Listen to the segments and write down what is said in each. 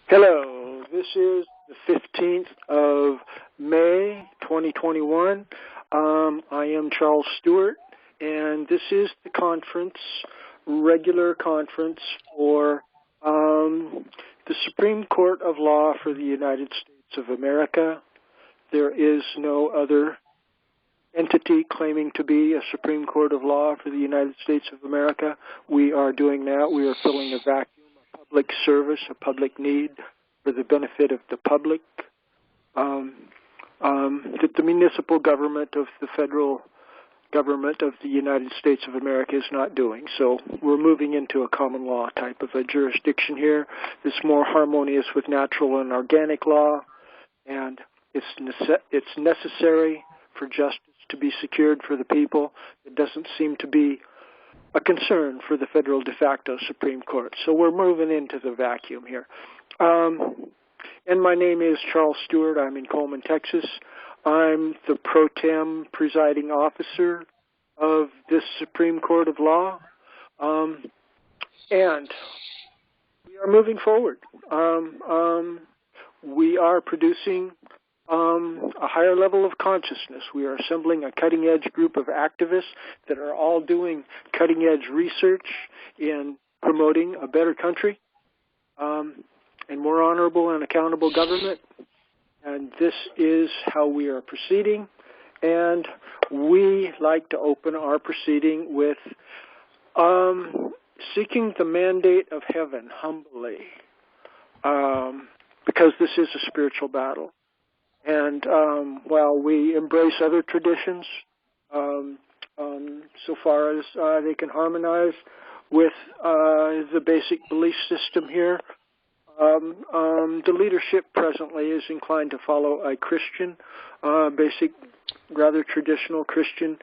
Hello, this is the 15th of May, 2021. I am Charles Stewart, and this is the regular conference for the Supreme Court of Law for the United States of America. There is no other entity claiming to be a Supreme Court of Law for the United States of America. We are doing that. We are filling a vacuum, a public service, a public need for the benefit of the public that the municipal government of the federal government of the United States of America is not doing. So we're moving into a common law type of a jurisdiction here that's more harmonious with natural and organic law, and it's necessary for justice to be secured for the people. It doesn't seem to be a concern for the federal de facto Supreme Court. So we're moving into the vacuum here. And my name is Charles Stewart. I'm in Coleman, Texas. I'm the pro tem presiding officer of this Supreme Court of Law. And we are moving forward. We are producing a higher level of consciousness. We are assembling a cutting-edge group of activists that are all doing cutting-edge research in promoting a better country and more honorable and accountable government. And this is how we are proceeding. And we like to open our proceeding with seeking the mandate of heaven humbly, because this is a spiritual battle. And while we embrace other traditions so far as they can harmonize with the basic belief system here, the leadership presently is inclined to follow a Christian, basic, rather traditional Christian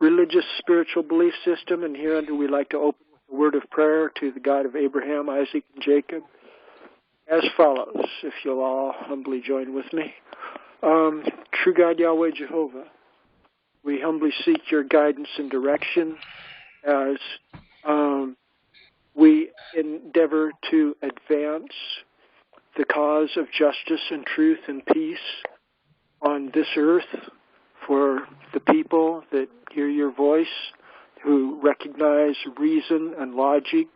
religious spiritual belief system. And here we like to open with a word of prayer to the God of Abraham, Isaac, and Jacob as follows, if you'll all humbly join with me. True God, Yahweh, Jehovah, we humbly seek your guidance and direction as we endeavor to advance the cause of justice and truth and peace on this earth for the people that hear your voice, who recognize reason and logic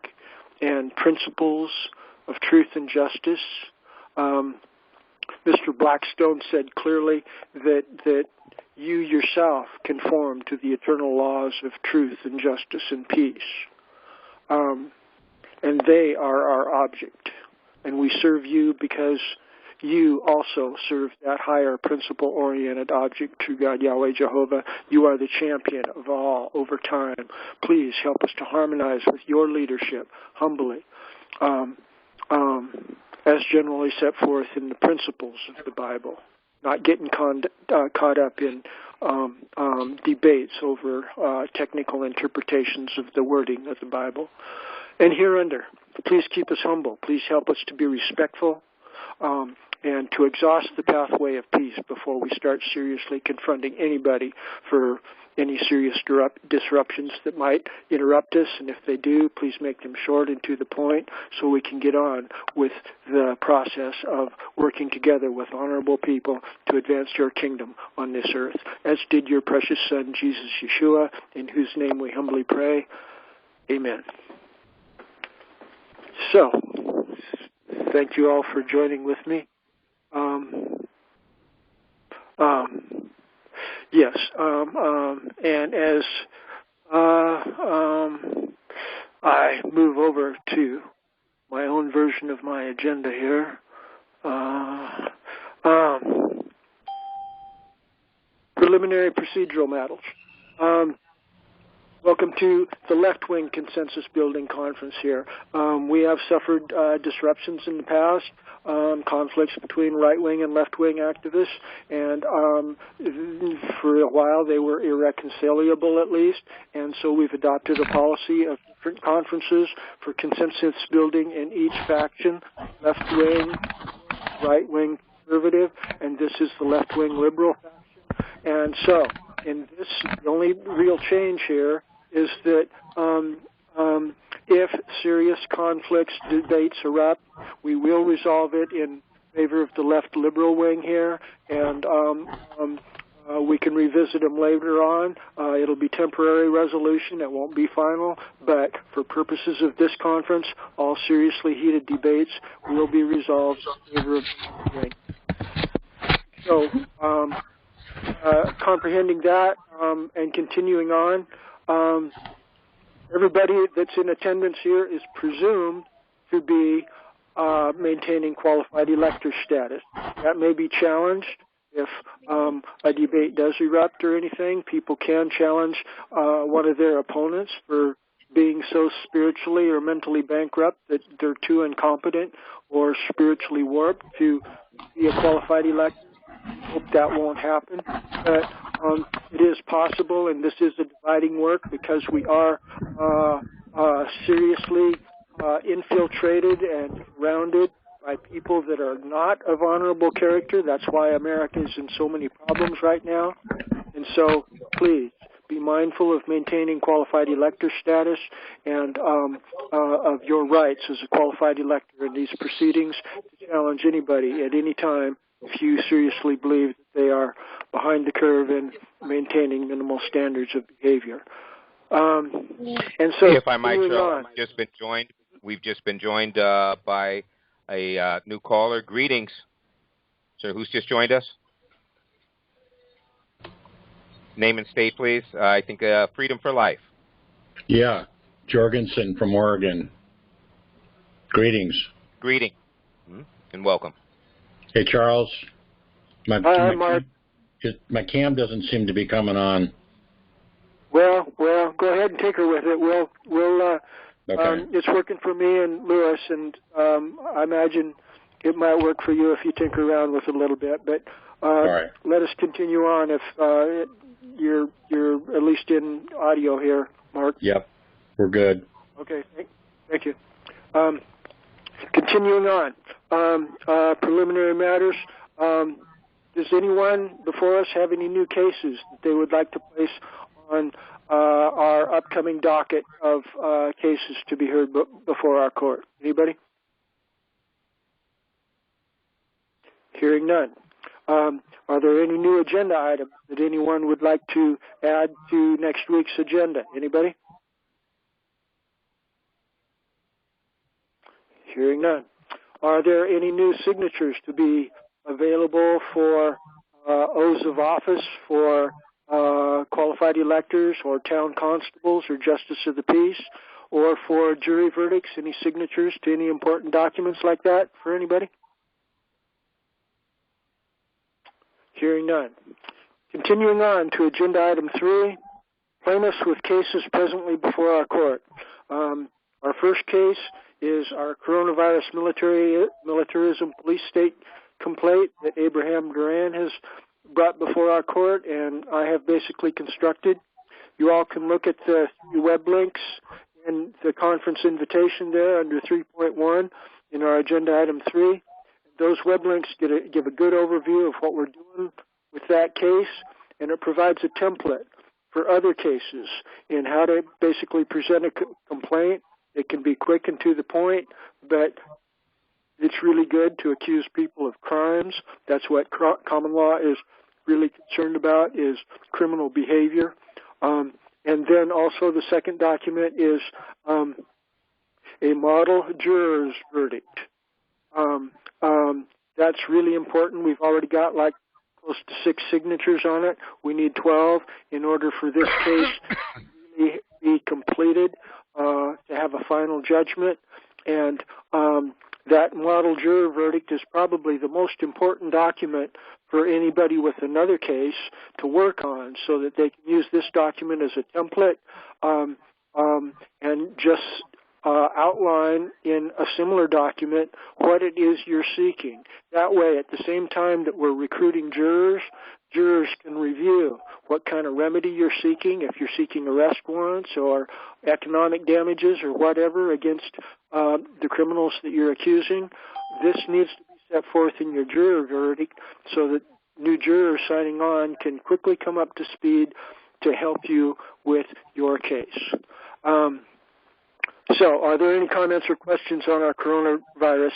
and principles of truth and justice. Mr. Blackstone said clearly that you yourself conform to the eternal laws of truth and justice and peace. And they are our object. And we serve you because you also serve that higher principle-oriented object, true God, Yahweh, Jehovah. You are the champion of all over time. Please help us to harmonize with your leadership humbly, as generally set forth in the principles of the Bible, not getting caught up in debates over technical interpretations of the wording of the Bible. And hereunder, please keep us humble. Please help us to be respectful and to exhaust the pathway of peace before we start seriously confronting anybody for any serious disruptions that might interrupt us. And if they do, please make them short and to the point so we can get on with the process of working together with honorable people to advance your kingdom on this earth, as did your precious Son, Jesus Yeshua, in whose name we humbly pray. Amen. So, thank you all for joining with me. Yes, and as I move over to my own version of my agenda here, preliminary procedural matters. Welcome to the left-wing consensus building conference here. We have suffered disruptions in the past, conflicts between right-wing and left-wing activists, and for a while they were irreconcilable at least, and so we've adopted a policy of different conferences for consensus building in each faction, left-wing, right-wing conservative, and this is the left-wing liberal faction. And so in this, the only real change here is that if serious conflicts, debates erupt, we will resolve it in favor of the left liberal wing here, and we can revisit them later on. It'll be temporary resolution. It won't be final, but for purposes of this conference, all seriously heated debates will be resolved in favor of the wing. So, comprehending that and continuing on, everybody that's in attendance here is presumed to be maintaining qualified elector status. That may be challenged if a debate does erupt or anything. People can challenge one of their opponents for being so spiritually or mentally bankrupt that they're too incompetent or spiritually warped to be a qualified elector. I hope that won't happen. But it is possible, and this is a dividing work because we are seriously infiltrated and surrounded by people that are not of honorable character. That's why America is in so many problems right now. And so, please, be mindful of maintaining qualified elector status and of your rights as a qualified elector in these proceedings to challenge anybody at any time if you seriously believe that they are behind the curve in maintaining minimal standards of behavior. And so, if I might, Charles, we've just been joined by a new caller. Greetings. So who's just joined us? Name and state, please. I think Freedom for Life. Yeah, Jorgensen from Oregon. Greetings. Greeting. And welcome. Hey, Charles. Hi, Mark. My cam doesn't seem to be coming on. Well, go ahead and take her with it. We'll okay. It's working for me and Lewis, and I imagine it might work for you if you tinker around with it a little bit. But all right. Let us continue on if you're at least in audio here, Mark. Yep, we're good. Okay, thank you. Continuing on, preliminary matters. Does anyone before us have any new cases that they would like to place on our upcoming docket of cases to be heard before our court? Anybody? Hearing none. Are there any new agenda items that anyone would like to add to next week's agenda? Anybody? Hearing none. Are there any new signatures to be available for oaths of office for qualified electors or town constables or justice of the peace, or for jury verdicts? Any signatures to any important documents like that for anybody? Hearing none. Continuing on to agenda item 3, plaintiffs with cases presently before our court. Our first case is our coronavirus militarism police state complaint that Abraham Duran has brought before our court, and I have basically constructed. You all can look at the web links in the conference invitation there under 3.1 in our agenda item 3. Those web links give a good overview of what we're doing with that case, and it provides a template for other cases in how to basically present a complaint. It can be quick and to the point, but it's really good to accuse people of crimes. That's what common law is really concerned about, is criminal behavior. And then also the second document is a model juror's verdict. That's really important. We've already got like close to 6 signatures on it. We need 12 in order for this case to really be completed, to have a final judgment. And that model juror verdict is probably the most important document for anybody with another case to work on, so that they can use this document as a template and just outline in a similar document what it is you're seeking. That way, at the same time that we're recruiting jurors, jurors can review what kind of remedy you're seeking, if you're seeking arrest warrants or economic damages or whatever against the criminals that you're accusing. This needs to be set forth in your juror verdict so that new jurors signing on can quickly come up to speed to help you with your case. So, are there any comments or questions on our coronavirus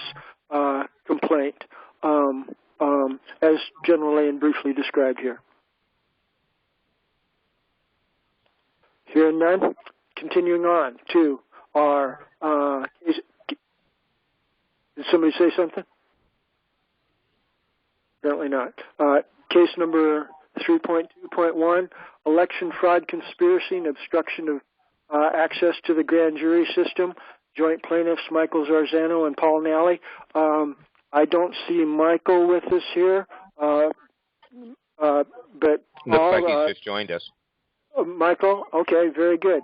complaint, as generally and briefly described here? Hearing none, continuing on to our case. Did somebody say something? Apparently not. Case number 3.2.1, election fraud conspiracy and obstruction of access to the grand jury system. Joint plaintiffs Michael Zarzano and Paul Nally. I don't see Michael with us here, but Paul, looks like he's just joined us. Michael, okay, very good.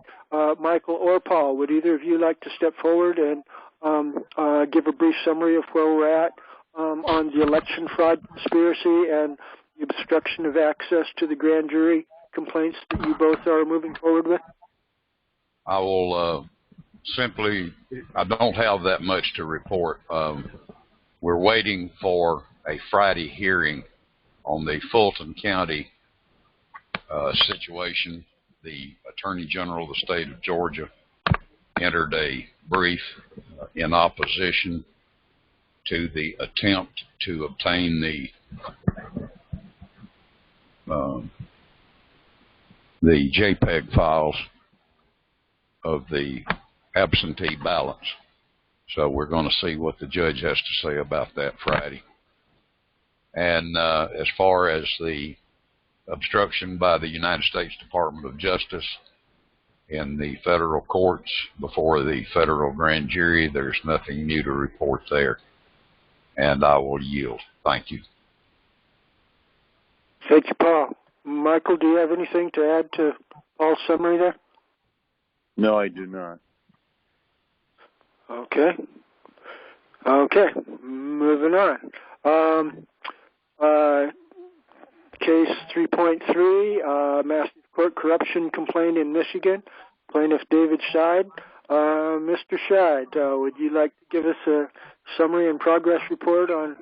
Michael or Paul, would either of you like to step forward and give a brief summary of where we're at on the election fraud conspiracy and the obstruction of access to the grand jury complaints that you both are moving forward with? I will simply, I don't have that much to report. We're waiting for a Friday hearing on the Fulton County situation. The Attorney General of the state of Georgia entered a brief in opposition to the attempt to obtain the JPEG files of the absentee ballots. So we're going to see what the judge has to say about that Friday. And as far as the obstruction by the United States Department of Justice in the federal courts before the federal grand jury, there's nothing new to report there. And I will yield. Thank you. Thank you, Paul. Michael, do you have anything to add to Paul's summary there? No, I do not. Okay. Okay, moving on. Case 3.3, massive court corruption complaint in Michigan. Plaintiff David Scheid. Mr. Scheid, would you like to give us a summary and progress report on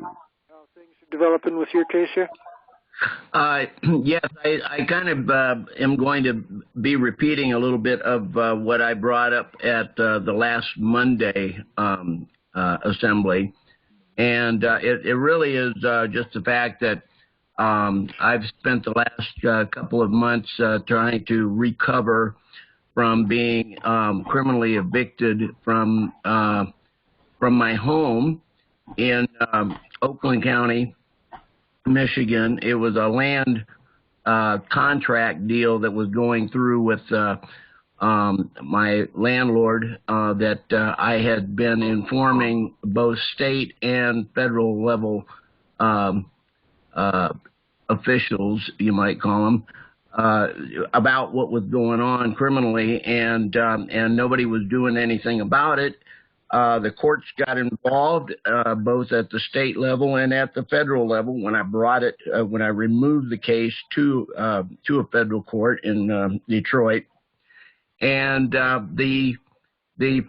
how things are developing with your case here? Yes, I kind of am going to be repeating a little bit of what I brought up at the last Monday assembly. And it really is just the fact that I've spent the last couple of months trying to recover from being criminally evicted from my home in Oakland County, Michigan. It was a land contract deal that was going through with my landlord that I had been informing both state and federal level officials, you might call them, about what was going on criminally, and nobody was doing anything about it. The courts got involved, both at the state level and at the federal level. When I brought it, when I removed the case to a federal court in Detroit, and the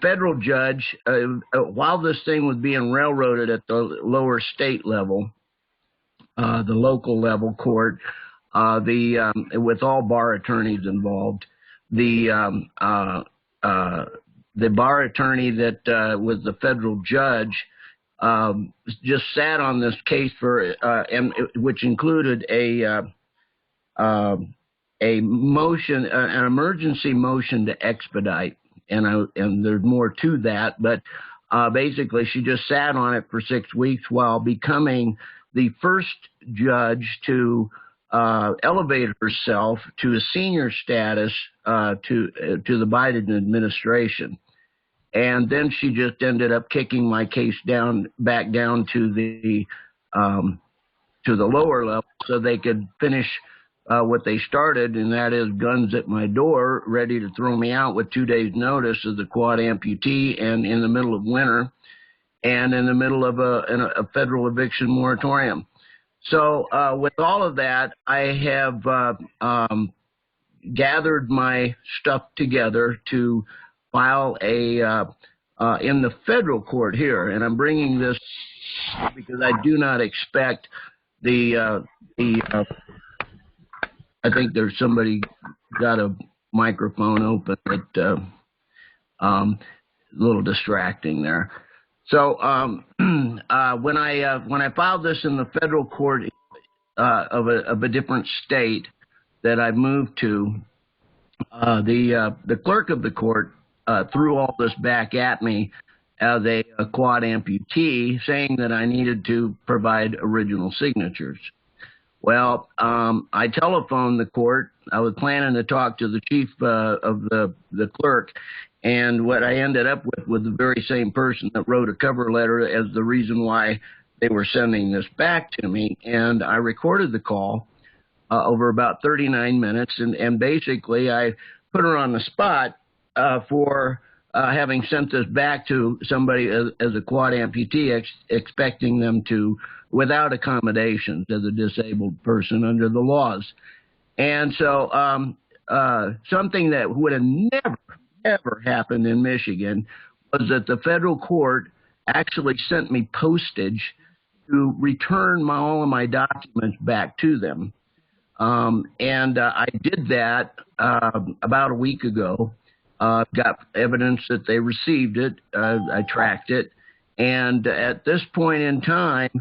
federal judge, while this thing was being railroaded at the lower state level, the local level court, with all bar attorneys involved, the bar attorney that was the federal judge just sat on this case for, which included a motion, an emergency motion to expedite, and there's more to that, but basically she just sat on it for 6 weeks while becoming the first judge to elevate herself to a senior status to the Biden administration. And then she just ended up kicking my case back down to the lower level so they could finish what they started, and that is guns at my door, ready to throw me out with 2 days' notice as a quad amputee, and in the middle of winter, and in the middle of a federal eviction moratorium. So with all of that, I have gathered my stuff together to file in the federal court here, and I'm bringing this because I do not expect I think there's somebody got a microphone open, but little distracting there. So when I filed this in the federal court of a different state that I moved to, the clerk of the court threw all this back at me as a quad amputee, saying that I needed to provide original signatures. Well, I telephoned the court. I was planning to talk to the chief of the clerk, and what I ended up with was the very same person that wrote a cover letter as the reason why they were sending this back to me. And I recorded the call over about 39 minutes, and basically I put her on the spot for having sent this back to somebody as a quad amputee, expecting them to, without accommodations as a disabled person under the laws. And so something that would have never, ever happened in Michigan was that the federal court actually sent me postage to return all of my documents back to them. And I did that about a week ago. Got evidence that they received it. I tracked it. And at this point in time,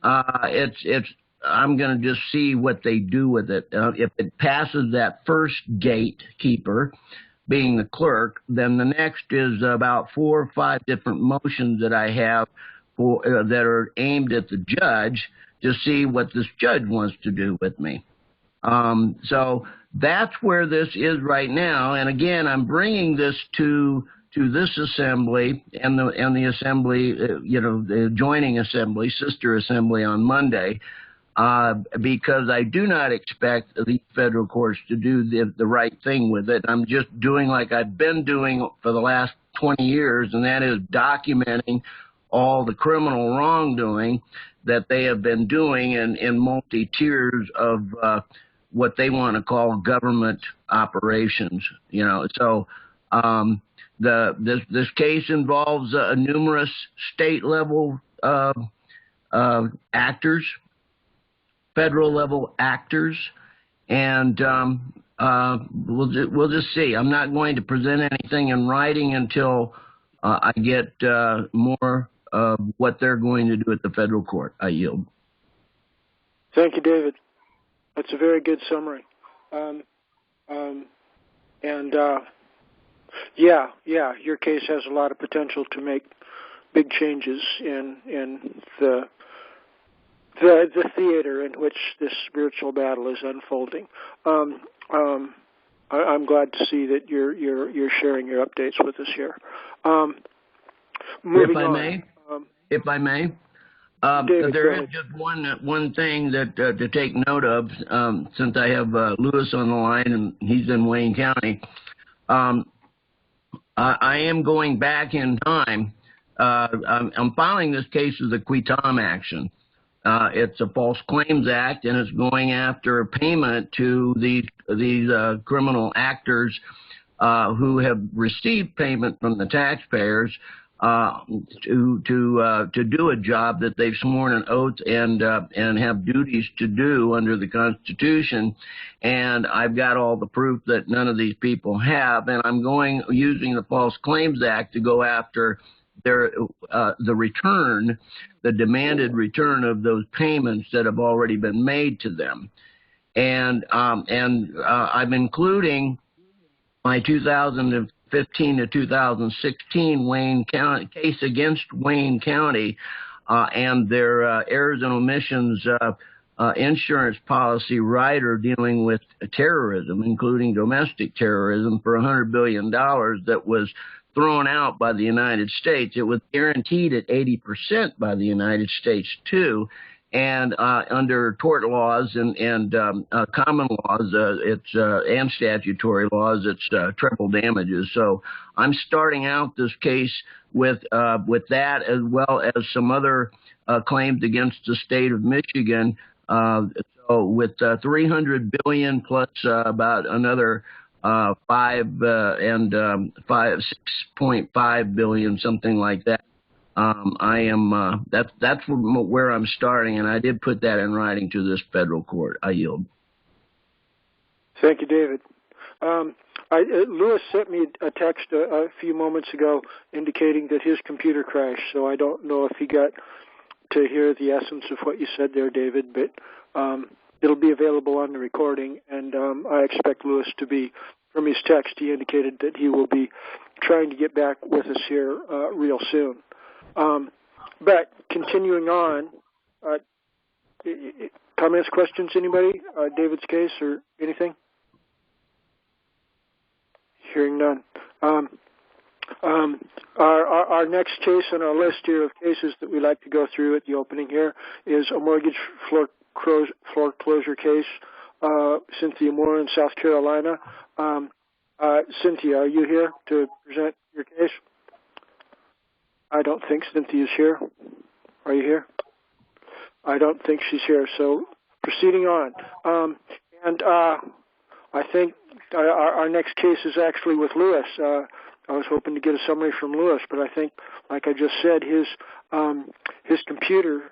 I'm going to just see what they do with it. If it passes that first gatekeeper, being the clerk, then the next is about 4 or 5 different motions that I have for that are aimed at the judge to see what this judge wants to do with me. So that's where this is right now. And again, I'm bringing this to this assembly and the assembly, the adjoining assembly, sister assembly on Monday, because I do not expect the federal courts to do the right thing with it. I'm just doing like I've been doing for the last 20 years, and that is documenting all the criminal wrongdoing that they have been doing in multi-tiers of what they want to call government operations. So this case involves numerous state-level actors, federal-level actors, and we'll just see. I'm not going to present anything in writing until I get more of what they're going to do at the federal court. I yield. Thank you, David. That's a very good summary. Your case has a lot of potential to make big changes in the theater in which this spiritual battle is unfolding. I'm glad to see that you're sharing your updates with us here. If I may. David, there is just one thing that to take note of, since I have Lewis on the line and he's in Wayne County. I am going back in time. I'm filing this case as a quitam action. It's a False Claims Act, and it's going after payment to these criminal actors who have received payment from the taxpayers to do a job that they've sworn an oath and have duties to do under the Constitution. And I've got all the proof that none of these people have, and I'm using the False Claims Act to go after the return, the demanded return of those payments that have already been made to them. And I'm including my 2015 to 2016 Wayne County case against Wayne County and their errors and omissions insurance policy rider dealing with terrorism, including domestic terrorism, for $100 billion that was thrown out by the United States. It was guaranteed at 80% by the United States, too. And under tort laws and common laws, and statutory laws, it's triple damages. So I'm starting out this case with that, as well as some other claims against the state of Michigan. So with $300 billion plus about another 6.5 billion, something like that. I am that's where I'm starting, and I did put that in writing to this federal court. I yield. Thank you, David. Lewis sent me a text a few moments ago indicating that his computer crashed, so I don't know if he got to hear the essence of what you said there, David, but it'll be available on the recording, and I expect Lewis to be, from his text, he indicated that he will be trying to get back with us here real soon. But continuing on, comments, questions, anybody? David's case or anything? Hearing none. Our next case on our list here of cases that we like to go through at the opening here is a mortgage foreclosure case, Cynthia Moore in South Carolina. Cynthia, are you here to present your case? I don't think Cynthia's here. Are you here? I don't think she's here. So proceeding on. I think our next case is actually with Lewis. I was hoping to get a summary from Lewis, but I think, like I just said, his computer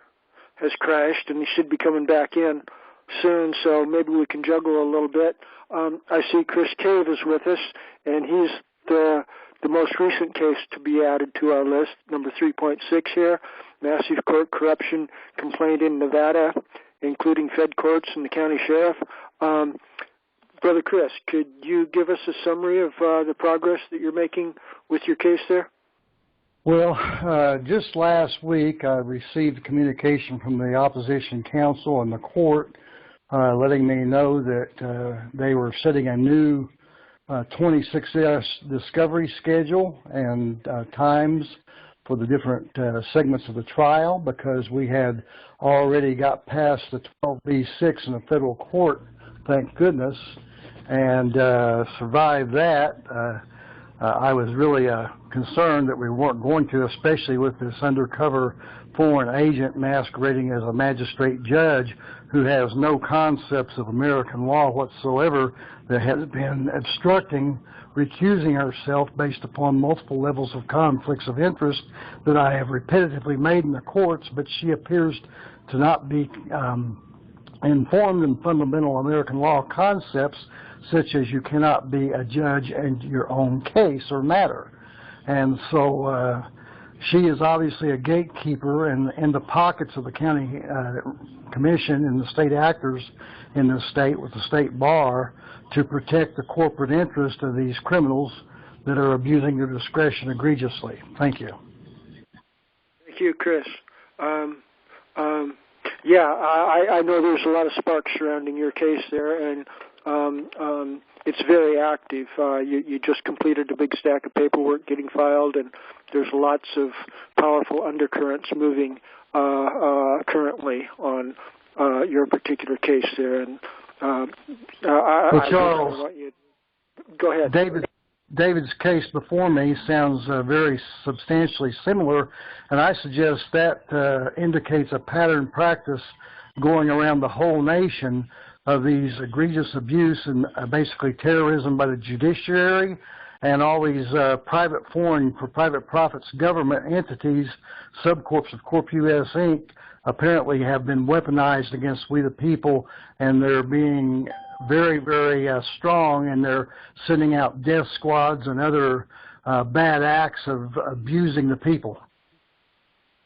has crashed, and he should be coming back in soon, so maybe we can juggle a little bit. I see Chris Cave is with us, and he's the most recent case to be added to our list, number 3.6 here, massive court corruption complaint in Nevada, including Fed courts and the county sheriff. Brother Chris, could you give us a summary of the progress that you're making with your case there? Well, just last week I received communication from the opposition counsel and the court letting me know that they were setting a new 26S discovery schedule and times for the different segments of the trial, because we had already got past the 12B6 in the federal court, thank goodness, and survived that. I was really concerned that we weren't going to, especially with this undercover foreign agent masquerading as a magistrate judge who has no concepts of American law whatsoever, that has been obstructing, recusing herself based upon multiple levels of conflicts of interest that I have repetitively made in the courts, but she appears to not be informed in fundamental American law concepts, such as you cannot be a judge in your own case or matter. And so she is obviously a gatekeeper in the pockets of the county commission and the state actors in the state with the state bar to protect the corporate interest of these criminals that are abusing their discretion egregiously. Thank you. Thank you, Chris. Yeah, I know there's a lot of sparks surrounding your case there, and it's very active. You just completed a big stack of paperwork getting filed, and there's lots of powerful undercurrents moving currently on your particular case there. And Charles, go ahead. David's case before me sounds very substantially similar, and I suggest that indicates a pattern practice going around the whole nation of these egregious abuse and basically terrorism by the judiciary and all these private foreign for private profits government entities, subcorps of Corp US Inc., apparently have been weaponized against we the people, and they're being very, very strong, and they're sending out death squads and other bad acts of abusing the people.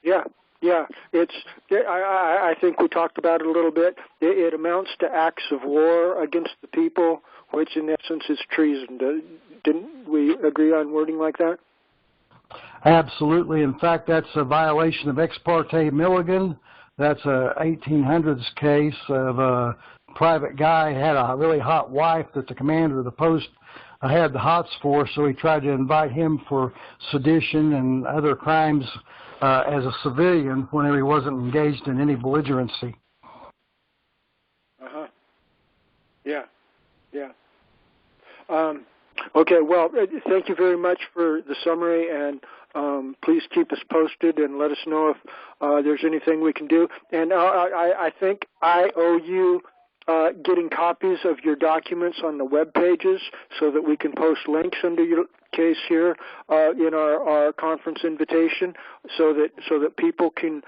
Yeah. I think we talked about it a little bit. It amounts to acts of war against the people, which in essence is treason. Didn't we agree on wording like that? Absolutely. In fact, that's a violation of Ex parte Milligan. That's a 1800s case of a private guy had a really hot wife that the commander of the post had the hots for, so he tried to invite him for sedition and other crimes as a civilian whenever he wasn't engaged in any belligerency. Yeah. Okay, well, thank you very much for the summary, and please keep us posted and let us know if there's anything we can do. And I think I owe you getting copies of your documents on the web pages so that we can post links under case here in our conference invitation, so that people can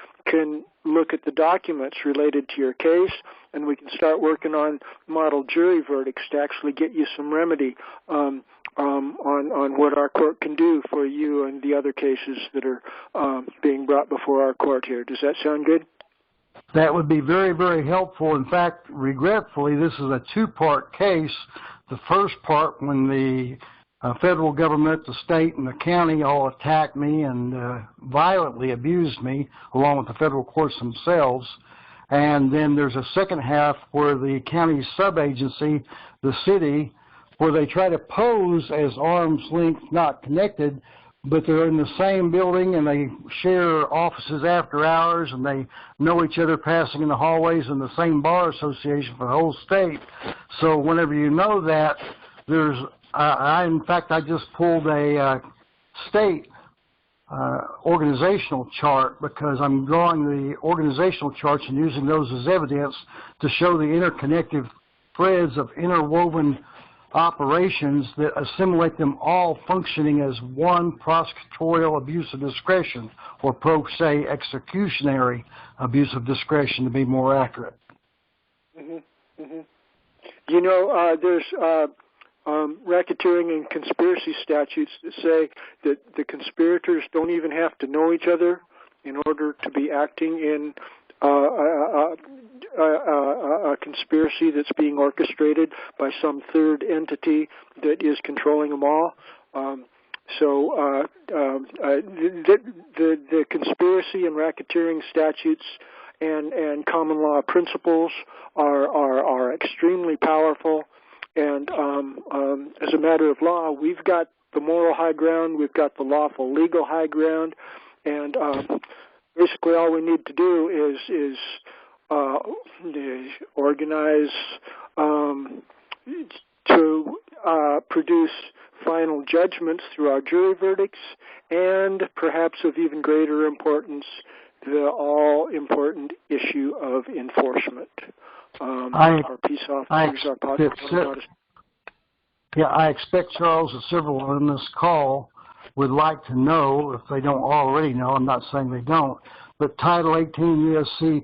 look at the documents related to your case, and we can start working on model jury verdicts to actually get you some remedy on what our court can do for you and the other cases that are being brought before our court here. Does that sound good? That would be very, very helpful. In fact, regretfully, this is a two-part case. The first part, when the federal government, the state, and the county all attacked me and violently abused me, along with the federal courts themselves. And then there's a second half where the county sub-agency, the city, where they try to pose as arm's length, not connected, but they're in the same building and they share offices after hours and they know each other passing in the hallways in the same bar association for the whole state. So whenever you know that, there's, in fact, I just pulled a state organizational chart because I'm drawing the organizational charts and using those as evidence to show the interconnected threads of interwoven operations that assimilate them all functioning as one prosecutorial abuse of discretion, or pro se executionary abuse of discretion to be more accurate. Mm-hmm. Mm-hmm. You know, there's racketeering and conspiracy statutes that say that the conspirators don't even have to know each other in order to be acting in a conspiracy that's being orchestrated by some third entity that is controlling them all. The conspiracy and racketeering statutes and common law principles are extremely powerful. And as a matter of law, we've got the moral high ground, we've got the lawful legal high ground, and basically all we need to do is organize to produce final judgments through our jury verdicts, and perhaps of even greater importance, the all-important issue of enforcement. Our peace officers, our political. Yeah, I expect, Charles, that several on this call would like to know, if they don't already know, I'm not saying they don't, but Title 18 U.S.C.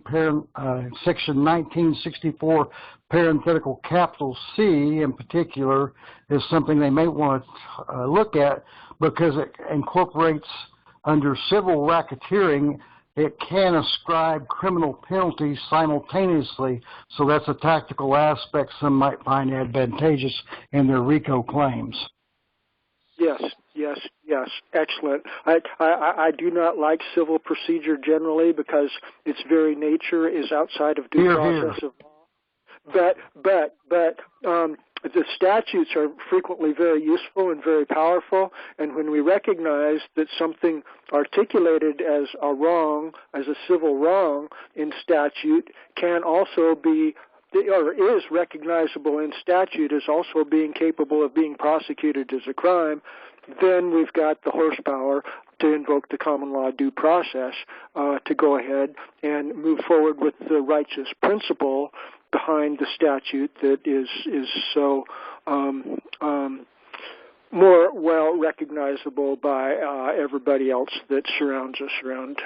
Section 1964 parenthetical capital C in particular is something they may want to look at because it incorporates under civil racketeering, it can ascribe criminal penalties simultaneously, so that's a tactical aspect some might find advantageous in their RICO claims. Yes. Excellent. I do not like civil procedure generally because its very nature is outside of due process of law. But the statutes are frequently very useful and very powerful, and when we recognize that something articulated as a wrong, as a civil wrong in statute, can also be, or is recognizable in statute as also being capable of being prosecuted as a crime, then we've got the horsepower to invoke the common law due process to go ahead and move forward with the righteous principle behind the statute that is so more well recognizable by everybody else that surrounds us around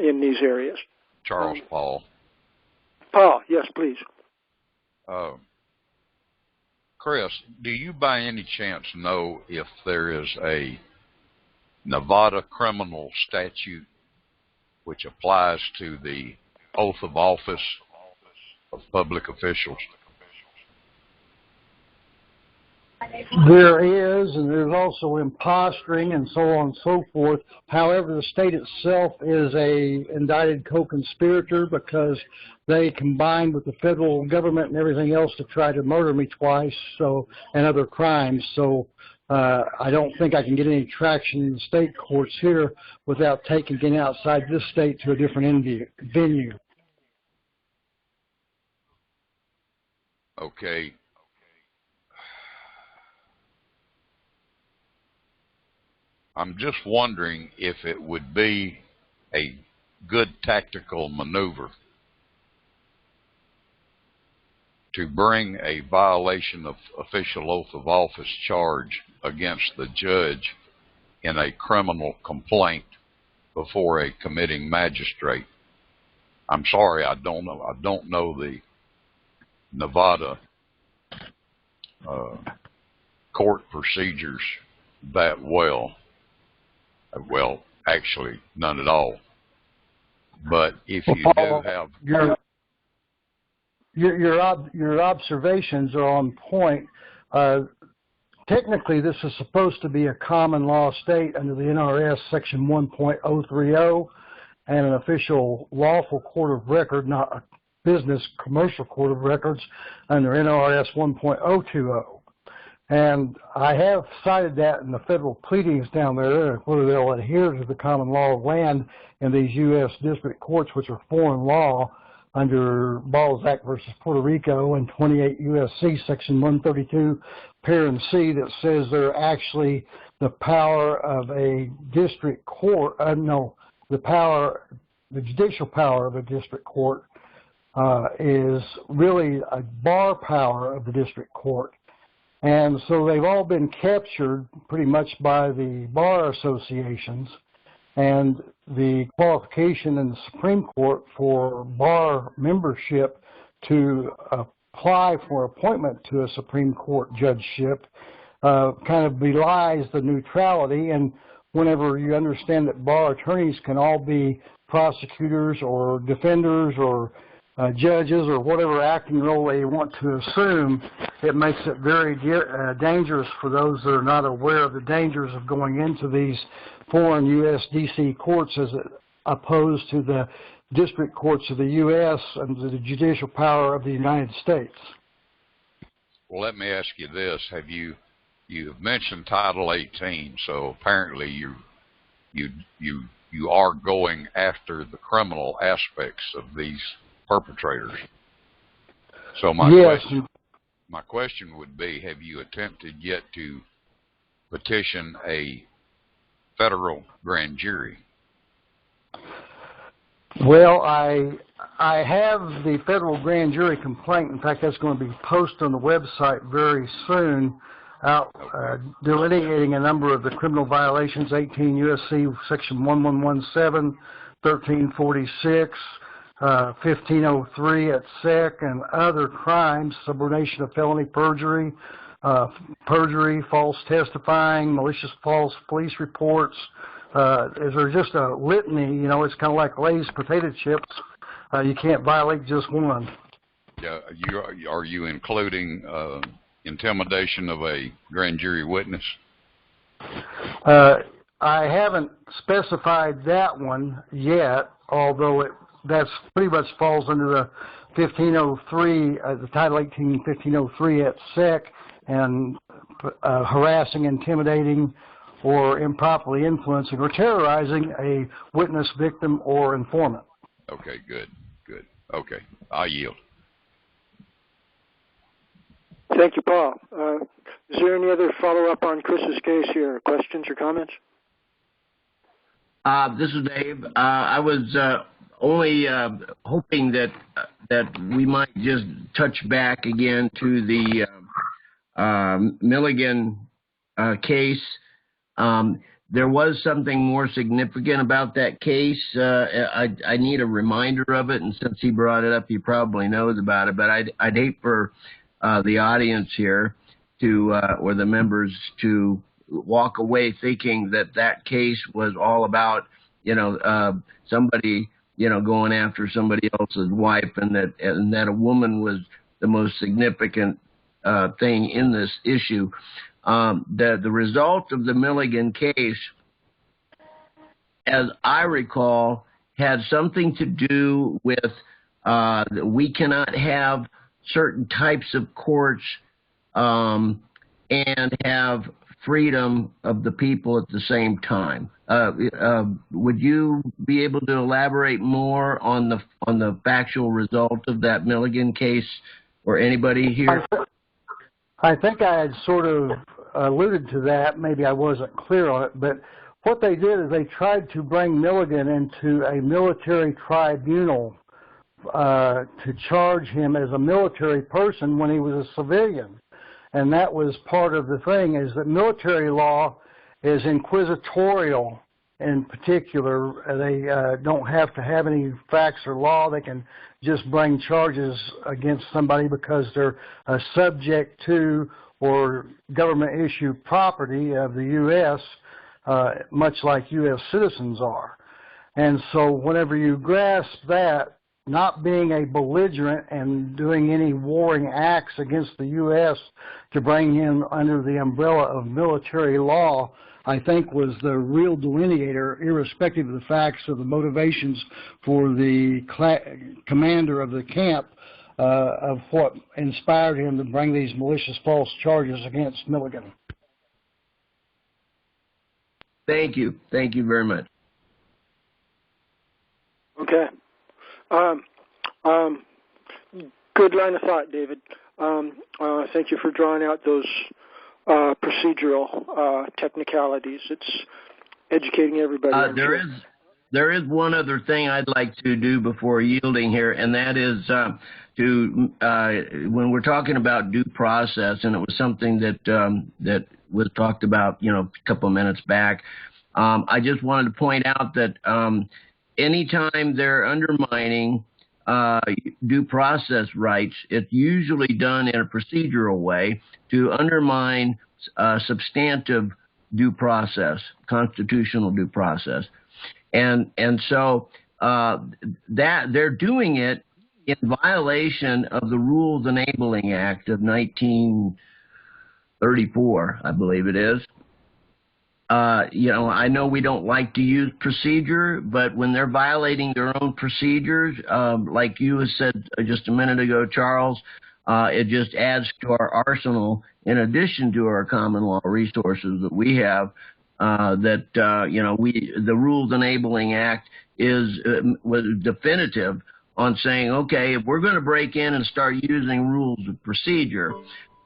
in these areas. Charles, Paul. Paul, yes, please. Chris, do you by any chance know if there is a Nevada criminal statute which applies to the oath of office of public officials? There is, and there's also impostoring and so on and so forth. However, the state itself is a indicted co-conspirator because they combined with the federal government and everything else to try to murder me twice, and other crimes. So I don't think I can get any traction in the state courts here without taking it outside this state to a different venue. Okay. I'm just wondering if it would be a good tactical maneuver to bring a violation of official oath of office charge against the judge in a criminal complaint before a committing magistrate. I'm sorry, I don't know the Nevada court procedures that well. Well, actually, none at all. But if you do have your observations are on point. Technically, this is supposed to be a common law state under the NRS Section 1.030 and an official lawful court of record, not a business commercial court of records under NRS 1.020. And I have cited that in the federal pleadings down there, whether they'll adhere to the common law of land in these U.S. district courts, which are foreign law under Balzac versus Puerto Rico and 28 U.S.C. Section 132, parent C, that says they're actually the power of a district court, the judicial power of a district court is really a bar power of the district court. And so they've all been captured pretty much by the bar associations, and the qualification in the Supreme Court for bar membership to apply for appointment to a Supreme Court judgeship kind of belies the neutrality. And whenever you understand that bar attorneys can all be prosecutors or defenders or judges or whatever acting role they want to assume, it makes it very dangerous for those that are not aware of the dangers of going into these foreign U.S. D.C. courts as opposed to the district courts of the U.S. and the judicial power of the United States. Well, let me ask you this. You've mentioned Title 18, so apparently you are going after the criminal aspects of these perpetrators. So my question would be, have you attempted yet to petition a federal grand jury? Well, I have the federal grand jury complaint. In fact, that's going to be posted on the website very soon, delineating a number of the criminal violations, 18 U.S.C. Section 1117, 1346, 1503 at SEC, and other crimes, subordination of felony perjury, false testifying, malicious false police reports. There's just a litany, it's kind of like Lay's potato chips. You can't violate just one. Yeah, are you including intimidation of a grand jury witness? I haven't specified that one yet, although that's pretty much falls under the 1503, the Title 18 1503 at SEC, and harassing, intimidating, or improperly influencing or terrorizing a witness, victim, or informant. Okay, good. Okay, I yield. Thank you, Paul. Is there any other follow-up on Chris's case here? Questions or comments? This is Dave. I was only hoping that we might just touch back again to the Milligan case. There was something more significant about that case. I need a reminder of it, and since he brought it up, he probably knows about it. But I'd hate for the audience here to, or the members, to walk away thinking that case was all about, somebody, going after somebody else's wife, and that a woman was the most significant thing in this issue. The result of the Milligan case, as I recall, had something to do with we cannot have certain types of courts and have freedom of the people at the same time. Would you be able to elaborate more on the factual result of that Milligan case, or anybody here? I think I had sort of alluded to that. Maybe I wasn't clear on it, but what they did is they tried to bring Milligan into a military tribunal to charge him as a military person when he was a civilian. And that was part of the thing, is that military law is inquisitorial in particular. They don't have to have any facts or law. They can just bring charges against somebody because they're subject to or government-issued property of the U.S., much like U.S. citizens are. And so whenever you grasp that, not being a belligerent and doing any warring acts against the U.S. to bring him under the umbrella of military law, I think was the real delineator, irrespective of the facts of the motivations for the commander of the camp of what inspired him to bring these malicious false charges against Milligan. Thank you. Thank you very much. Okay. Good line of thought, David. Thank you for drawing out those procedural technicalities. It's educating everybody. There is one other thing I'd like to do before yielding here, and that is when we're talking about due process, and it was something that was talked about, a couple of minutes back. I just wanted to point out that anytime they're undermining due process rights, it's usually done in a procedural way to undermine substantive due process, constitutional due process. And so that they're doing it in violation of the Rules Enabling Act of 1934, I believe it is. I know we don't like to use procedure, but when they're violating their own procedures, like you said just a minute ago, Charles, it just adds to our arsenal in addition to our common law resources that we have. The Rules Enabling Act was definitive on saying, okay, if we're going to break in and start using rules of procedure,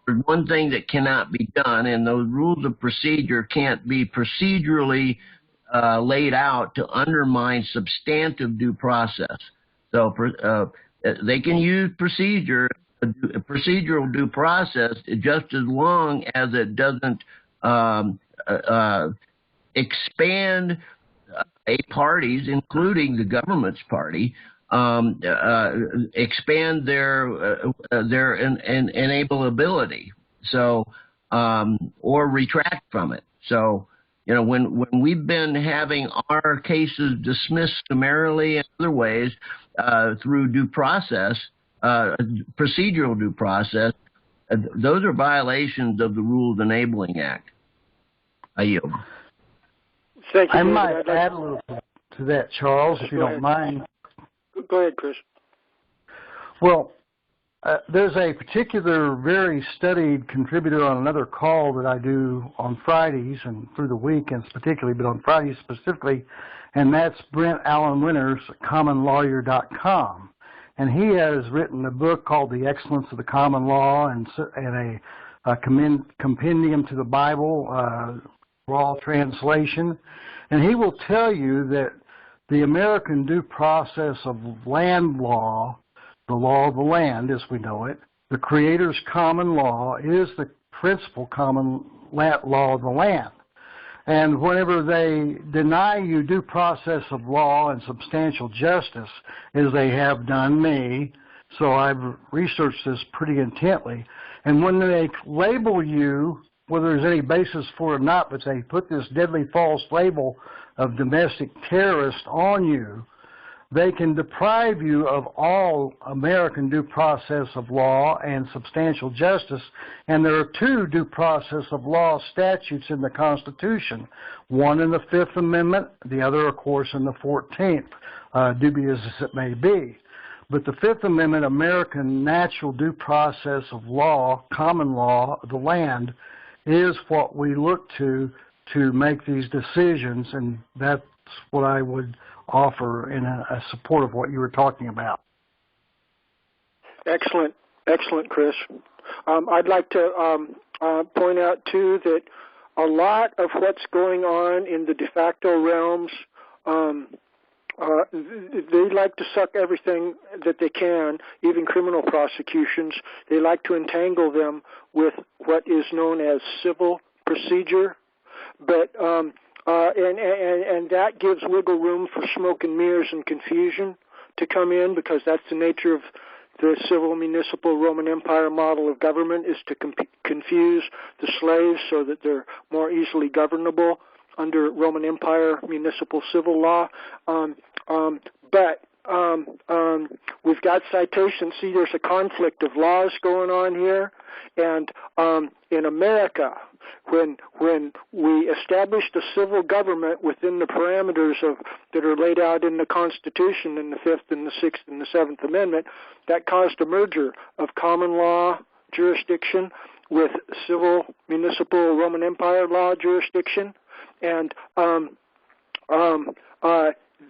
there's one thing that cannot be done, and those rules of procedure can't be procedurally laid out to undermine substantive due process. So they can use procedural due process just as long as it doesn't expand a party's, including the government's party, expand their enableability, so or retract from it. So when we've been having our cases dismissed summarily in other ways through due process, procedural due process, those are violations of the Rules Enabling Act. I yield. Thank you. I might add a little bit to that, Charles, if you don't mind. Go ahead, Chris. Well, there's a particular very studied contributor on another call that I do on Fridays and through the weekends particularly, but on Fridays specifically, and that's Brent Allen Winters, commonlawyer.com. And he has written a book called The Excellence of the Common Law and a compendium to the Bible, raw translation. And he will tell you that the American due process of land law, the law of the land as we know it, the Creator's common law, is the principal common law of the land. And whenever they deny you due process of law and substantial justice, as they have done me, so I've researched this pretty intently, and when they label you, whether there's any basis for it or not, but they put this deadly false label of domestic terrorist on you, they can deprive you of all American due process of law and substantial justice. And there are two due process of law statutes in the Constitution, one in the Fifth Amendment, the other, of course, in the 14th, dubious as it may be. But the Fifth Amendment, American natural due process of law, common law of the land, is what we look to make these decisions, and that's what I would offer in a support of what you were talking about. Excellent, Chris. I'd like to point out, too, that a lot of what's going on in the de facto realms, they like to suck everything that they can, even criminal prosecutions, they like to entangle them with what is known as civil procedure. But and that gives wiggle room for smoke and mirrors and confusion to come in, because that's the nature of the civil municipal Roman Empire model of government, is to confuse the slaves so that they're more easily governable under Roman Empire municipal civil law. But we've got citations. See, there's a conflict of laws going on here. And in America, when we established a civil government within the parameters that are laid out in the Constitution in the Fifth and the Sixth and the Seventh Amendment, that caused a merger of common law jurisdiction with civil municipal Roman Empire law jurisdiction. And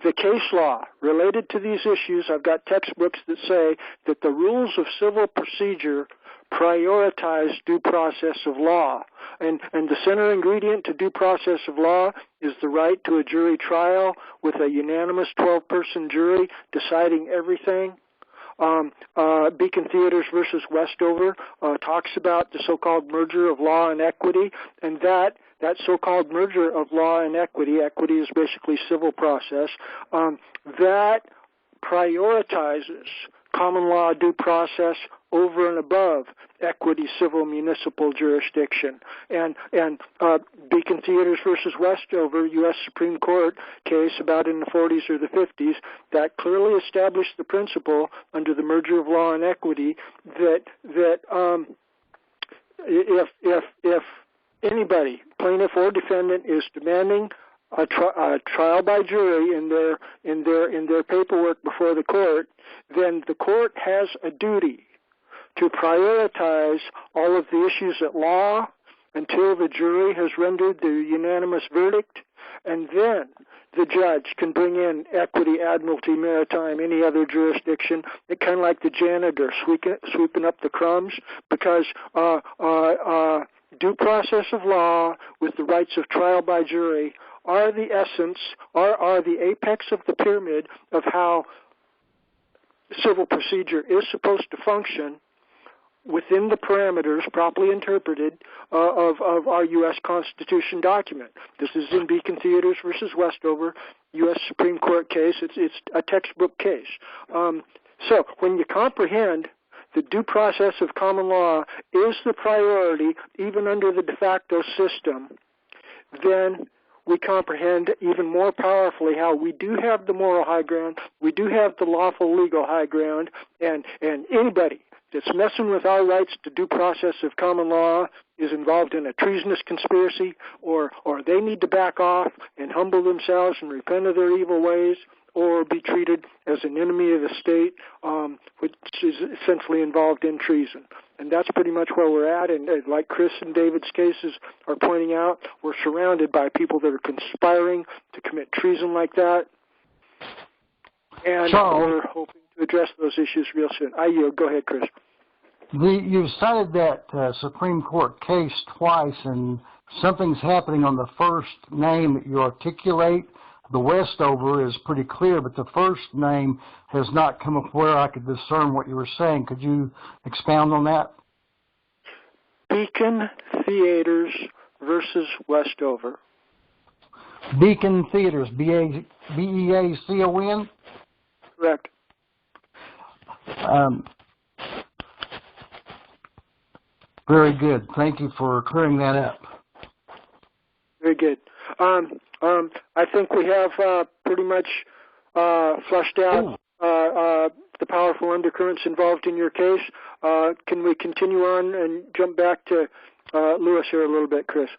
the case law related to these issues, I've got textbooks that say that the rules of civil procedure prioritize due process of law. And the center ingredient to due process of law is the right to a jury trial with a unanimous 12-person jury deciding everything. Beacon Theaters versus Westover talks about the so-called merger of law and equity, and that so-called merger of law and equity is basically civil process, that prioritizes common law due process over and above equity civil municipal jurisdiction. And Beacon Theaters versus Westover, U.S. Supreme Court case about in the 40s or the 50s, that clearly established the principle under the merger of law and equity that if anybody, plaintiff or defendant, is demanding a trial by jury in their paperwork before the court, then the court has a duty to prioritize all of the issues at law until the jury has rendered the unanimous verdict, and then the judge can bring in equity, admiralty, maritime, any other jurisdiction. It's kind of like the janitor sweeping up the crumbs, because due process of law with the rights of trial by jury are the essence, are the apex of the pyramid of how civil procedure is supposed to function within the parameters, properly interpreted, of our U.S. Constitution document. This is in Beacon Theaters versus Westover, U.S. Supreme Court case. It's a textbook case. So when you comprehend the due process of common law is the priority, even under the de facto system, then we comprehend even more powerfully how we do have the moral high ground, we do have the lawful legal high ground, and anybody that's messing with our rights to due process of common law is involved in a treasonous conspiracy, or they need to back off and humble themselves and repent of their evil ways, or be treated as an enemy of the state, which is essentially involved in treason. And that's pretty much where we're at. And like Chris and David's cases are pointing out, we're surrounded by people that are conspiring to commit treason like that. And we're hoping to address those issues real soon. I yield. Go ahead, Chris. You've cited that Supreme Court case twice, and something's happening on the first name that you articulate. The Westover is pretty clear, but the first name has not come up where I could discern what you were saying. Could you expound on that? Beacon Theaters versus Westover. Beacon Theaters, B-E-A-C-O-N? Correct. Very good. Thank you for clearing that up. Very good. I think we have pretty much flushed out the powerful undercurrents involved in your case. Can we continue on and jump back to Lewis here a little bit, Chris?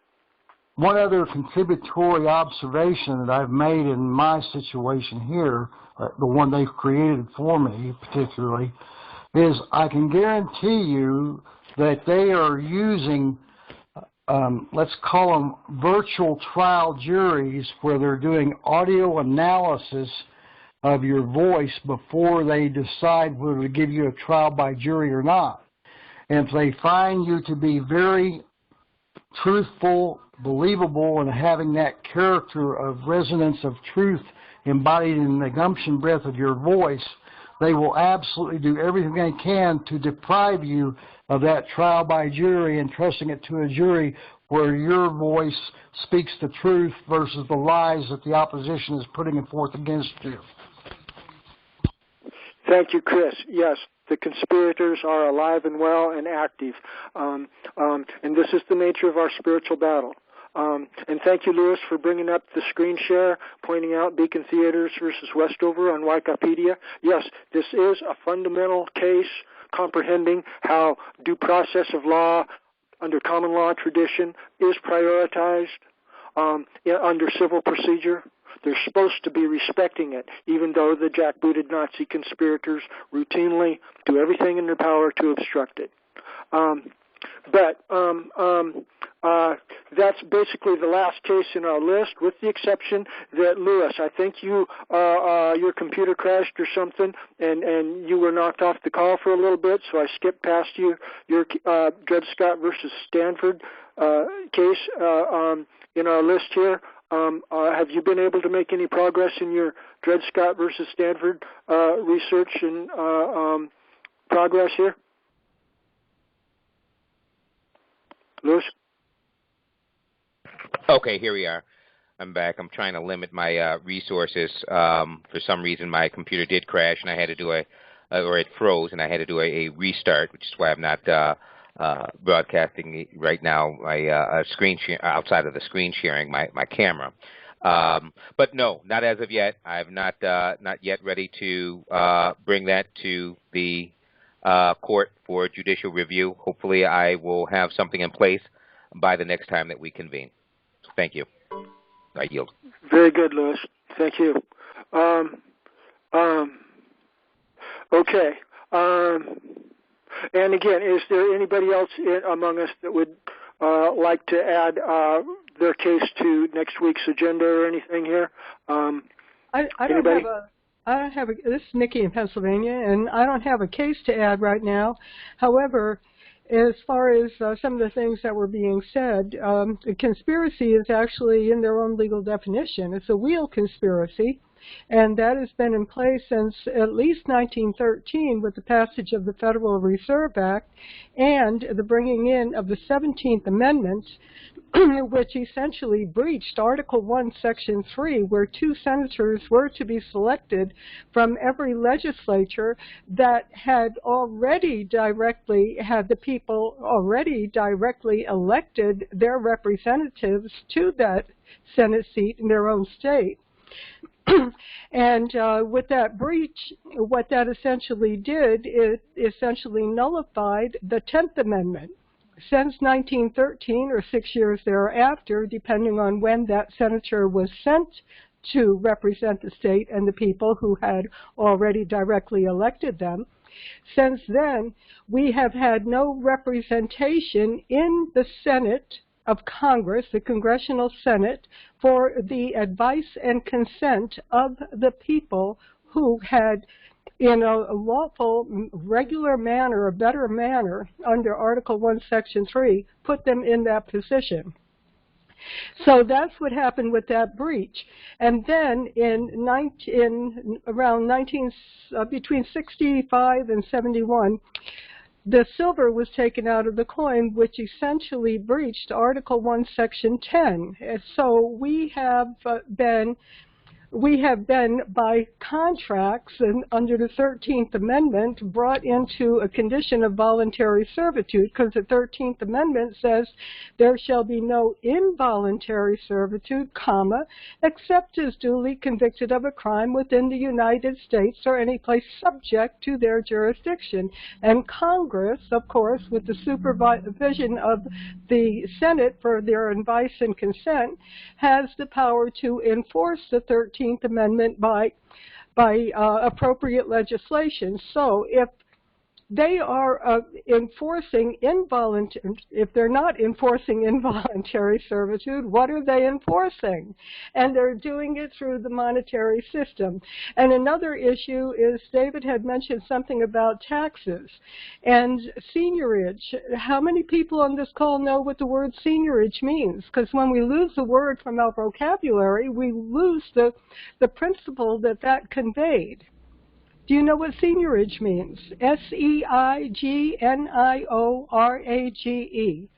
One other contributory observation that I've made in my situation here, the one they've created for me particularly, is I can guarantee you that they are using let's call them virtual trial juries, where they're doing audio analysis of your voice before they decide whether to give you a trial by jury or not. And if they find you to be very truthful, believable, and having that character of resonance of truth embodied in the gumption breath of your voice, they will absolutely do everything they can to deprive you of that trial by jury and trusting it to a jury where your voice speaks the truth versus the lies that the opposition is putting forth against you. Thank you, Chris. Yes, the conspirators are alive and well and active, and this is the nature of our spiritual battle. And thank you, Lewis, for bringing up the screen share, pointing out Beacon Theaters versus Westover on Wikipedia. Yes, this is a fundamental case comprehending how due process of law under common law tradition is prioritized under civil procedure. They're supposed to be respecting it, even though the jackbooted Nazi conspirators routinely do everything in their power to obstruct it. That's basically the last case in our list, with the exception that, Lewis, I think your computer crashed or something, and you were knocked off the call for a little bit, so I skipped past your Dred Scott versus Stanford case in our list here. Have you been able to make any progress in your Dred Scott versus Stanford research and progress here? Lewis? Okay, here we are. I'm back. I'm trying to limit my resources. For some reason, my computer did crash, and I had to do or it froze, and I had to do a restart, which is why I'm not broadcasting right now my screen outside of the screen sharing my camera. But no, not as of yet. I'm not yet ready to bring that to the court for judicial review. Hopefully, I will have something in place by the next time that we convene. Thank you. I yield. Very good, Lewis. Thank you. Okay. And again, is there anybody else among us that would like to add their case to next week's agenda or anything here? I don't have a, this is Nikki in Pennsylvania, and I don't have a case to add right now. However, as far as some of the things that were being said, the conspiracy is actually in their own legal definition. It's a real conspiracy, and that has been in place since at least 1913 with the passage of the Federal Reserve Act and the bringing in of the 17th Amendment, which essentially breached Article 1, Section 3, where 2 senators were to be selected from every legislature that had the people already directly elected their representatives to that Senate seat in their own state. And with that breach, what that essentially did, it essentially nullified the 10th Amendment. Since 1913 or 6 years thereafter, depending on when that senator was sent to represent the state and the people who had already directly elected them, since then we have had no representation in the Senate of Congress, the Congressional Senate, for the advice and consent of the people who had, in a lawful, regular manner, a better manner, under Article 1, Section 3, put them in that position. So that's what happened with that breach. And then between 65 and 71, the silver was taken out of the coin, which essentially breached Article 1, Section 10. So we have been, by contracts and under the 13th Amendment, brought into a condition of voluntary servitude, because the 13th Amendment says there shall be no involuntary servitude, except as duly convicted of a crime within the United States or any place subject to their jurisdiction. And Congress, of course, with the supervision of the Senate for their advice and consent, has the power to enforce the 13th Amendment by appropriate legislation. So if they are enforcing if they're not enforcing involuntary servitude, what are they enforcing? And they're doing it through the monetary system. And another issue is David had mentioned something about taxes and seniorage. How many people on this call know what the word seniorage means? Because when we lose the word from our vocabulary, we lose the principle that conveyed. Do you know what seniorage means? S-E-I-G-N-I-O-R-A-G-E.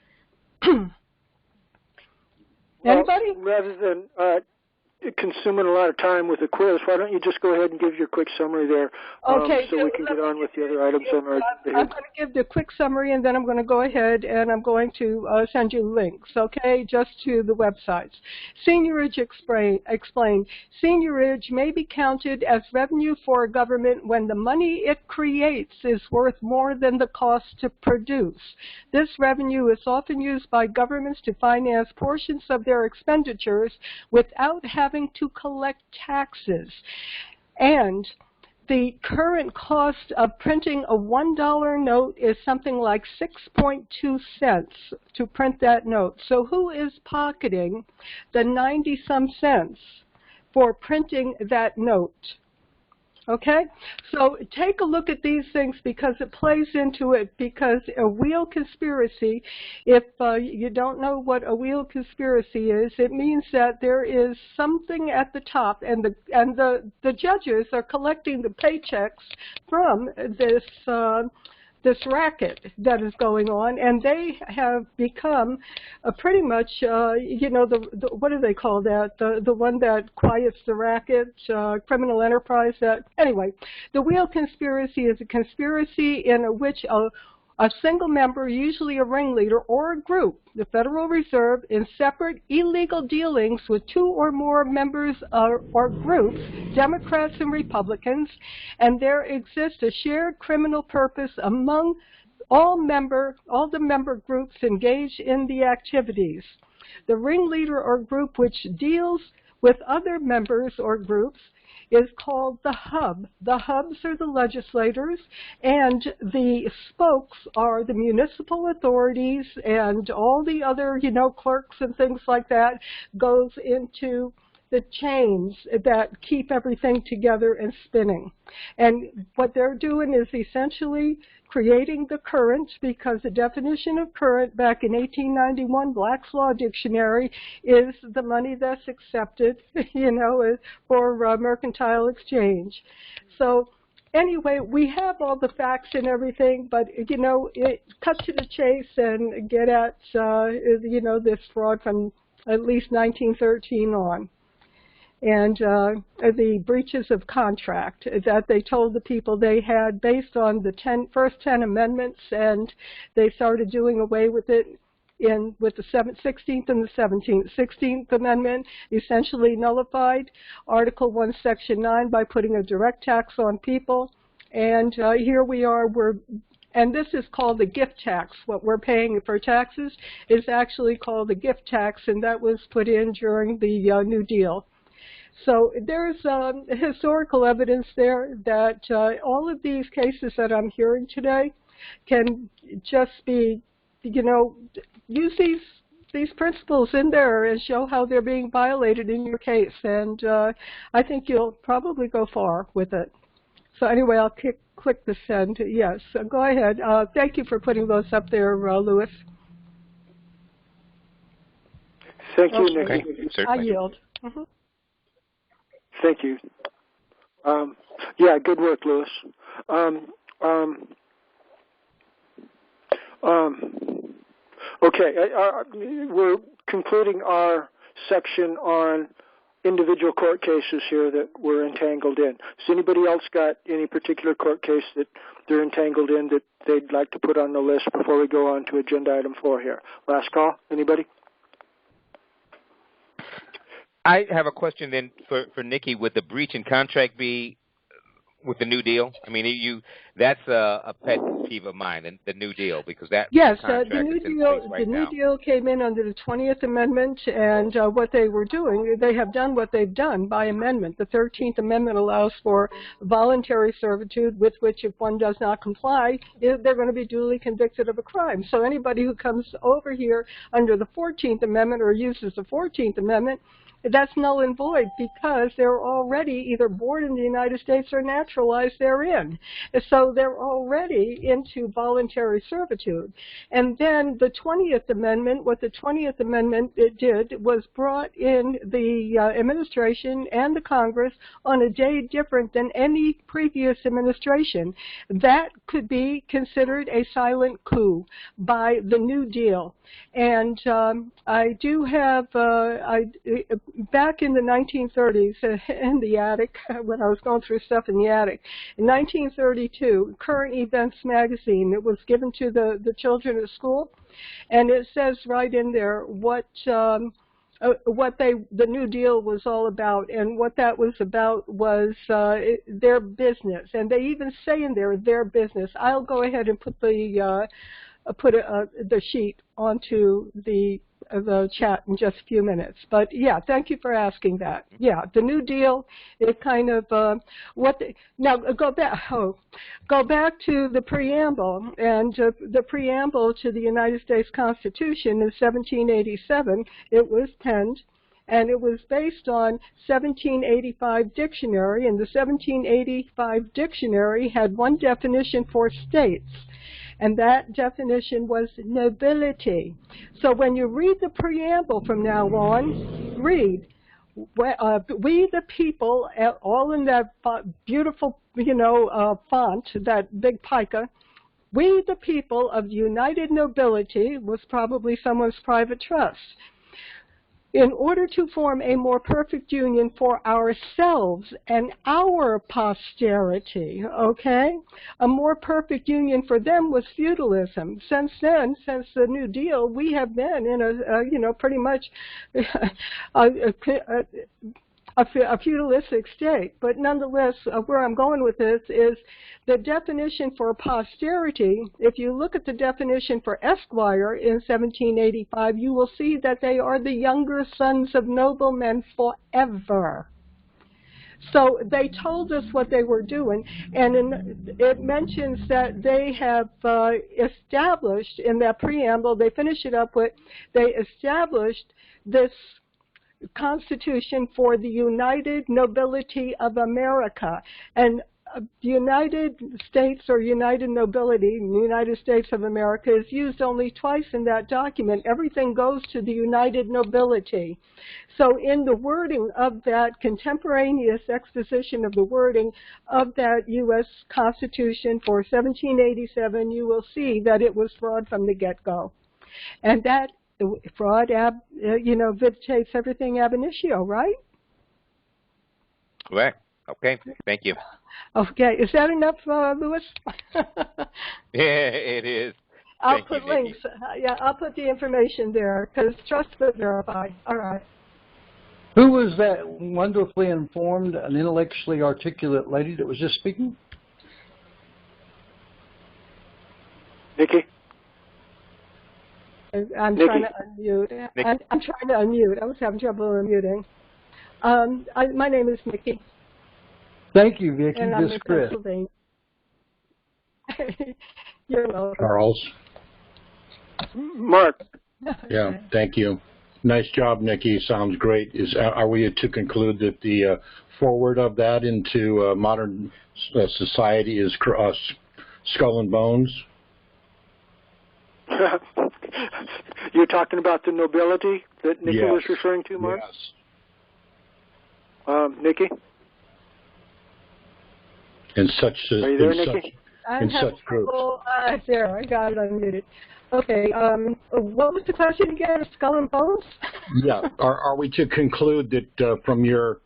Anybody? Well, rather than consuming a lot of time with a quiz, why don't you just go ahead and give your quick summary there, Okay, so we can get on with the other items on our agenda. I'm going to give the quick summary, and then I'm going to go ahead and I'm going to send you links, okay, just to the websites. Seniorage explained. Seniorage may be counted as revenue for a government when the money it creates is worth more than the cost to produce. This revenue is often used by governments to finance portions of their expenditures without having to collect taxes. And the current cost of printing a $1 note is something like 6.2 cents to print that note. So who is pocketing the 90-some cents for printing that note? Okay, so take a look at these things because it plays into it, because a wheel conspiracy, if you don't know what a wheel conspiracy is, it means that there is something at the top, and the judges are collecting the paychecks from this racket that is going on, and they have become pretty much, you know, what do they call that? The one that quiets the racket, criminal enterprise. Anyway, the wheel conspiracy is a conspiracy in which a single member, usually a ringleader or a group, the Federal Reserve, in separate illegal dealings with two or more members or groups, Democrats and Republicans, and there exists a shared criminal purpose among all the member groups engaged in the activities. The ringleader or group which deals with other members or groups is called the hub. The hubs are the legislators, and the spokes are the municipal authorities and all the other, you know, clerks and things like that, goes into the chains that keep everything together and spinning. And what they're doing is essentially creating the current, because the definition of current back in 1891 Black's Law Dictionary is the money that's accepted, you know, for mercantile exchange. So anyway, we have all the facts and everything, but, you know, cut to the chase and get at, you know, this fraud from at least 1913 on. And the breaches of contract that they told the people they had based on the first 10 amendments, and they started doing away with it with the 16th and the 17th. 16th Amendment essentially nullified Article 1, Section 9 by putting a direct tax on people. And here we are, and this is called the gift tax. What we're paying for taxes is actually called the gift tax, and that was put in during the New Deal. So there's historical evidence there that all of these cases that I'm hearing today can just be, you know, use these principles in there and show how they're being violated in your case. And I think you'll probably go far with it. So anyway, I'll click the send. Yes, go ahead. Thank you for putting those up there, Louis. Thank you, okay. Nikki. I yield. Mm-hmm. Thank you. Yeah, good work, Louis. Okay, we're concluding our section on individual court cases here that we're entangled in. Has anybody else got any particular court case that they're entangled in that they'd like to put on the list before we go on to agenda item 4 here? Last call, anybody? I have a question then for Nikki. Would the breach in contract be with the New Deal? I mean, that's a pet peeve of mine, the New Deal, because that yes, contract the New is in Deal. place right now. The New Deal came in under the 20th Amendment, and what they were doing, they have done what they've done by amendment. The 13th Amendment allows for voluntary servitude, with which if one does not comply, they're going to be duly convicted of a crime. So anybody who comes over here under the 14th Amendment or uses the 14th Amendment that's null and void because they're already either born in the United States or naturalized therein. So they're already into voluntary servitude. And then the 20th Amendment, what the 20th Amendment did was brought in the administration and the Congress on a day different than any previous administration. That could be considered a silent coup by the New Deal. And I do have, back in the 1930s in the attic, when I was going through stuff in the attic, in 1932, Current Events magazine, it was given to the children at school, and it says right in there what the New Deal was all about, and what that was about was their business, and they even say in there their business. I'll go ahead and put the sheet onto the chat in just a few minutes. But yeah, thank you for asking that. Yeah, the New Deal, it kind of now go back to the preamble, and the preamble to the United States Constitution in 1787. It was penned, and it was based on 1785 dictionary, and the 1785 dictionary had one definition for states, and that definition was nobility. So when you read the preamble from now on, read, we the people, all in that beautiful, font, that big pica, we the people of the united nobility, was probably someone's private trust, in order to form a more perfect union for ourselves and our posterity, okay? A more perfect union for them was feudalism. Since then, since the New Deal, we have been in a pretty much a feudalistic state. But nonetheless, where I'm going with this is the definition for posterity. If you look at the definition for esquire in 1785, you will see that they are the younger sons of noblemen forever. So they told us what they were doing, and it mentions that they have established in that preamble, they finish it up with, they established this Constitution for the United Nobility of America. And the United States or United Nobility, the United States of America, is used only twice in that document. Everything goes to the United Nobility. So in the wording of that contemporaneous exposition of the wording of that U.S. Constitution for 1787, you will see that it was fraud from the get-go. And that fraud, vitiates everything ab initio, right? Correct. Okay. Thank you. Okay. Is that enough, Louis? Yeah, it is. I'll put links. Yeah, I'll put the information there because trust but verify. All right. Who was that wonderfully informed and intellectually articulate lady that was just speaking? Nikki? I'm Nikki. trying to unmute. I'm trying to unmute. I was having trouble unmuting. My name is Nikki. Thank you, Vicki. And I'm in Pennsylvania. You're welcome. Charles. Mark. Yeah, thank you. Nice job, Nikki. Sounds great. Are we to conclude that the forward of that into modern society is skull and bones? You're talking about the nobility that Nikki was referring to, Mark? Yes. Nikki? In such Are you there, Nikki? In such groups. There, I got it unmuted. Okay, what was the question again? Skull and bones? Yeah. Are we to conclude that from your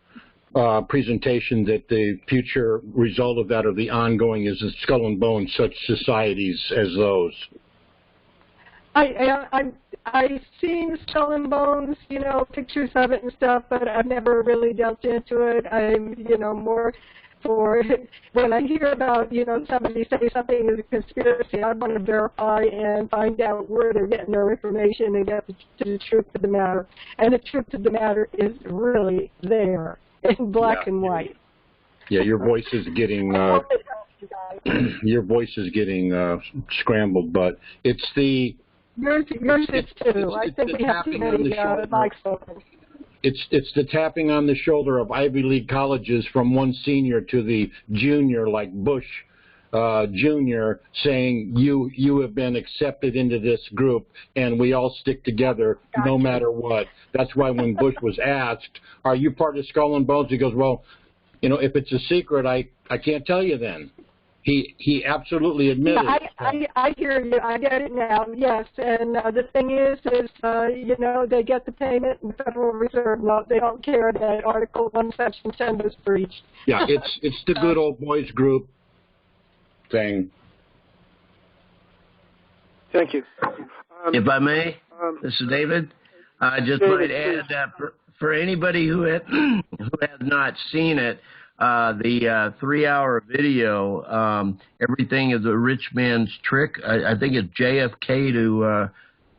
presentation that the future result of that or the ongoing is a skull and bones, such societies as those? I've seen Skull and Bones, pictures of it and stuff, but I've never really delved into it. I'm, more for when I hear about, somebody say something is a conspiracy, I want to verify and find out where they're getting their information and get to the truth of the matter. And the truth of the matter is really there in black and white. Yeah, your voice is getting scrambled, but it's the Yours is too. I think we have too many mics open. It's the tapping on the shoulder of Ivy League colleges from one senior to the junior, like Bush Jr., saying you have been accepted into this group and we all stick together no matter what. That's why when Bush was asked, "Are you part of Skull and Bones?" he goes, "Well, you know, if it's a secret, I can't tell you then." He absolutely admitted. Yeah, I hear you. I get it now. Yes, and the thing is, you know, they get the payment in the Federal Reserve. No, they don't care that Article 1, Section 10 was breached. Yeah, it's the good old boys group thing. Thank you. If I may, this is David. I just might add that for anybody who has not seen it, the 3-hour video, everything is a rich man's trick. I think it's JFK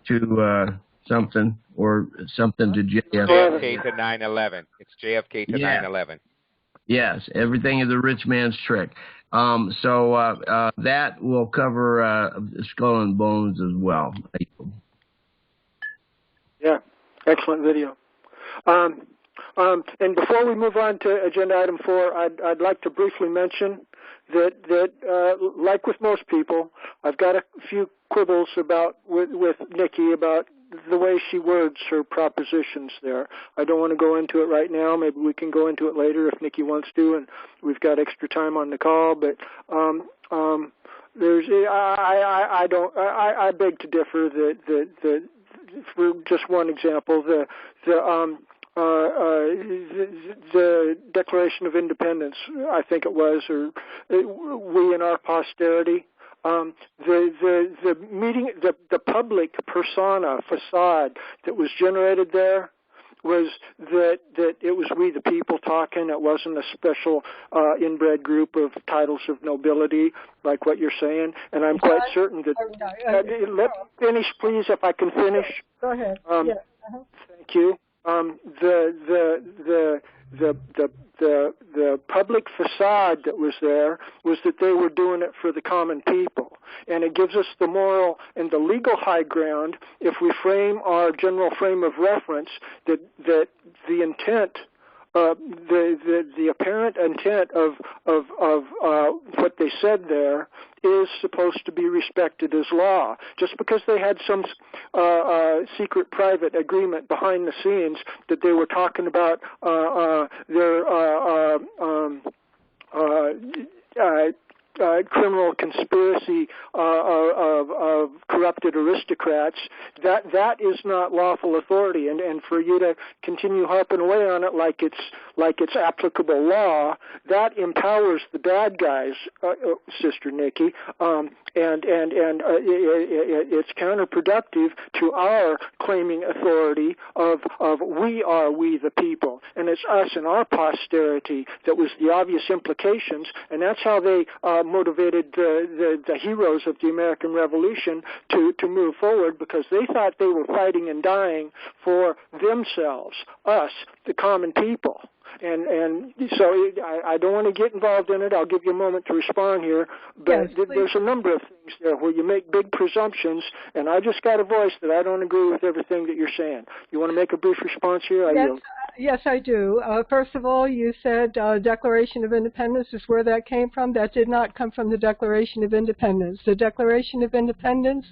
to something or something to JFK. JFK to 9/11. It's JFK to 9/11. Yes, everything is a rich man's trick. So that will cover Skull and Bones as well. Yeah, excellent video. And before we move on to agenda item 4, I'd like to briefly mention that like with most people, I've got a few quibbles with Nikki about the way she words her propositions there. I don't want to go into it right now. Maybe we can go into it later if Nikki wants to, and we've got extra time on the call. But I beg to differ that for just one example, the Declaration of Independence, I think it was, or we in our posterity. The meeting, the public persona facade that was generated there was that it was we the people talking. It wasn't a special inbred group of titles of nobility like what you're saying. And I'm quite certain that. Let me finish, please, if I can finish. Go ahead. Thank you. The public facade that was there was that they were doing it for the common people. And it gives us the moral and the legal high ground if we frame our general frame of reference that the intent, the apparent intent of what they said there is supposed to be respected as law. Just because they had some secret private agreement behind the scenes that they were talking about their criminal conspiracy of corrupted aristocrats, that is not lawful authority, and for you to continue harping away on it like it's applicable law, that empowers the bad guys, Sister Nikki, and it's counterproductive to our claiming authority of we the people, and it's us and our posterity that was the obvious implications, and that's how they motivated the heroes of the American Revolution to move forward, because they thought they were fighting and dying for themselves, us, the common people. And so I don't want to get involved in it. I'll give you a moment to respond here. But yes, there's a number of things there where you make big presumptions, and I just got a voice that I don't agree with everything that you're saying. You want to make a brief response here? Yes, I do. First of all, you said Declaration of Independence is where that came from. That did not come from the Declaration of Independence. The Declaration of Independence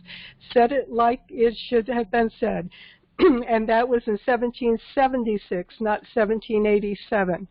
said it like it should have been said. And that was in 1776, not 1787.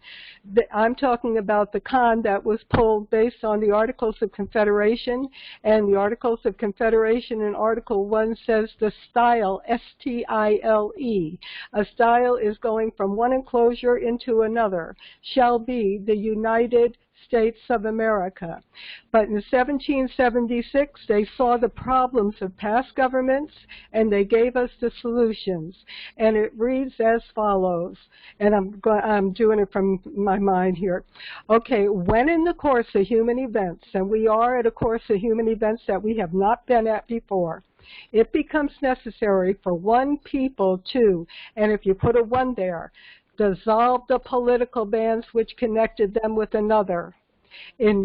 I'm talking about the con that was pulled based on the Articles of Confederation, and the Articles of Confederation in Article 1 says the style, S-T-I-L-E. A style is going from one enclosure into another, shall be the United States of America. But in 1776, they saw the problems of past governments, and they gave us the solutions. And it reads as follows, and I'm doing it from my mind here. Okay, when in the course of human events, and we are at a course of human events that we have not been at before, it becomes necessary for one people to, and if you put a one there, dissolve the political bands which connected them with another. In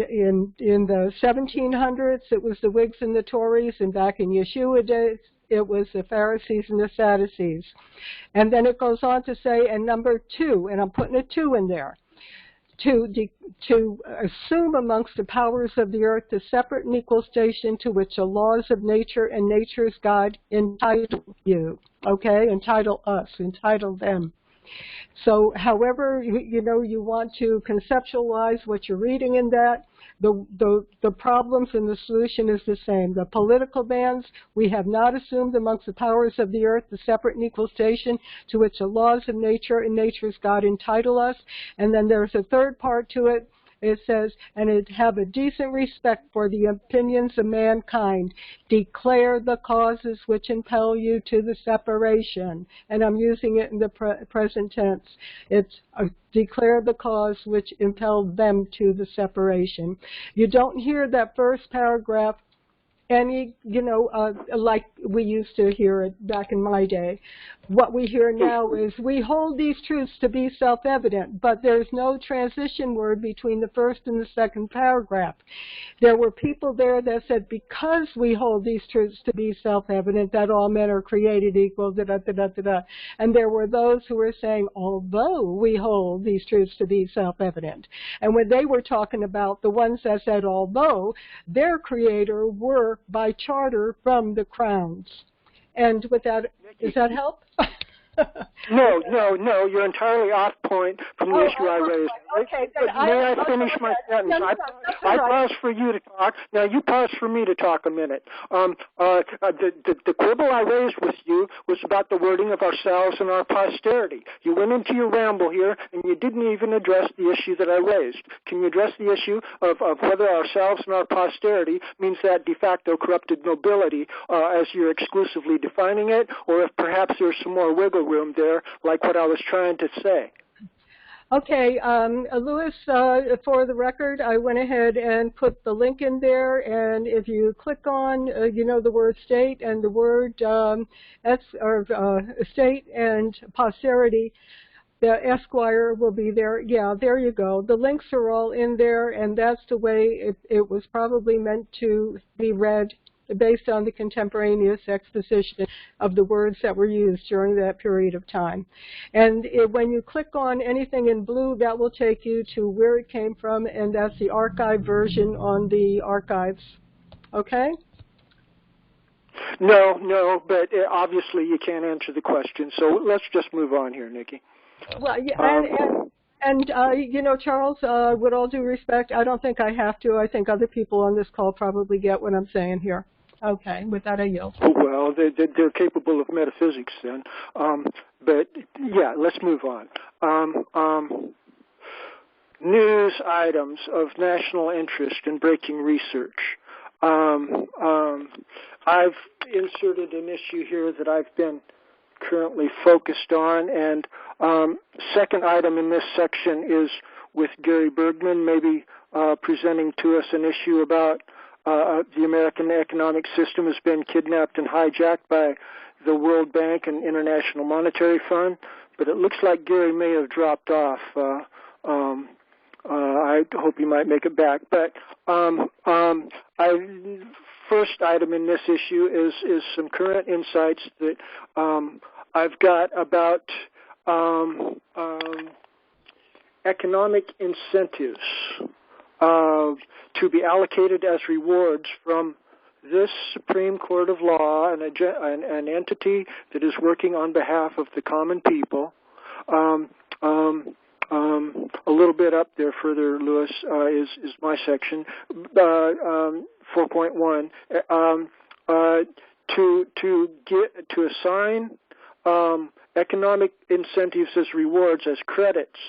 the 1700s, it was the Whigs and the Tories, and back in Yeshua days, it was the Pharisees and the Sadducees. And then it goes on to say, and number 2, and I'm putting a 2 in there, to assume amongst the powers of the earth the separate and equal station to which the laws of nature and nature's God entitle you, okay? Entitle us, entitle them. So however, you want to conceptualize what you're reading in that, the problems and the solution is the same. The political bans, we have not assumed amongst the powers of the earth the separate and equal station to which the laws of nature and nature's God entitle us. And then there's a third part to it. It says, and it have a decent respect for the opinions of mankind. Declare the causes which impel you to the separation. And I'm using it in the present tense. It's declare the cause which impelled them to the separation. You don't hear that first paragraph any, like we used to hear it back in my day. What we hear now is we hold these truths to be self-evident, but there's no transition word between the first and the second paragraph. There were people there that said, because we hold these truths to be self-evident, that all men are created equal, da-da-da-da-da-da. And there were those who were saying, although we hold these truths to be self-evident. And when they were talking about the ones that said, although, their creator were by charter from the crowns. And with that, does that help? No, you're entirely off point from the issue I raised. Okay, may I finish my sentence? I paused for you to talk. Now you pause for me to talk a minute. The quibble I raised with you was about the wording of ourselves and our posterity. You went into your ramble here, and you didn't even address the issue that I raised. Can you address the issue of whether ourselves and our posterity means that de facto corrupted nobility as you're exclusively defining it, or if perhaps there's some more wiggle room there, like what I was trying to say? Okay, Louis, for the record, I went ahead and put the link in there, and if you click on, the word state and the word state and posterity, the Esquire will be there. Yeah, there you go. The links are all in there, and that's the way it was probably meant to be read, based on the contemporaneous exposition of the words that were used during that period of time. And when you click on anything in blue, that will take you to where it came from, and that's the archived version on the archives. Okay? No, but obviously you can't answer the question, so let's just move on here, Nikki. Well, yeah, and Charles, with all due respect, I don't think I have to. I think other people on this call probably get what I'm saying here. Okay, with that I yield. Well, they're capable of metaphysics then. But, yeah, let's move on. News items of national interest in breaking research. I've inserted an issue here that I've been currently focused on, and second item in this section is with Gary Bergman, maybe presenting to us an issue about the American economic system has been kidnapped and hijacked by the World Bank and International Monetary Fund, but it looks like Gary may have dropped off. I hope he might make it back. But first item in this issue is some current insights that I've got about economic incentives to be allocated as rewards from this Supreme Court of Law, an entity that is working on behalf of the common people. A little bit up there further, Louis, is my section, 4.1, to assign economic incentives as rewards, as credits,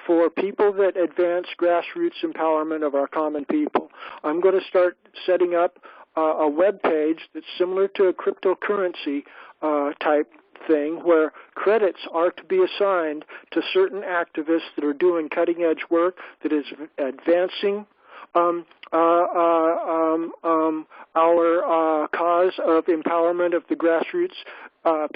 for people that advance grassroots empowerment of our common people. I'm going to start setting up a web page that's similar to a cryptocurrency type thing, where credits are to be assigned to certain activists that are doing cutting-edge work that is advancing our cause of empowerment of the grassroots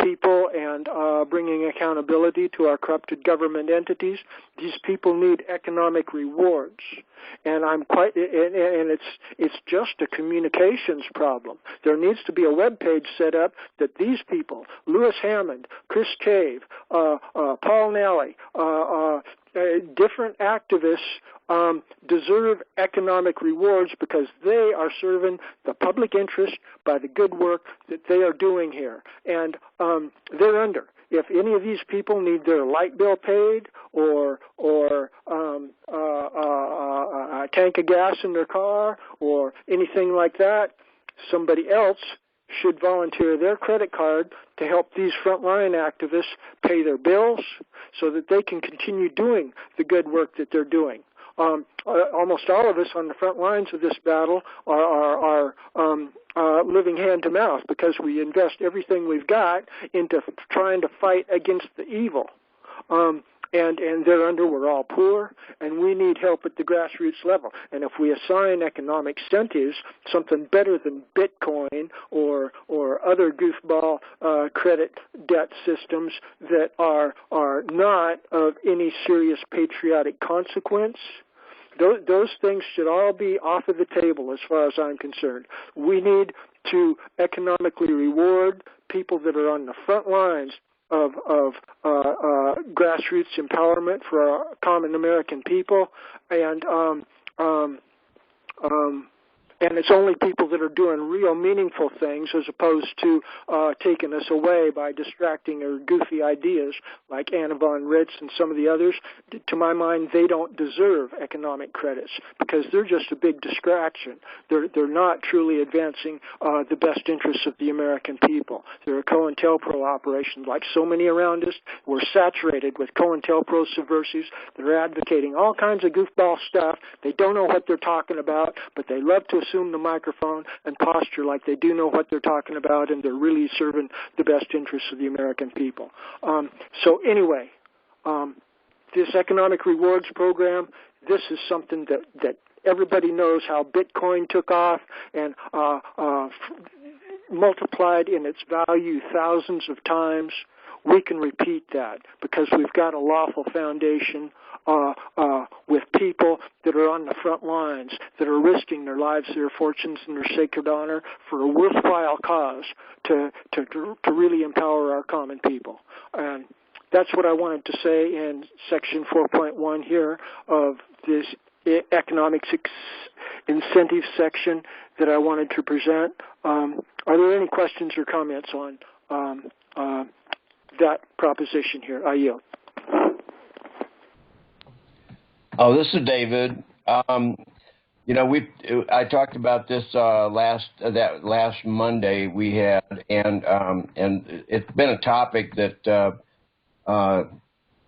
people and bringing accountability to our corrupted government entities. These people need economic rewards. And it's just a communications problem. There needs to be a web page set up that these people, Lewis Hammond, Chris Cave, Paul Nally, different activists deserve economic rewards because they are serving the public interest by the good work that they are doing here. And they're under. If any of these people need their light bill paid or a tank of gas in their car or anything like that, somebody else should volunteer their credit card to help these frontline activists pay their bills so that they can continue doing the good work that they're doing. Almost all of us on the front lines of this battle are living hand to mouth because we invest everything we've got into trying to fight against the evil. And thereunder we're all poor, and we need help at the grassroots level. And if we assign economic incentives, something better than Bitcoin or other goofball credit debt systems that are not of any serious patriotic consequence, those things should all be off of the table as far as I'm concerned. We need to economically reward people that are on the front lines of grassroots empowerment for our common American people, and it's only people that are doing real meaningful things as opposed to taking us away by distracting or goofy ideas like Anna von Ritz and some of the others. To my mind, they don't deserve economic credits because they're just a big distraction. They're not truly advancing the best interests of the American people. They're a COINTELPRO operation like so many around us. We're saturated with COINTELPRO subversives that are advocating all kinds of goofball stuff. They don't know what they're talking about, but they love to assume the microphone and posture like they do know what they're talking about, and they're really serving the best interests of the American people. So anyway, this economic rewards program, this is something that everybody knows how Bitcoin took off and multiplied in its value thousands of times. We can repeat that because we've got a lawful foundation with people that are on the front lines, that are risking their lives, their fortunes, and their sacred honor for a worthwhile cause to really empower our common people. And that's what I wanted to say in Section 4.1 here of this economic incentive section that I wanted to present. Are there any questions or comments on that proposition here? I yield. Oh, this is David. You know, I talked about this last Monday we had, and it's been a topic that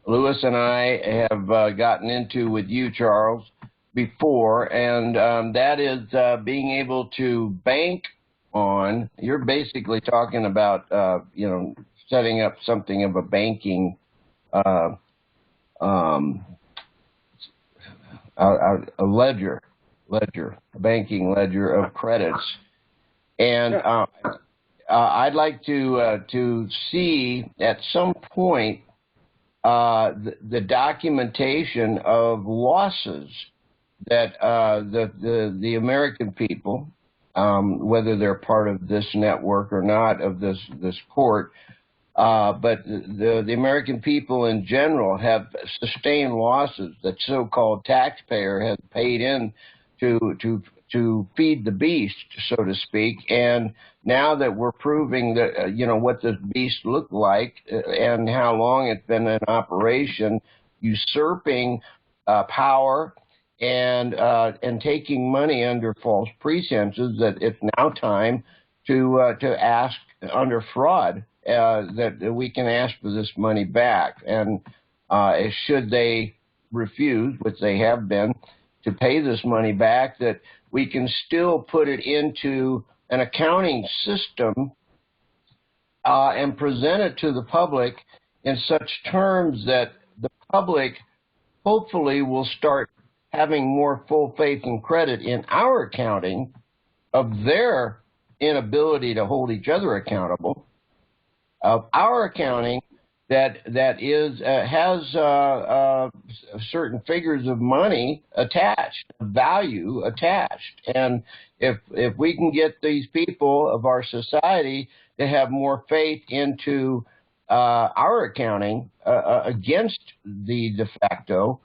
Lewis and I have gotten into with you, Charles, before, and that is being able to bank on. You're basically talking about you know, setting up something of a banking a ledger, a banking ledger of credits, and I'd like to see at some point the documentation of losses that the American people, whether they're part of this network or not of this court, but the American people in general have sustained losses that so-called taxpayer has paid in to feed the beast, so to speak. And now that we're proving that you know, what this beast looked like and how long it's been in operation, usurping power and taking money under false pretenses, that it's now time to ask under fraud. That we can ask for this money back, and should they refuse, which they have been, to pay this money back, that we can still put it into an accounting system and present it to the public in such terms that the public hopefully will start having more full faith and credit in our accounting of their inability to hold each other accountable, of our accounting that has certain figures of money attached, value attached, and if we can get these people of our society to have more faith into our accounting against the de facto,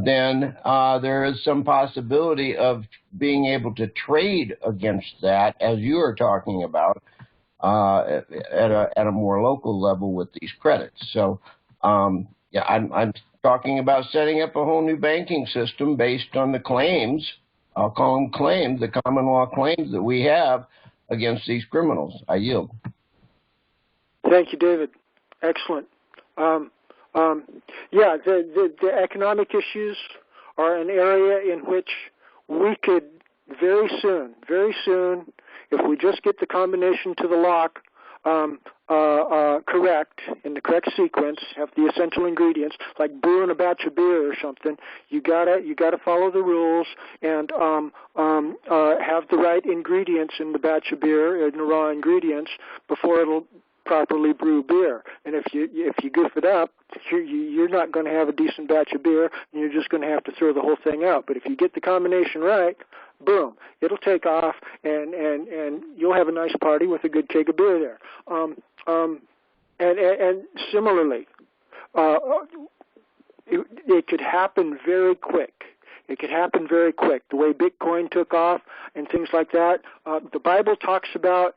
then there is some possibility of being able to trade against that, as you are talking about, at a more local level with these credits. So, yeah, I'm talking about setting up a whole new banking system based on the claims. I'll call them claims, the common law claims that we have against these criminals. I yield. Thank you, David. Excellent. Yeah, the economic issues are an area in which we could very soon, if we just get the combination to the lock correct, in the correct sequence, have the essential ingredients, like brewing a batch of beer or something, you gotta follow the rules and have the right ingredients in the batch of beer, in the raw ingredients, before it'll properly brew beer. And if you goof it up, you're not going to have a decent batch of beer, and you're just going to have to throw the whole thing out. But if you get the combination right, boom, it'll take off, and you'll have a nice party with a good keg of beer there. And similarly, it could happen very quick. It could happen very quick. The way Bitcoin took off and things like that. The Bible talks about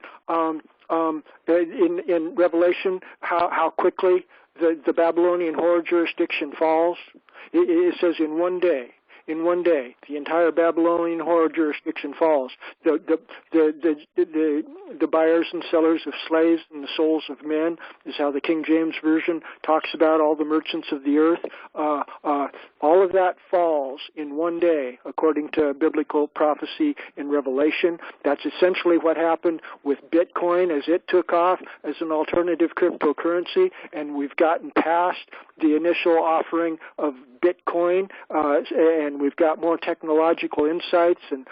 in Revelation how quickly the Babylonian horror jurisdiction falls. It says in one day, the entire Babylonian horror jurisdiction falls. The buyers and sellers of slaves and the souls of men is how the King James Version talks about all the merchants of the earth. All of that falls in one day, according to biblical prophecy in Revelation. That's essentially what happened with Bitcoin as it took off as an alternative cryptocurrency, and we've gotten past the initial offering of Bitcoin, and we've got more technological insights and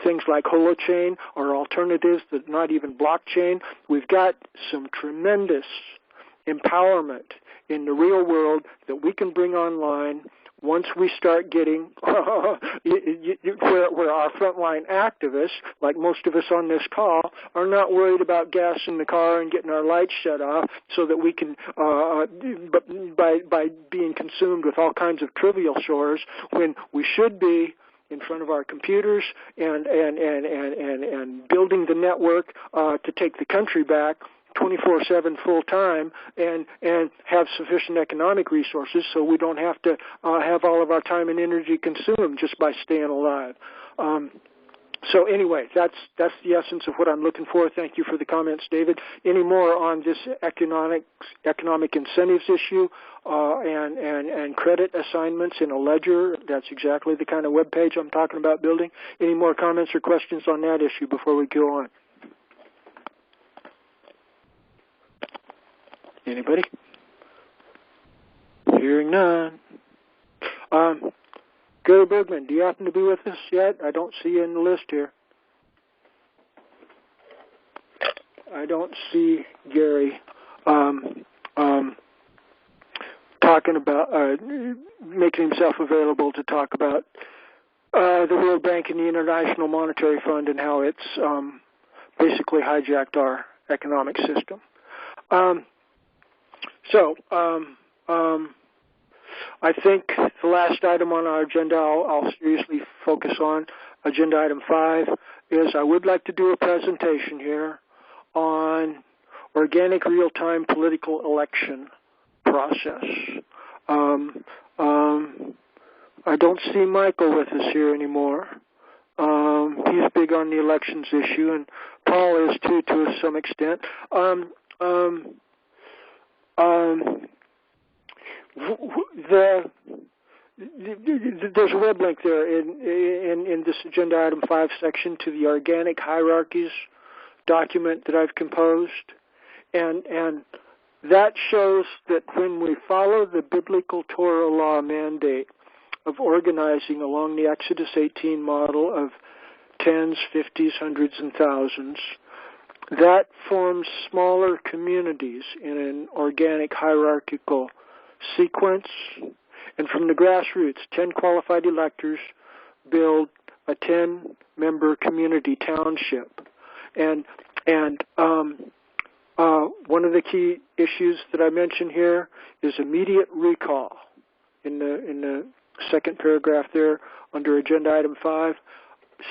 things like holochain or alternatives that are not even blockchain. We've got some tremendous empowerment in the real world that we can bring online once we start getting where our frontline activists, like most of us on this call, are not worried about gas in the car and getting our lights shut off so that we can, by being consumed with all kinds of trivial chores, when we should be in front of our computers and building the network to take the country back 24/7 full time and have sufficient economic resources so we don't have to have all of our time and energy consumed just by staying alive. So anyway, that's the essence of what I'm looking for. Thank you for the comments, David. Any more on this economic incentives issue and credit assignments in a ledger? That's exactly the kind of web page I'm talking about building. Any more comments or questions on that issue before we go on? Anybody? Hearing none. Gary Bergman, do you happen to be with us yet? I don't see you in the list here. I don't see Gary talking about making himself available to talk about the World Bank and the International Monetary Fund and how it's basically hijacked our economic system. So I think the last item on our agenda I'll seriously focus on, agenda item 5, is I would like to do a presentation here on organic real-time political election process. I don't see Michael with us here anymore. He's big on the elections issue, and Paul is too, to some extent. There's a web link there in this agenda item 5 section to the organic hierarchies document that I've composed, and that shows that when we follow the biblical Torah law mandate of organizing along the Exodus 18 model of tens, 50s, hundreds, and thousands, that forms smaller communities in an organic hierarchical sequence. And from the grassroots, 10 qualified electors build a 10-member community township. And one of the key issues that I mentioned here is immediate recall. In the second paragraph there, under Agenda Item 5,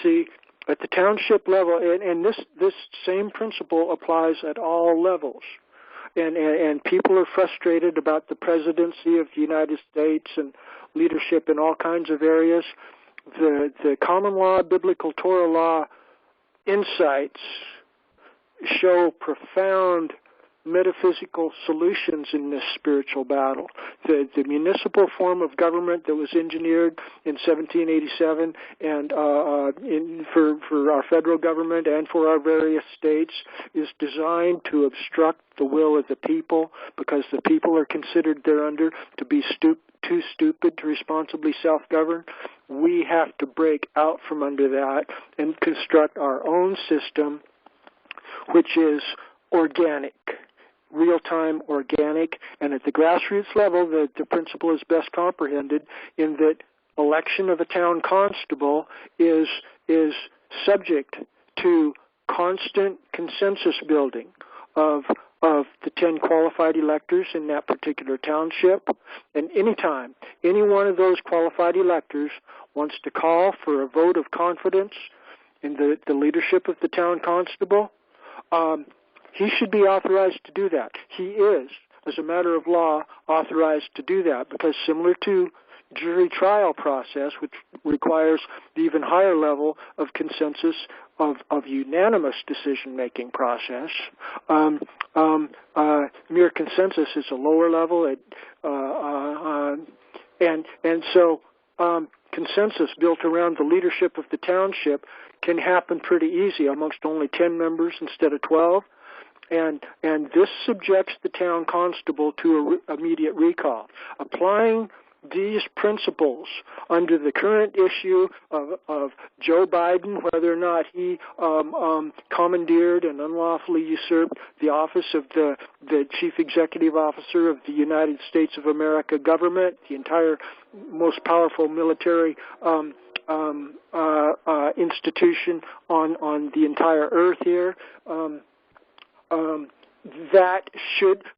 see, at the township level, and this same principle applies at all levels. And people are frustrated about the presidency of the United States and leadership in all kinds of areas. The common law, biblical Torah law insights show profound metaphysical solutions in this spiritual battle. The municipal form of government that was engineered in 1787 and for our federal government and for our various states is designed to obstruct the will of the people, because the people are considered thereunder to be too stupid to responsibly self-govern. We have to break out from under that and construct our own system, which is organic, real-time organic, and at the grassroots level, the principle is best comprehended in that election of a town constable is subject to constant consensus building of the 10 qualified electors in that particular township. And anytime any one of those qualified electors wants to call for a vote of confidence in the leadership of the town constable, he should be authorized to do that. He is, as a matter of law, authorized to do that, because similar to jury trial process, which requires the even higher level of consensus of unanimous decision-making process, mere consensus is a lower level, and so consensus built around the leadership of the township can happen pretty easy amongst only 10 members instead of 12. And this subjects the town constable to immediate recall. Applying these principles under the current issue of Joe Biden, whether or not he commandeered and unlawfully usurped the office of the Chief Executive Officer of the United States of America government, the entire most powerful military institution on the entire earth here,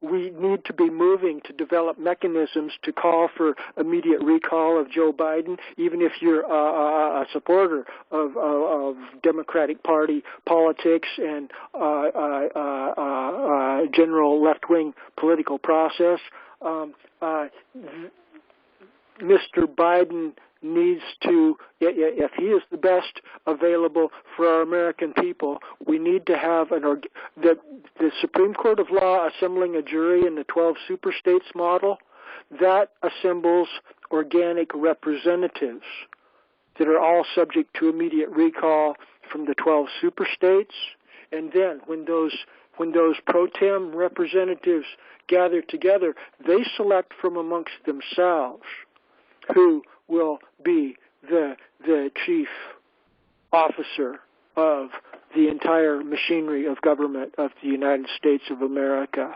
we need to be moving to develop mechanisms to call for immediate recall of Joe Biden, even if you're a supporter of Democratic Party politics and general left-wing political process. Mr. Biden needs to, if he is the best available for our American people, we need to have the Supreme Court of Law assembling a jury in the 12 superstates model, that assembles organic representatives that are all subject to immediate recall from the 12 superstates. And then when those pro tem representatives gather together, they select from amongst themselves who will be the chief officer of the entire machinery of government of the United States of America.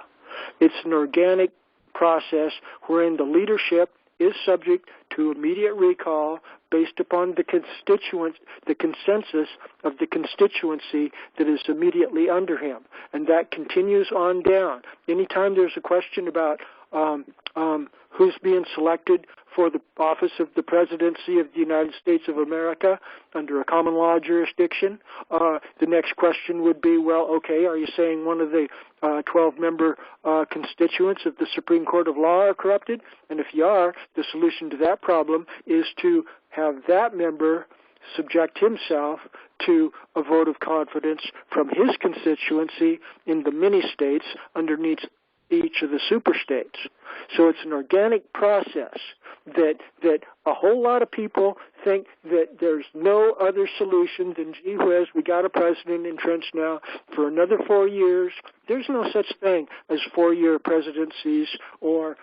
It's an organic process wherein the leadership is subject to immediate recall based upon the consensus of the constituency that is immediately under him. And that continues on down. Anytime there's a question about who's being selected for the office of the presidency of the United States of America under a common law jurisdiction, the next question would be, well, okay, are you saying one of the 12-member constituents of the Supreme Court of Law are corrupted? And if you are, the solution to that problem is to have that member subject himself to a vote of confidence from his constituency in the many states underneath each of the superstates. So it's an organic process that a whole lot of people think that there's no other solution than, gee whiz, we got a president entrenched now for another 4 years. There's no such thing as 4-year presidencies or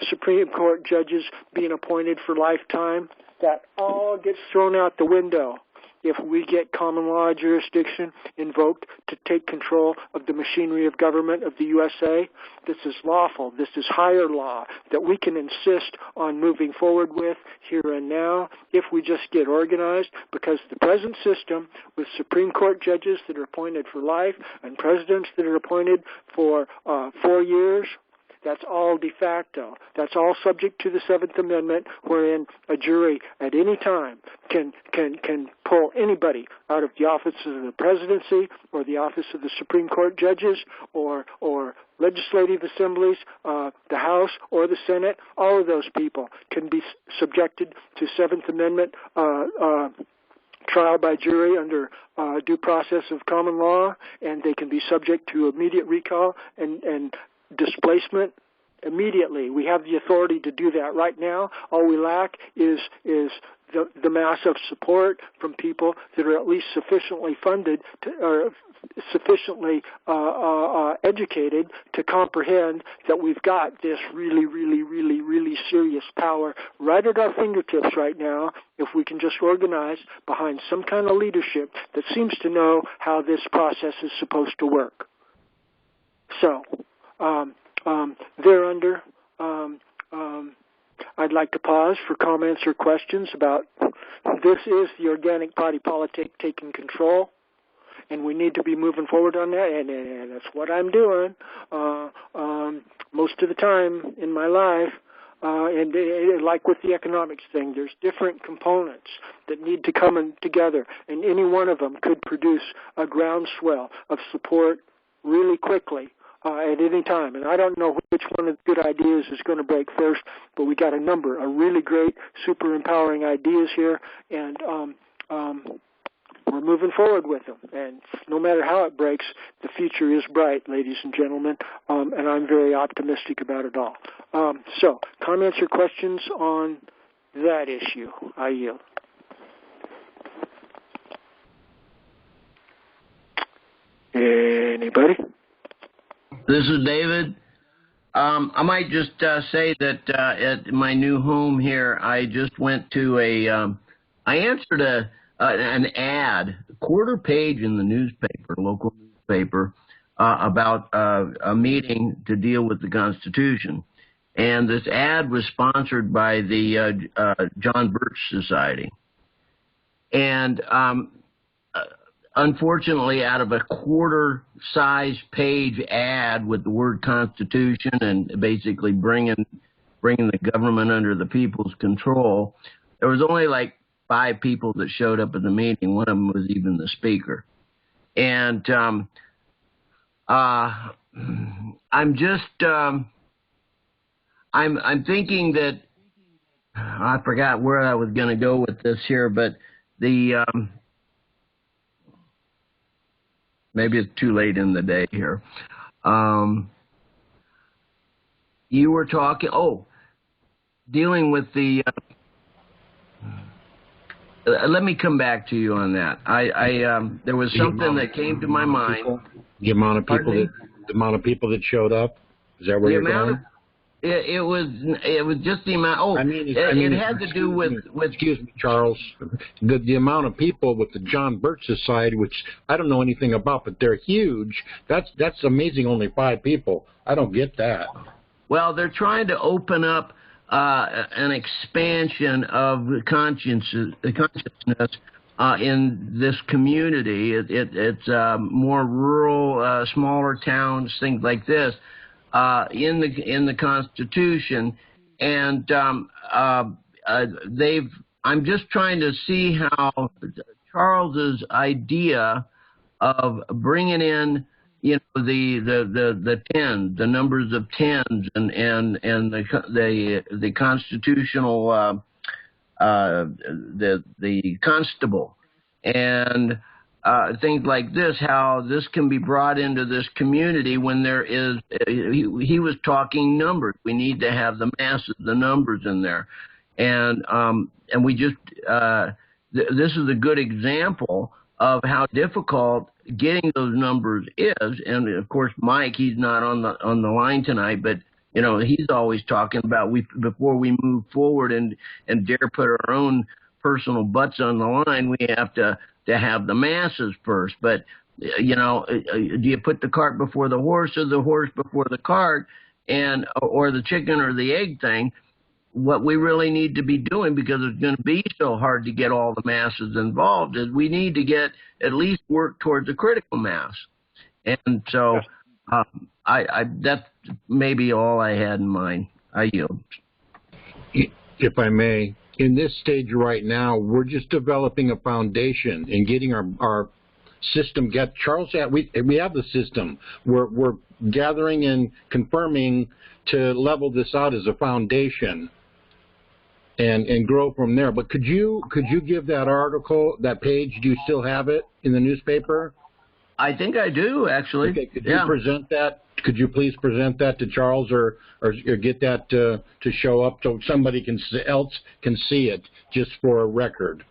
Supreme Court judges being appointed for lifetime. That all gets thrown out the window if we get common law jurisdiction invoked to take control of the machinery of government of the USA, this is lawful. This is higher law that we can insist on moving forward with here and now if we just get organized, because the present system with Supreme Court judges that are appointed for life and presidents that are appointed for 4 years, that's all de facto. That's all subject to the Seventh Amendment, wherein a jury at any time can pull anybody out of the office of the presidency or the office of the Supreme Court judges or legislative assemblies, the House or the Senate. All of those people can be subjected to Seventh Amendment trial by jury under due process of common law, and they can be subject to immediate recall and displacement immediately. We have the authority to do that right now. All we lack is the mass of support from people that are at least sufficiently funded or sufficiently educated to comprehend that we've got this really serious power right at our fingertips right now if we can just organize behind some kind of leadership that seems to know how this process is supposed to work. So, thereunder, I'd like to pause for comments or questions about this is the organic party politic taking control, and we need to be moving forward on that, and that's what I'm doing most of the time in my life. And like with the economics thing, there's different components that need to come in together, and any one of them could produce a groundswell of support really quickly. At any time. And I don't know which one of the good ideas is going to break first, but we got a number of really great, super empowering ideas here, and we're moving forward with them. And no matter how it breaks, the future is bright, ladies and gentlemen, and I'm very optimistic about it all. So, comments or questions on that issue? I yield. Anybody? This is David. I might just say that at my new home here, I just went to I answered an ad, a quarter page in the newspaper, local newspaper, about a meeting to deal with the Constitution. And this ad was sponsored by the John Birch Society. And unfortunately, out of a quarter-size page ad with the word Constitution and basically bringing the government under the people's control, there was only like 5 people that showed up at the meeting. One of them was even the speaker. And I'm thinking that I forgot where I was going to go with this here, but the maybe it's too late in the day here. You were talking, dealing with the, let me come back to you on that. There was something that came to my mind. The amount of people that showed up? Is that where you're going? It was just the amount. It had to do with. Excuse me, Charles. The amount of people with the John Birch Society, which I don't know anything about, but they're huge. That's amazing. Only 5 people. I don't get that. Well, they're trying to open up an expansion of consciousness in this community. It's more rural, smaller towns, things like this. In the Constitution, and I'm just trying to see how Charles's idea of bringing in, the numbers of tens, and the constitutional the constable and things like this, how this can be brought into this community when there is, he was talking numbers. We need to have the masses, the numbers in there. And we just, this is a good example of how difficult getting those numbers is. And of course, Mike, he's not on the line tonight, but he's always talking about before we move forward and dare put our own personal butts on the line, we have to to have the masses first. But, you know, do you put the cart before the horse or the horse before the cart, or the chicken or the egg thing? What we really need to be doing, because it's going to be so hard to get all the masses involved, is we need to get at least work towards a critical mass. And so that's maybe all I had in mind. I yield. If I may, in this stage right now, we're just developing a foundation and getting our system. Charles, we have the system. We're gathering and confirming to level this out as a foundation and grow from there. But could you give that article, that page? Do you still have it in the newspaper? I think I do, actually. Okay, could you present that? Could you please present that to Charles, or get that to show up so somebody else can see it, just for a record?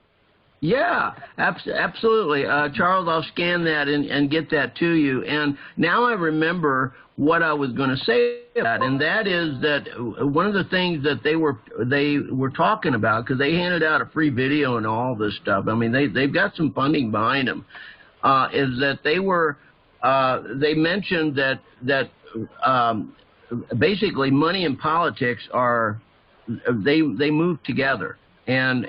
Yeah, absolutely. Charles, I'll scan that and get that to you. And now I remember what I was going to say about, and that is that one of the things that they were talking about, because they handed out a free video and all this stuff. I mean, they've got some funding behind them. Is that they mentioned that basically money and politics they move together, and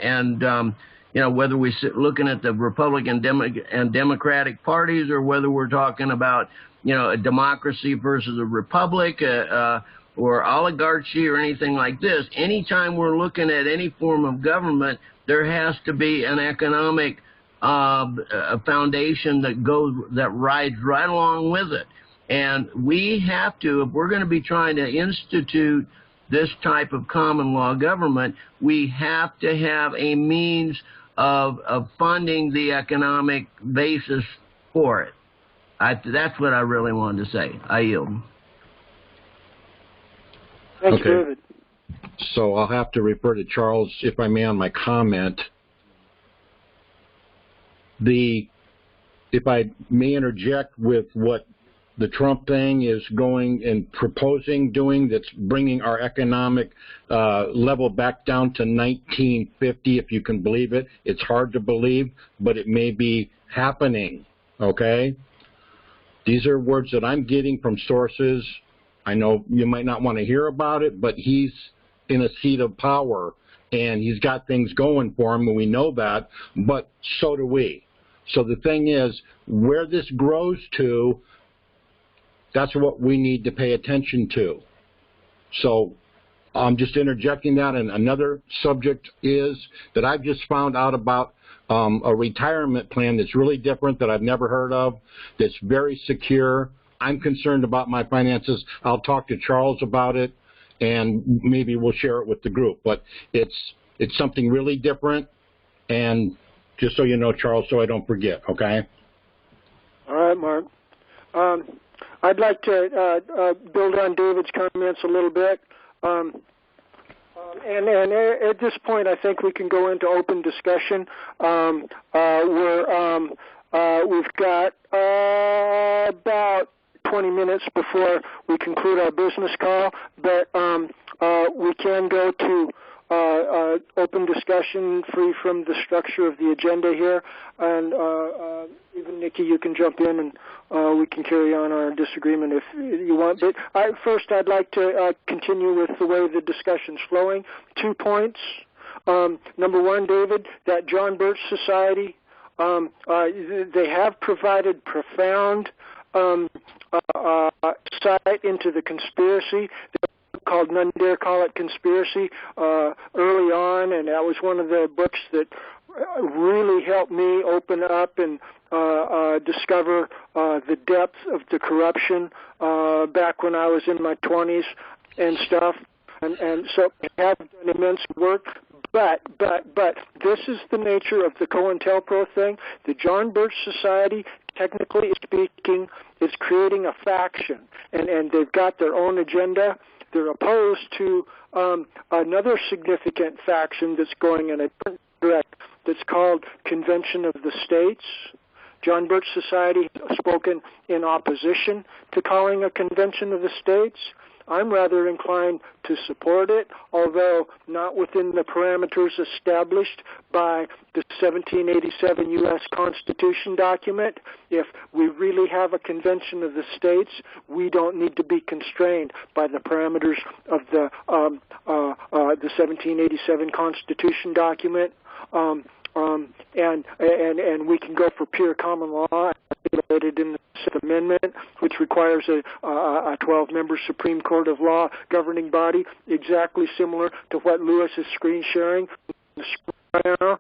you know, whether we're looking at the Republican and Democratic parties, or whether we're talking about, you know, a democracy versus a republic, or oligarchy, or anything like this. Anytime we're looking at any form of government, there has to be an economic a foundation that rides right along with it. And we have to, if we're going to be trying to institute this type of common law government, we have to have a means of funding the economic basis for it. That's what I really wanted to say. I yield. Thanks, David. So I'll have to refer to Charles, if I may, on my comment. If I may interject with what the Trump thing is going and proposing doing, that's bringing our economic level back down to 1950, if you can believe it. It's hard to believe, but it may be happening, okay? These are words that I'm getting from sources. I know you might not want to hear about it, but he's in a seat of power, and he's got things going for him, and we know that, but so do we. So the thing is, where this grows to, that's what we need to pay attention to. So I'm just interjecting that. And another subject is that I've just found out about a retirement plan that's really different, that I've never heard of, that's very secure. I'm concerned about my finances. I'll talk to Charles about it, and maybe we'll share it with the group. But it's something really different, and just so you know, Charles, so I don't forget, okay? All right, Mark. I'd like to build on David's comments a little bit. And at this point, I think we can go into open discussion. We've got about 20 minutes before we conclude our business call, but we can go to open discussion free from the structure of the agenda here, and even Nikki, you can jump in and we can carry on our disagreement if you want. But first, I'd like to continue with the way the discussion's flowing. 2 points. Number one, David, that John Birch Society, they have provided profound insight into the conspiracy. Called None Dare Call It Conspiracy early on, and that was one of the books that really helped me open up and discover the depth of the corruption back when I was in my 20s and stuff. And so I have done immense work. But this is the nature of the COINTELPRO thing. The John Birch Society, technically speaking, is creating a faction, and they've got their own agenda. They're opposed to another significant faction that's going in a different direction that's called Convention of the States. John Birch Society has spoken in opposition to calling a Convention of the States. I'm rather inclined to support it, although not within the parameters established by the 1787 U.S. Constitution document. If we really have a convention of the states, we don't need to be constrained by the parameters of the 1787 Constitution document. And we can go for pure common law, stipulated in the Sixth Amendment, which requires a 12-member Supreme Court of Law governing body, exactly similar to what Lewis is screen sharing. 12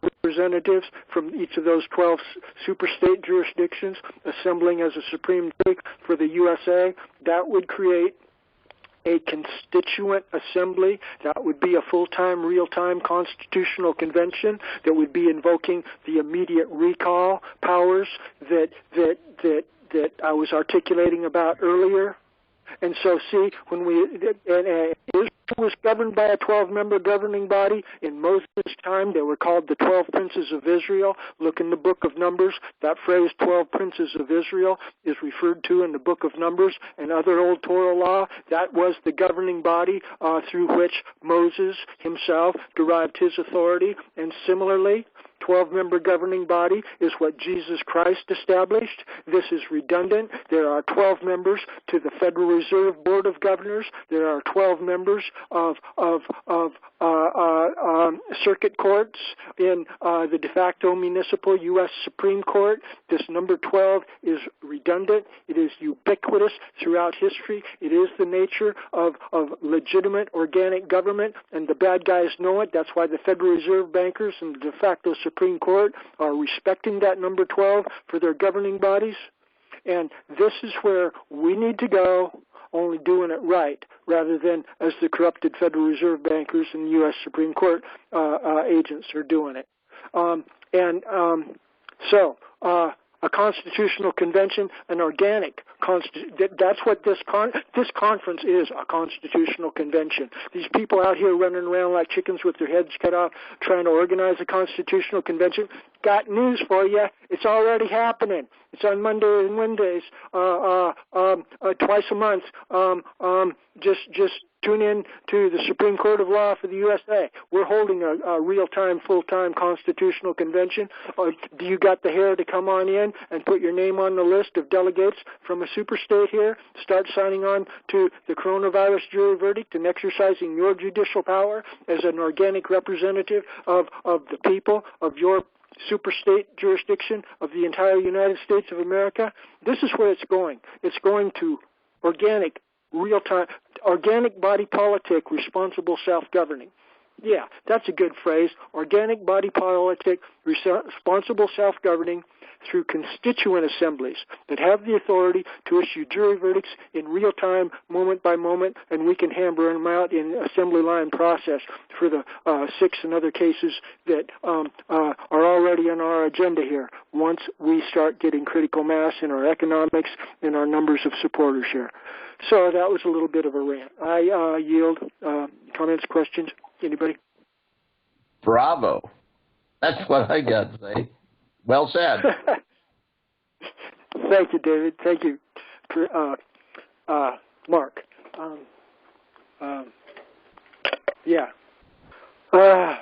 representatives from each of those 12 superstate jurisdictions assembling as a Supreme Court for the USA. That would create a constituent assembly. That would be a full-time, real-time constitutional convention that would be invoking the immediate recall powers that I was articulating about earlier. And so, see, when Israel was governed by a 12-member governing body. In Moses' time, they were called the 12 Princes of Israel. Look in the book of Numbers. That phrase, 12 Princes of Israel, is referred to in the book of Numbers and other old Torah law. That was the governing body through which Moses himself derived his authority. And similarly, 12-member governing body is what Jesus Christ established. This is redundant. There are 12 members to the Federal Reserve Board of Governors. There are 12 members of circuit courts in the de facto municipal U.S. Supreme Court. This number 12 is redundant. It is ubiquitous throughout history. It is the nature of legitimate organic government, and the bad guys know it. That's why the Federal Reserve bankers and the de facto Supreme Court are respecting that number 12 for their governing bodies. And this is where we need to go, only doing it right, rather than as the corrupted Federal Reserve bankers and U.S. Supreme Court agents are doing it. So a constitutional convention, an organic that's what this conference is, a constitutional convention. These people out here running around like chickens with their heads cut off trying to organize a constitutional convention, got news for you. It's already happening. It's on Monday and Wednesdays, twice a month. Just tune in to the Supreme Court of Law for the USA. We're holding a real-time, full-time constitutional convention. Do you got the hair to come on in and put your name on the list of delegates from a superstate here? Start signing on to the coronavirus jury verdict and exercising your judicial power as an organic representative of the people of your superstate jurisdiction of the entire United States of America. This is where it's going. It's going to organic, real-time, organic body politic, responsible self-governing. Yeah, that's a good phrase. Organic body politic, responsible self-governing through constituent assemblies that have the authority to issue jury verdicts in real time, moment by moment, and we can hammer them out in assembly line process for the 6 and other cases that are already on our agenda here once we start getting critical mass in our economics and our numbers of supporters here. So that was a little bit of a rant. I yield. Comments, questions? Anybody? Bravo. That's what I got to say. Well said. Thank you, David. Thank you, Mark. Yeah. I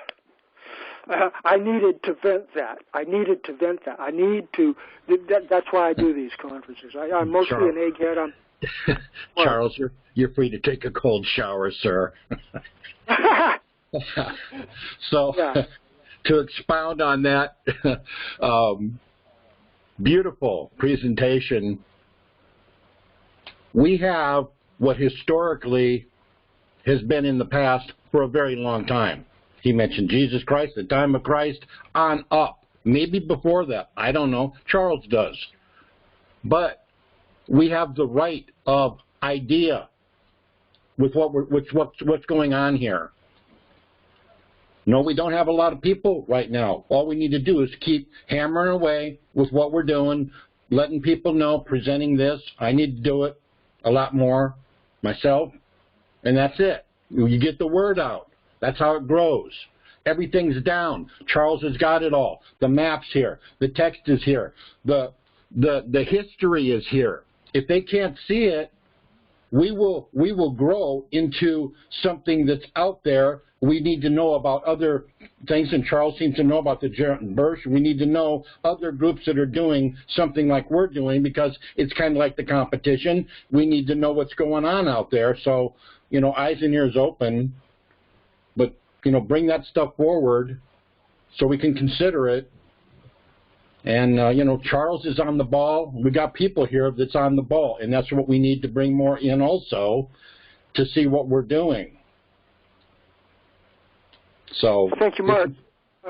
needed to vent that. That's why I do these conferences. I'm mostly an egghead. Charles, you're free to take a cold shower, sir. So, yeah. To expound on that beautiful presentation, we have what historically has been in the past for a very long time. He mentioned Jesus Christ, the time of Christ, on up. Maybe before that. I don't know. Charles does. But we have the right of idea with what's going on here. No, we don't have a lot of people right now. All we need to do is keep hammering away with what we're doing, letting people know, presenting this. I need to do it a lot more myself, and that's it. You get the word out. That's how it grows. Everything's down. Charles has got it all. The map's here. The text is here. The history is here. If they can't see it, we will grow into something that's out there. We need to know about other things, and Charles seems to know about the Juror and Birch. We need to know other groups that are doing something like we're doing, because it's kind of like the competition. We need to know what's going on out there. So, you know, eyes and ears open, but, you know, bring that stuff forward so we can consider it. And, you know, Charles is on the ball. We got people here that's on the ball, and that's what we need to bring more in also to see what we're doing. So thank you, Mark.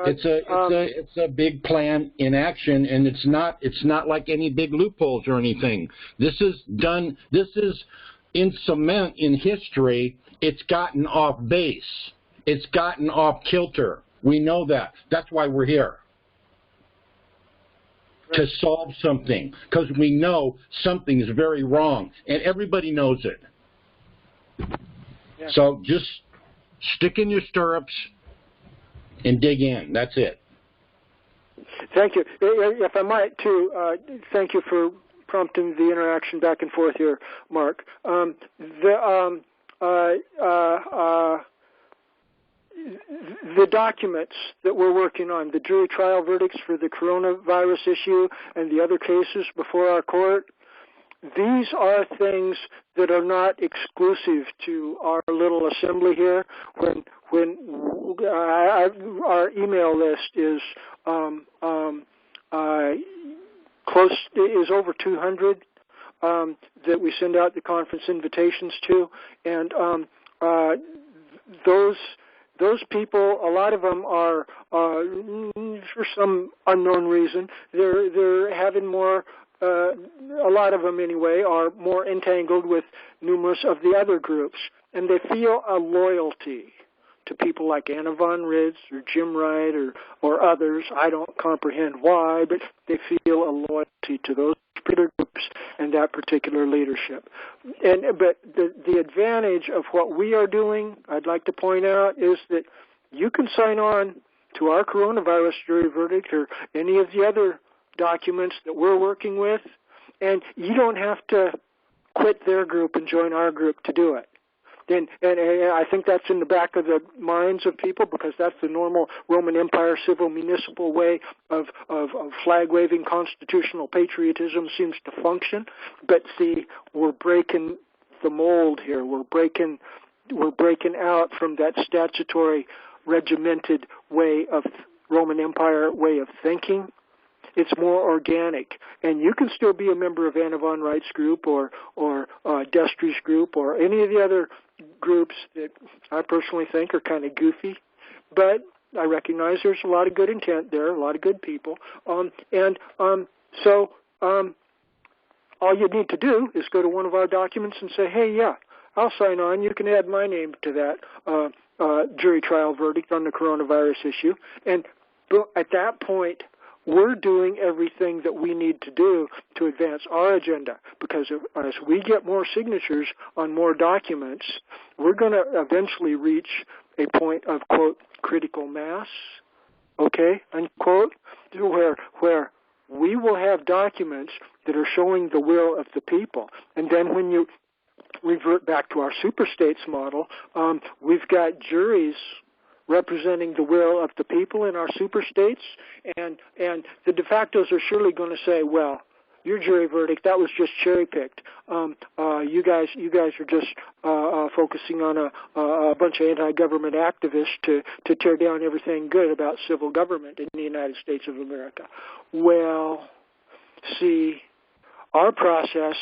It's a big plan in action, and it's not like any big loopholes or anything. This is done. This is in cement in history. It's gotten off base. It's gotten off kilter. We know that. That's why we're here. To solve something, because we know something is very wrong, and everybody knows it. Yeah. So just stick in your stirrups and dig in. That's it. Thank you. If I might, too, thank you for prompting the interaction back and forth here, Mark. The documents that we're working on, the jury trial verdicts for the coronavirus issue and the other cases before our court, these are things that are not exclusive to our little assembly here. When our email list is is over 200 that we send out the conference invitations to, and those people, a lot of them are, for some unknown reason, they're having more. A lot of them, anyway, are more entangled with numerous of the other groups, and they feel a loyalty to people like Anna Von Ritz or Jim Wright or others. I don't comprehend why, but they feel a loyalty to those particular groups and that particular leadership. But the advantage of what we are doing, I'd like to point out, is that you can sign on to our coronavirus jury verdict or any of the other documents that we're working with, and you don't have to quit their group and join our group to do it. And I think that's in the back of the minds of people, because that's the normal Roman Empire civil municipal way of flag-waving constitutional patriotism seems to function. But see, we're breaking the mold here. We're breaking out from that statutory regimented way of Roman Empire way of thinking. It's more organic, and you can still be a member of Anna Von Wright's group or Destry's group or any of the other groups that I personally think are kind of goofy, but I recognize there's a lot of good intent there, a lot of good people, so all you need to do is go to one of our documents and say, hey, yeah, I'll sign on. You can add my name to that jury trial verdict on the coronavirus issue, and at that point, we're doing everything that we need to do to advance our agenda, because as we get more signatures on more documents, we're going to eventually reach a point of, quote, critical mass, okay, unquote, where we will have documents that are showing the will of the people. And then when you revert back to our superstates model, we've got juries representing the will of the people in our superstates, and the de factos are surely going to say, well, your jury verdict, that was just cherry-picked. You guys are just focusing on a bunch of anti-government activists to tear down everything good about civil government in the United States of America. Well, see, our process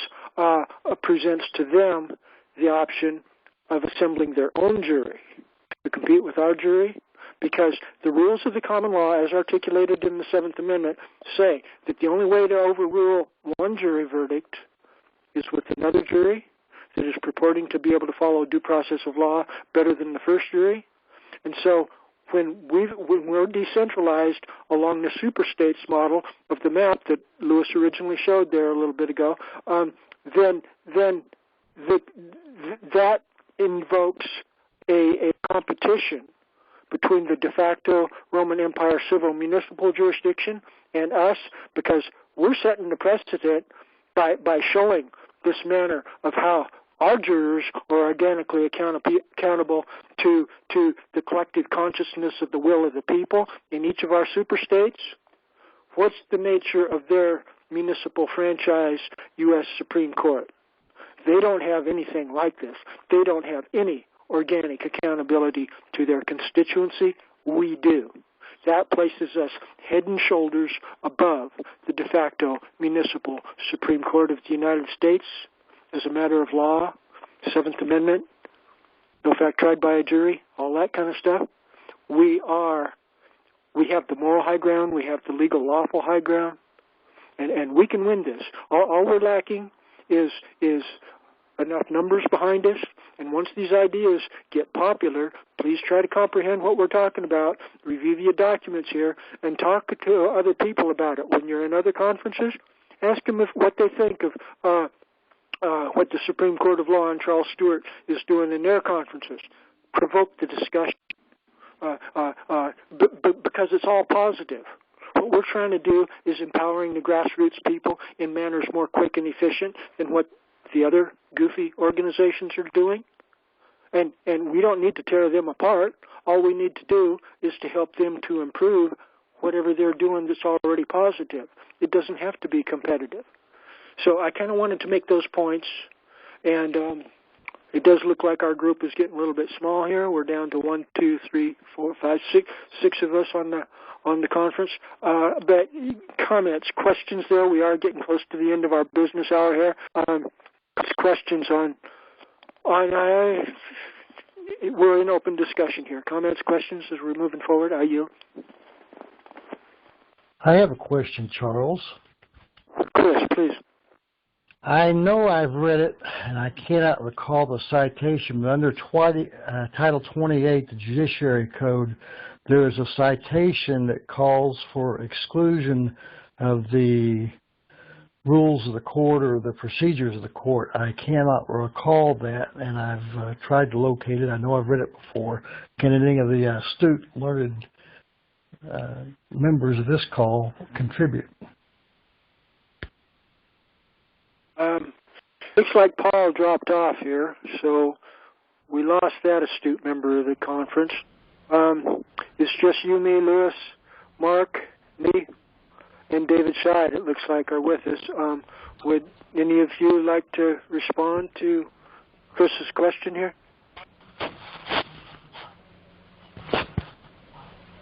presents to them the option of assembling their own jury to compete with our jury, because the rules of the common law, as articulated in the Seventh Amendment, say that the only way to overrule one jury verdict is with another jury that is purporting to be able to follow due process of law better than the first jury. And so when we're decentralized along the superstates model of the map that Lewis originally showed there a little bit ago, then that invokes a competition between the de facto Roman Empire civil municipal jurisdiction and us, because we're setting the precedent by showing this manner of how our jurors are organically accountable to the collective consciousness of the will of the people in each of our super states, what's the nature of their municipal franchise U.S. Supreme Court? They don't have anything like this. They don't have any organic accountability to their constituency. We do. That places us head and shoulders above the de facto municipal Supreme Court of the United States as a matter of law, Seventh Amendment, no fact tried by a jury, all that kind of stuff. We have the moral high ground, we have the legal lawful high ground, and we can win this. All we're lacking is enough numbers behind us, and once these ideas get popular, please try to comprehend what we're talking about, review the documents here, and talk to other people about it. When you're in other conferences, ask them what they think of what the Supreme Court of Law and Charles Stewart is doing in their conferences. Provoke the discussion because it's all positive. What we're trying to do is empowering the grassroots people in manners more quick and efficient than what the other goofy organizations are doing. And we don't need to tear them apart. All we need to do is to help them to improve whatever they're doing that's already positive. It doesn't have to be competitive. So I kind of wanted to make those points, and it does look like our group is getting a little bit small here. We're down to 1, 2, 3, 4, 5, 6 of us on the conference. But comments, questions there. We are getting close to the end of our business hour here. Questions on we're in open discussion here. Comments, questions as we're moving forward. I yield. I have a question, Charles. Chris, please. I know I've read it, and I cannot recall the citation, but under Title 28, the Judiciary Code, there is a citation that calls for exclusion of the rules of the court or the procedures of the court. I cannot recall that, and I've tried to locate it. I know I've read it before. Can any of the astute, learned members of this call contribute? Looks like Paul dropped off here, so we lost that astute member of the conference. It's just you, me, Lewis, Mark, me, and David Scheid, it looks like, are with us. Would any of you like to respond to Chris's question here?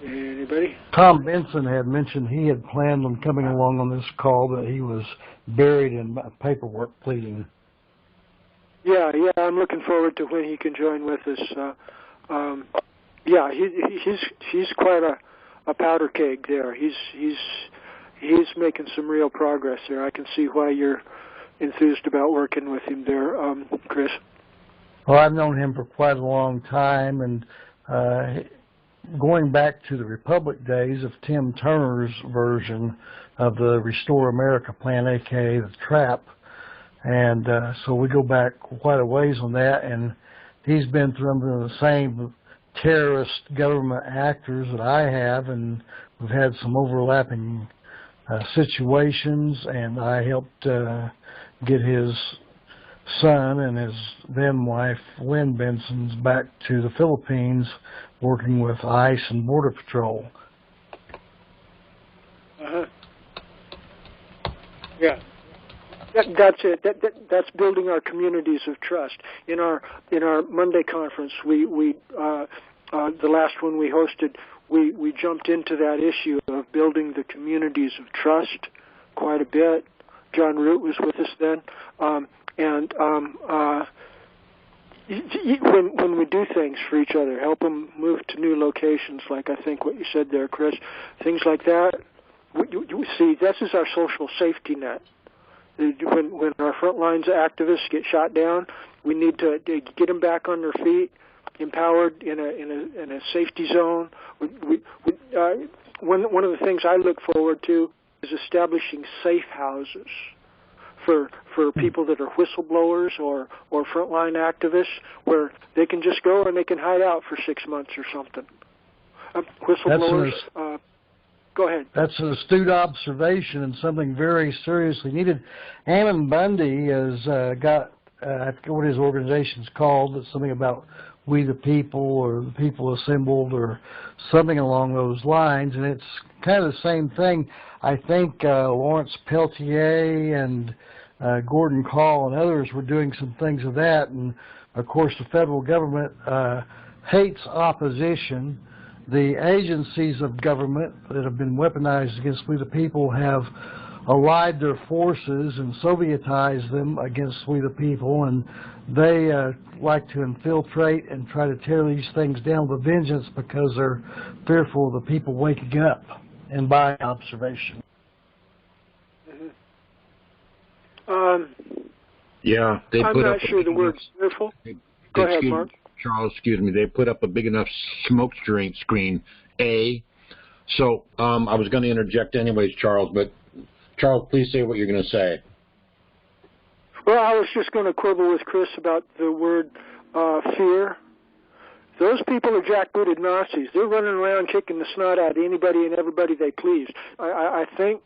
Anybody? Tom Benson had mentioned he had planned on coming along on this call, but he was buried in paperwork pleading. Yeah, I'm looking forward to when he can join with us. He's quite a powder keg there. He's making some real progress there. I can see why you're enthused about working with him there, Chris. Well, I've known him for quite a long time, and going back to the Republic days of Tim Turner's version of the Restore America plan, aka the TRAP, and so we go back quite a ways on that, and he's been through the same terrorist government actors that I have, and we've had some overlapping situations, and I helped get his son and his then wife Lynn Benson's back to the Philippines working with ICE and Border Patrol. Yeah. That's it. That's building our communities of trust. In our Monday conference, we the last one we hosted, we jumped into that issue of building the communities of trust quite a bit. John Root was with us then, when we do things for each other, help them move to new locations, like I think what you said there, Chris, things like that. You see, this is our social safety net. When our front lines activists get shot down, we need to get them back on their feet, empowered in a safety zone. One of the things I look forward to is establishing safe houses for people that are whistleblowers or frontline activists, where they can just go and they can hide out for 6 months or something. Whistleblowers. Go ahead. That's an astute observation and something very seriously needed. Ammon Bundy has got I forget what his organization's called, but something about We the People or the People Assembled or something along those lines, and it's kind of the same thing. I think Lawrence Peltier and Gordon Call and others were doing some things of that, and of course the federal government hates opposition. The agencies of government that have been weaponized against We the People have allied their forces and Sovietized them against We the People, and they like to infiltrate and try to tear these things down with vengeance because they're fearful of the people waking up and by observation. Yeah, they I'm put not up sure the word fearful. Go ahead, Mark. Charles, excuse me. They put up a big enough smoke screen, A. So I was going to interject anyways, Charles, but Charles, please say what you're going to say. Well, I was just going to quibble with Chris about the word fear. Those people are jackbooted Nazis. They're running around kicking the snot out of anybody and everybody they please. I think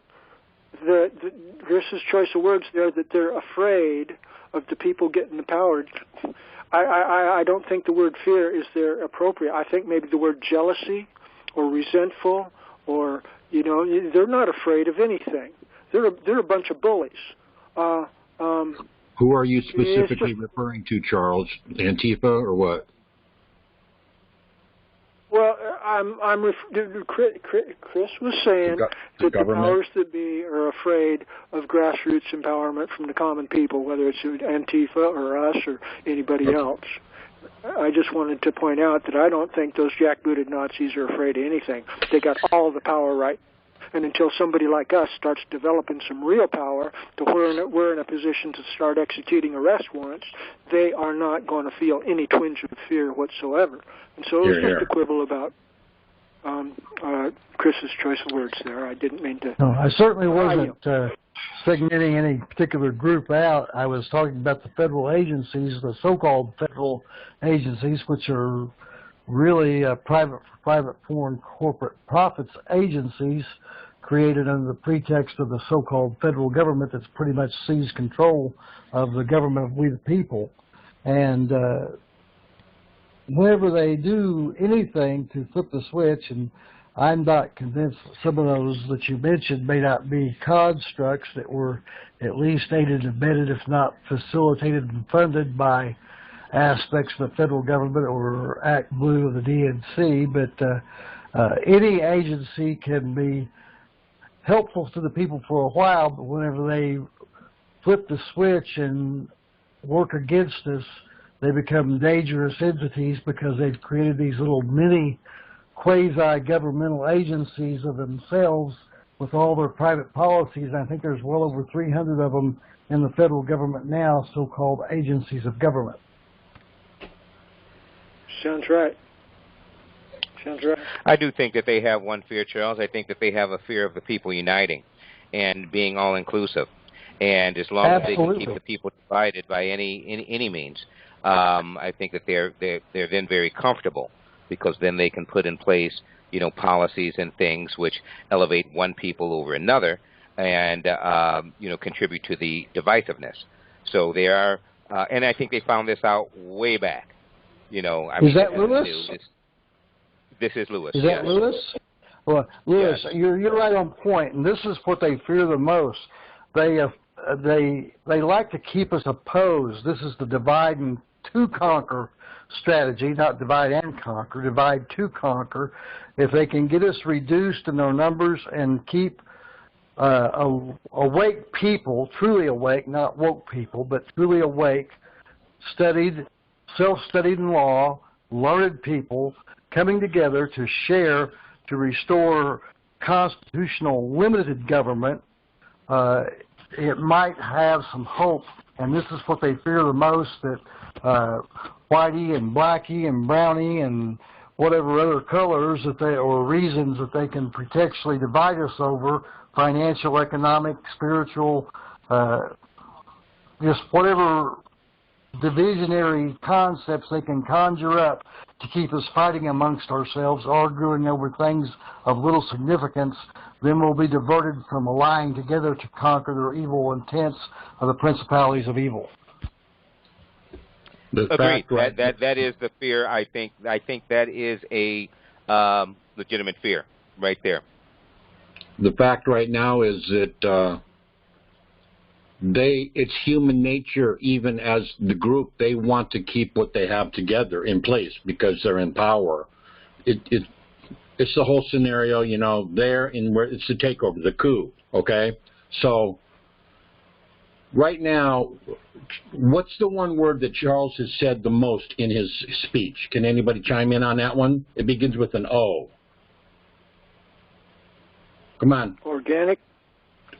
that Chris's choice of words there, that they're afraid of the people getting the power. I don't think the word fear is there appropriate. I think maybe the word jealousy or resentful or, they're not afraid of anything. They're a bunch of bullies. Who are you specifically referring to, Charles? Antifa or what? Well, Chris was saying that the powers that be are afraid of grassroots empowerment from the common people, whether it's Antifa or us or anybody else. I just wanted to point out that I don't think those jackbooted Nazis are afraid of anything. They got all the power right. And until somebody like us starts developing some real power to where we're in a position to start executing arrest warrants, they are not going to feel any twinge of fear whatsoever. And so it was just a quibble about Chris's choice of words there. I didn't mean to. No, I certainly wasn't segmenting any particular group out. I was talking about the federal agencies, the so-called federal agencies, which are really private foreign corporate profits agencies created under the pretext of the so-called federal government that's pretty much seized control of the government of We the People. And whenever they do anything to flip the switch, and I'm not convinced some of those that you mentioned may not be constructs that were at least aided and abetted, if not facilitated and funded by aspects of the federal government or Act Blue of the DNC, but any agency can be helpful to the people for a while, but whenever they flip the switch and work against us, they become dangerous entities because they've created these little mini quasi-governmental agencies of themselves with all their private policies. And I think there's well over 300 of them in the federal government now, so-called agencies of government. Sounds right. Sounds right. I do think that they have one fear, Charles. I think that they have a fear of the people uniting and being all-inclusive. And as long as they can keep the people divided by any means, I think that they're then very comfortable, because then they can put in place, policies and things which elevate one people over another and, contribute to the divisiveness. So they are, and I think they found this out way back. Is that Lewis? This is Lewis. Is that Lewis? Well, Lewis, yes. You're right on point, and this is what they fear the most. They like to keep us opposed. This is the divide and to conquer strategy, not divide and conquer, divide to conquer. If they can get us reduced in our numbers and keep awake people, truly awake, not woke people, but truly awake, studied, self-studied in law, learned people coming together to share, to restore constitutional limited government, it might have some hope. And this is what they fear the most, that Whitey and Blackie and Brownie and whatever other colors that they, or reasons that they can pretextually divide us over, financial, economic, spiritual, just whatever divisionary concepts they can conjure up to keep us fighting amongst ourselves, arguing over things of little significance. Then we'll be diverted from allying together to conquer their evil intents of the principalities of evil. The Agreed. fact, right, That is the fear. I think that is a legitimate fear right there. the fact right now is that it's human nature, even as the group, they want to keep what they have together in place because they're in power. It's the whole scenario, you know, there in where it's the takeover, the coup, okay? So right now, what's the one word that Charles has said the most in his speech? Can anybody chime in on that one? It begins with an O. Come on. Organic.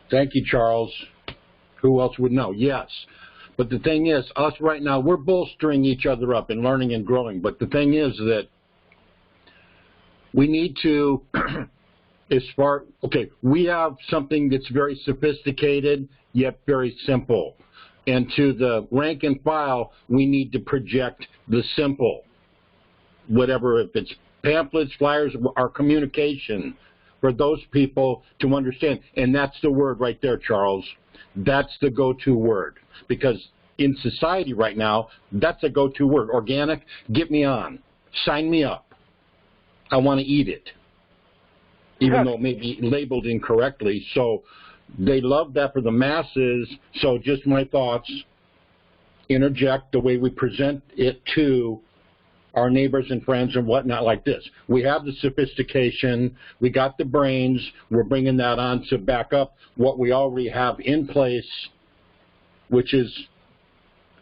Thank you, Charles. Who else would know? Yes. But the thing is, us right now, we're bolstering each other up and learning and growing. But the thing is that we need to, we have something that's very sophisticated, yet very simple. And to the rank and file, we need to project the simple. Whatever, if it's pamphlets, flyers, our communication for those people to understand. And that's the word right there, Charles. That's the go-to word. Because in society right now, that's a go-to word. Organic, get me on. Sign me up. I want to eat it. Even though it may be labeled incorrectly. So they love that for the masses. So just my thoughts, interject the way we present it to our neighbors and friends and whatnot like this. We have the sophistication, we got the brains, we're bringing that on to back up what we already have in place, which is,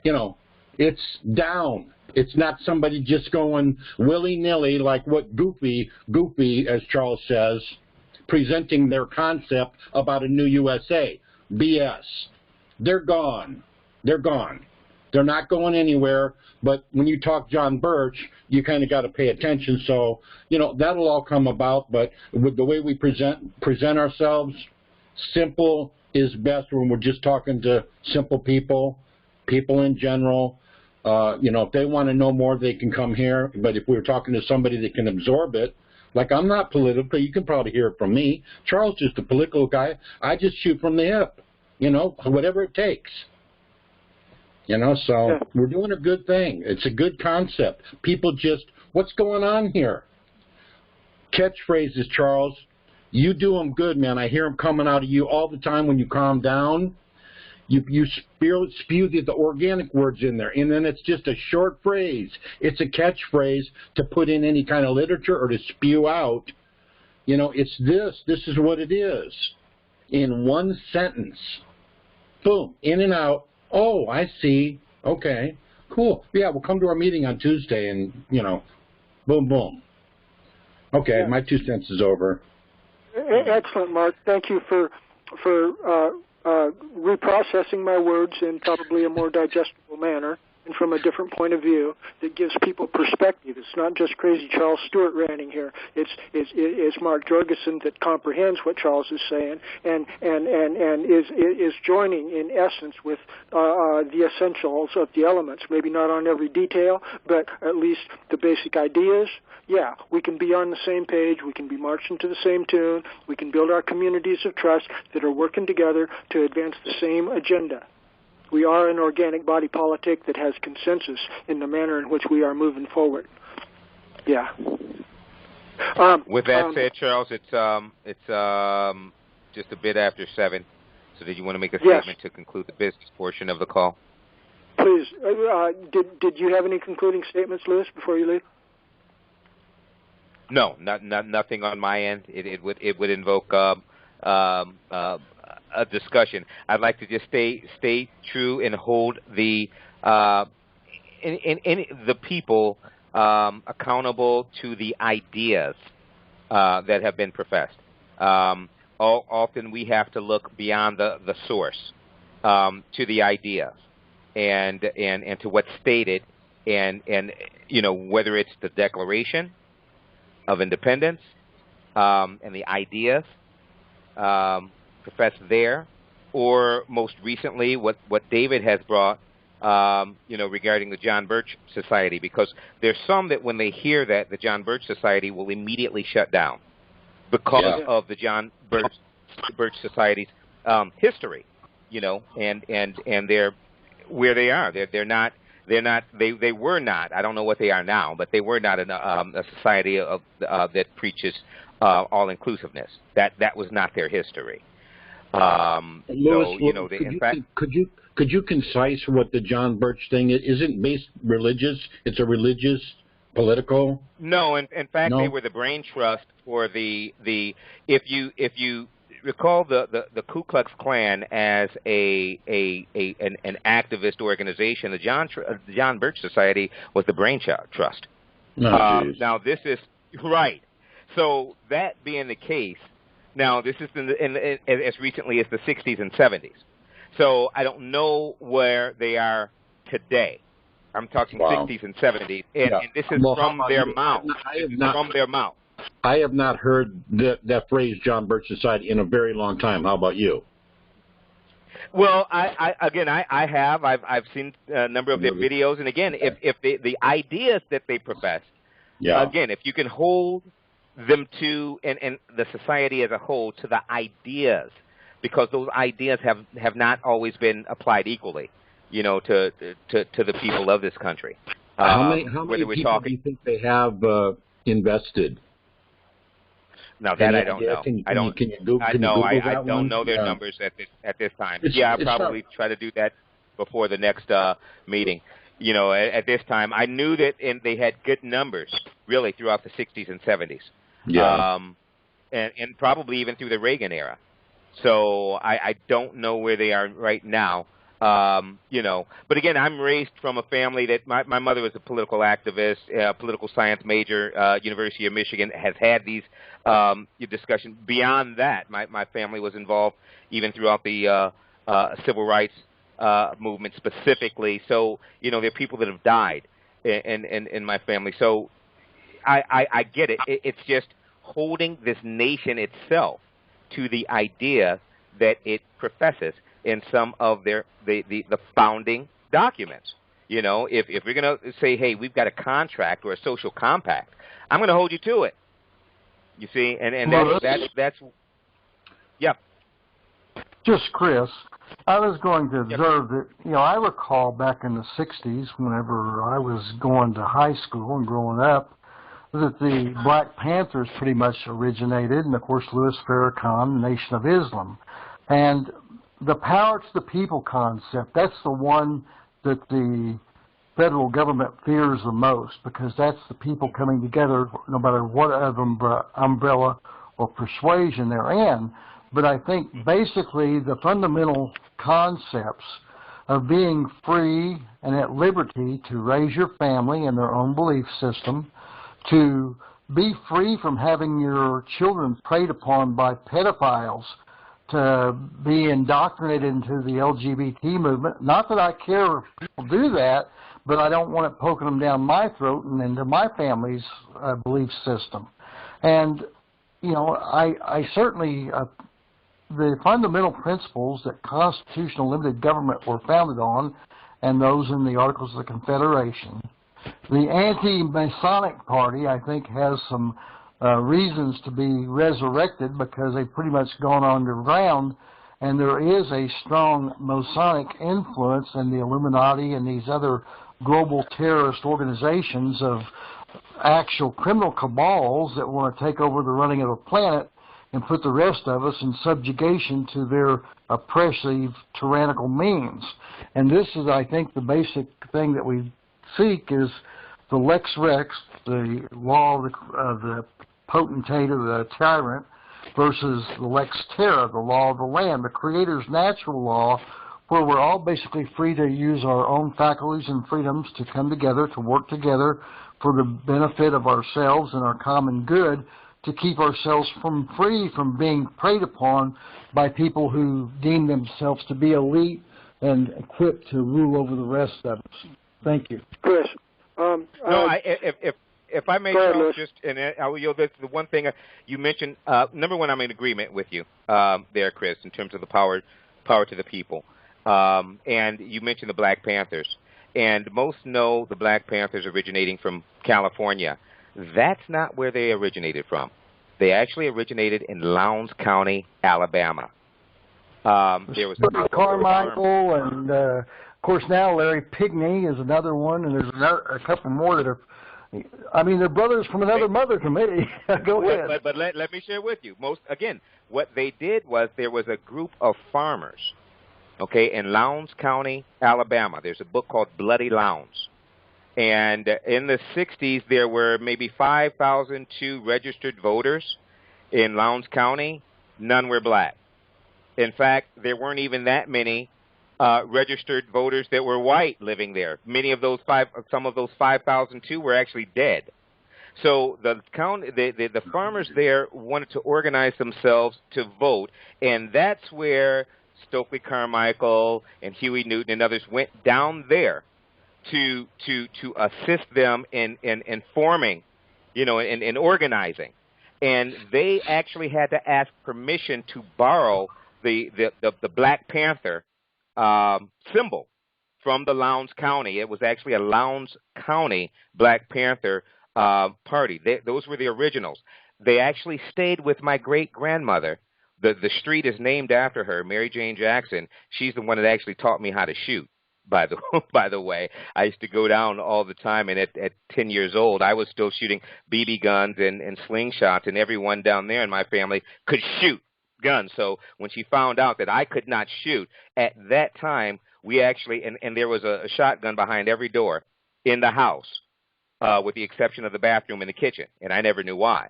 you know, it's down. It's not somebody just going willy-nilly like what goofy, as Charles says, presenting their concept about a new USA. BS. They're gone. They're gone. They're not going anywhere, but when you talk John Birch, you kind of got to pay attention. So, you know, that'll all come about, but with the way we present ourselves, simple is best when we're just talking to simple people in general. You know, if they want to know more, they can come here, but if we're talking to somebody that can absorb it, like I'm not political, you can probably hear it from me. Charles is the political guy. I just shoot from the hip, you know, whatever it takes. You know, so we're doing a good thing. It's a good concept. People just, what's going on here? Catchphrases, Charles. You do them good, man. I hear them coming out of you all the time when you calm down. You spew the organic words in there, and then it's just a short phrase. It's a catchphrase to put in any kind of literature or to spew out. You know, it's this. This is what it is. In one sentence. Boom. In and out. Oh, I see. Okay. Cool. Yeah, we'll come to our meeting on Tuesday and, you know, boom, boom. Okay, my 2 cents is over. Excellent, Mark. Thank you for reprocessing my words in probably a more digestible manner and from a different point of view that gives people perspective. It's not just crazy Charles Stewart ranting here. It's Mark Jorgensen that comprehends what Charles is saying and is joining in essence with the essentials of the elements. Maybe not on every detail, but at least the basic ideas. Yeah, we can be on the same page. We can be marching to the same tune. We can build our communities of trust that are working together to advance the same agenda. We are an organic body politic that has consensus in the manner in which we are moving forward. Yeah. With that said, Charles, it's just a bit after 7. So did you want to make a statement to conclude the business portion of the call? Please. Did you have any concluding statements, Lewis, before you leave? No, nothing on my end. It would invoke a discussion. I'd like to just stay true and hold the the people accountable to the ideas that have been professed. Often we have to look beyond the source to the ideas and to what's stated and you know, whether it's the Declaration of Independence and the ideas professed there, or most recently what David has brought, you know, regarding the John Birch Society, because there's some that when they hear that, the John Birch Society will immediately shut down because of the John Birch Society's history, you know, and they're where they are. They're not They're not. They were not. I don't know what they are now, but they were not a society of that preaches all-inclusiveness. That was not their history. Louis, so could you concise what the John Birch thing is? Isn't based religious? It's a religious, political. No, in fact, No? they were the brain trust for the. If you recall the Ku Klux Klan as an activist organization, the John Birch Society was the brain trust. Now this is right. So that being the case, now this is as recently as the 60s and 70s. So I don't know where they are today. I'm talking 60s and 70s, and this is from their mouth. From their mouth. I have not heard that phrase John Birch Society in a very long time. How about you? Well, I have. I've seen a number of their videos, and again, if the ideas that they profess, again, if you can hold them to and the society as a whole to the ideas, because those ideas have not always been applied equally, to the people of this country. How many people do you think they have invested? Now that I don't know. I don't know their numbers at this time. I'll probably try to do that before the next meeting. At this time, I knew that they had good numbers really throughout the 60s and 70s. And probably even through the Reagan era. So I don't know where they are right now. But again, I'm raised from a family that my mother was a political activist, political science major, University of Michigan, has had these discussions. Beyond that, my family was involved even throughout the civil rights movement specifically. So, there are people that have died in my family. So I get it. It's just holding this nation itself to the idea that it professes in some of the founding documents. If we're going to say, hey, we've got a contract or a social compact, I'm going to hold you to it. You see, and that's yeah. Just Chris, I was going to observe that, I recall back in the 60s, whenever I was going to high school and growing up, that the Black Panthers pretty much originated, and of course Louis Farrakhan, the Nation of Islam. And the power to the people concept, that's the one that the federal government fears the most, because that's the people coming together no matter what other umbrella or persuasion they're in. But I think basically the fundamental concepts of being free and at liberty to raise your family in their own belief system, to be free from having your children preyed upon by pedophiles, to be indoctrinated into the LGBT movement. Not that I care if people do that, but I don't want it poking them down my throat and into my family's belief system. And, I certainly, the fundamental principles that constitutional limited government were founded on, and those in the Articles of the Confederation, the anti-Masonic Party, I think, has some reasons to be resurrected because they've pretty much gone underground, and there is a strong Masonic influence in the Illuminati and these other global terrorist organizations of actual criminal cabals that want to take over the running of the planet and put the rest of us in subjugation to their oppressive, tyrannical means. And this is, I think, the basic thing that we seek is the Lex Rex, the law of the potentate or the tyrant, versus the Lex Terra, the law of the land, the Creator's natural law, where we're all basically free to use our own faculties and freedoms to come together, to work together for the benefit of ourselves and our common good, to keep ourselves free from being preyed upon by people who deem themselves to be elite and equipped to rule over the rest of us. Thank you. Chris. If I may, just the one thing you mentioned. Number one, I'm in agreement with you there, Chris, in terms of the power to the people. And you mentioned the Black Panthers, and most know the Black Panthers originating from California. That's not where they originated from. They actually originated in Lowndes County, Alabama. There was Carmichael and Of course, now Larry Pigney is another one, and there's a couple more that are, I mean, they're brothers from another mother to me. Go ahead. But let me share with you. What they did was there was a group of farmers, okay, in Lowndes County, Alabama. There's a book called Bloody Lowndes. And in the 60s, there were maybe 5,002 registered voters in Lowndes County. None were black. In fact, there weren't even that many registered voters that were white living there. Some of those 5,002 were actually dead. So the farmers there wanted to organize themselves to vote, and that's where Stokely Carmichael and Huey Newton and others went down there to assist them in forming, in organizing. And they actually had to ask permission to borrow the Black Panther symbol from the Lowndes County. It was actually a Lowndes County Black Panther party. Those were the originals. They actually stayed with my great-grandmother. The street is named after her, Mary Jane Jackson. She's the one that actually taught me how to shoot. By the way, I used to go down all the time, and at 10 years old, I was still shooting BB guns and slingshots, and everyone down there in my family could shoot guns. So when she found out that I could not shoot, at that time, we actually, and there was a shotgun behind every door in the house, with the exception of the bathroom and the kitchen, and I never knew why.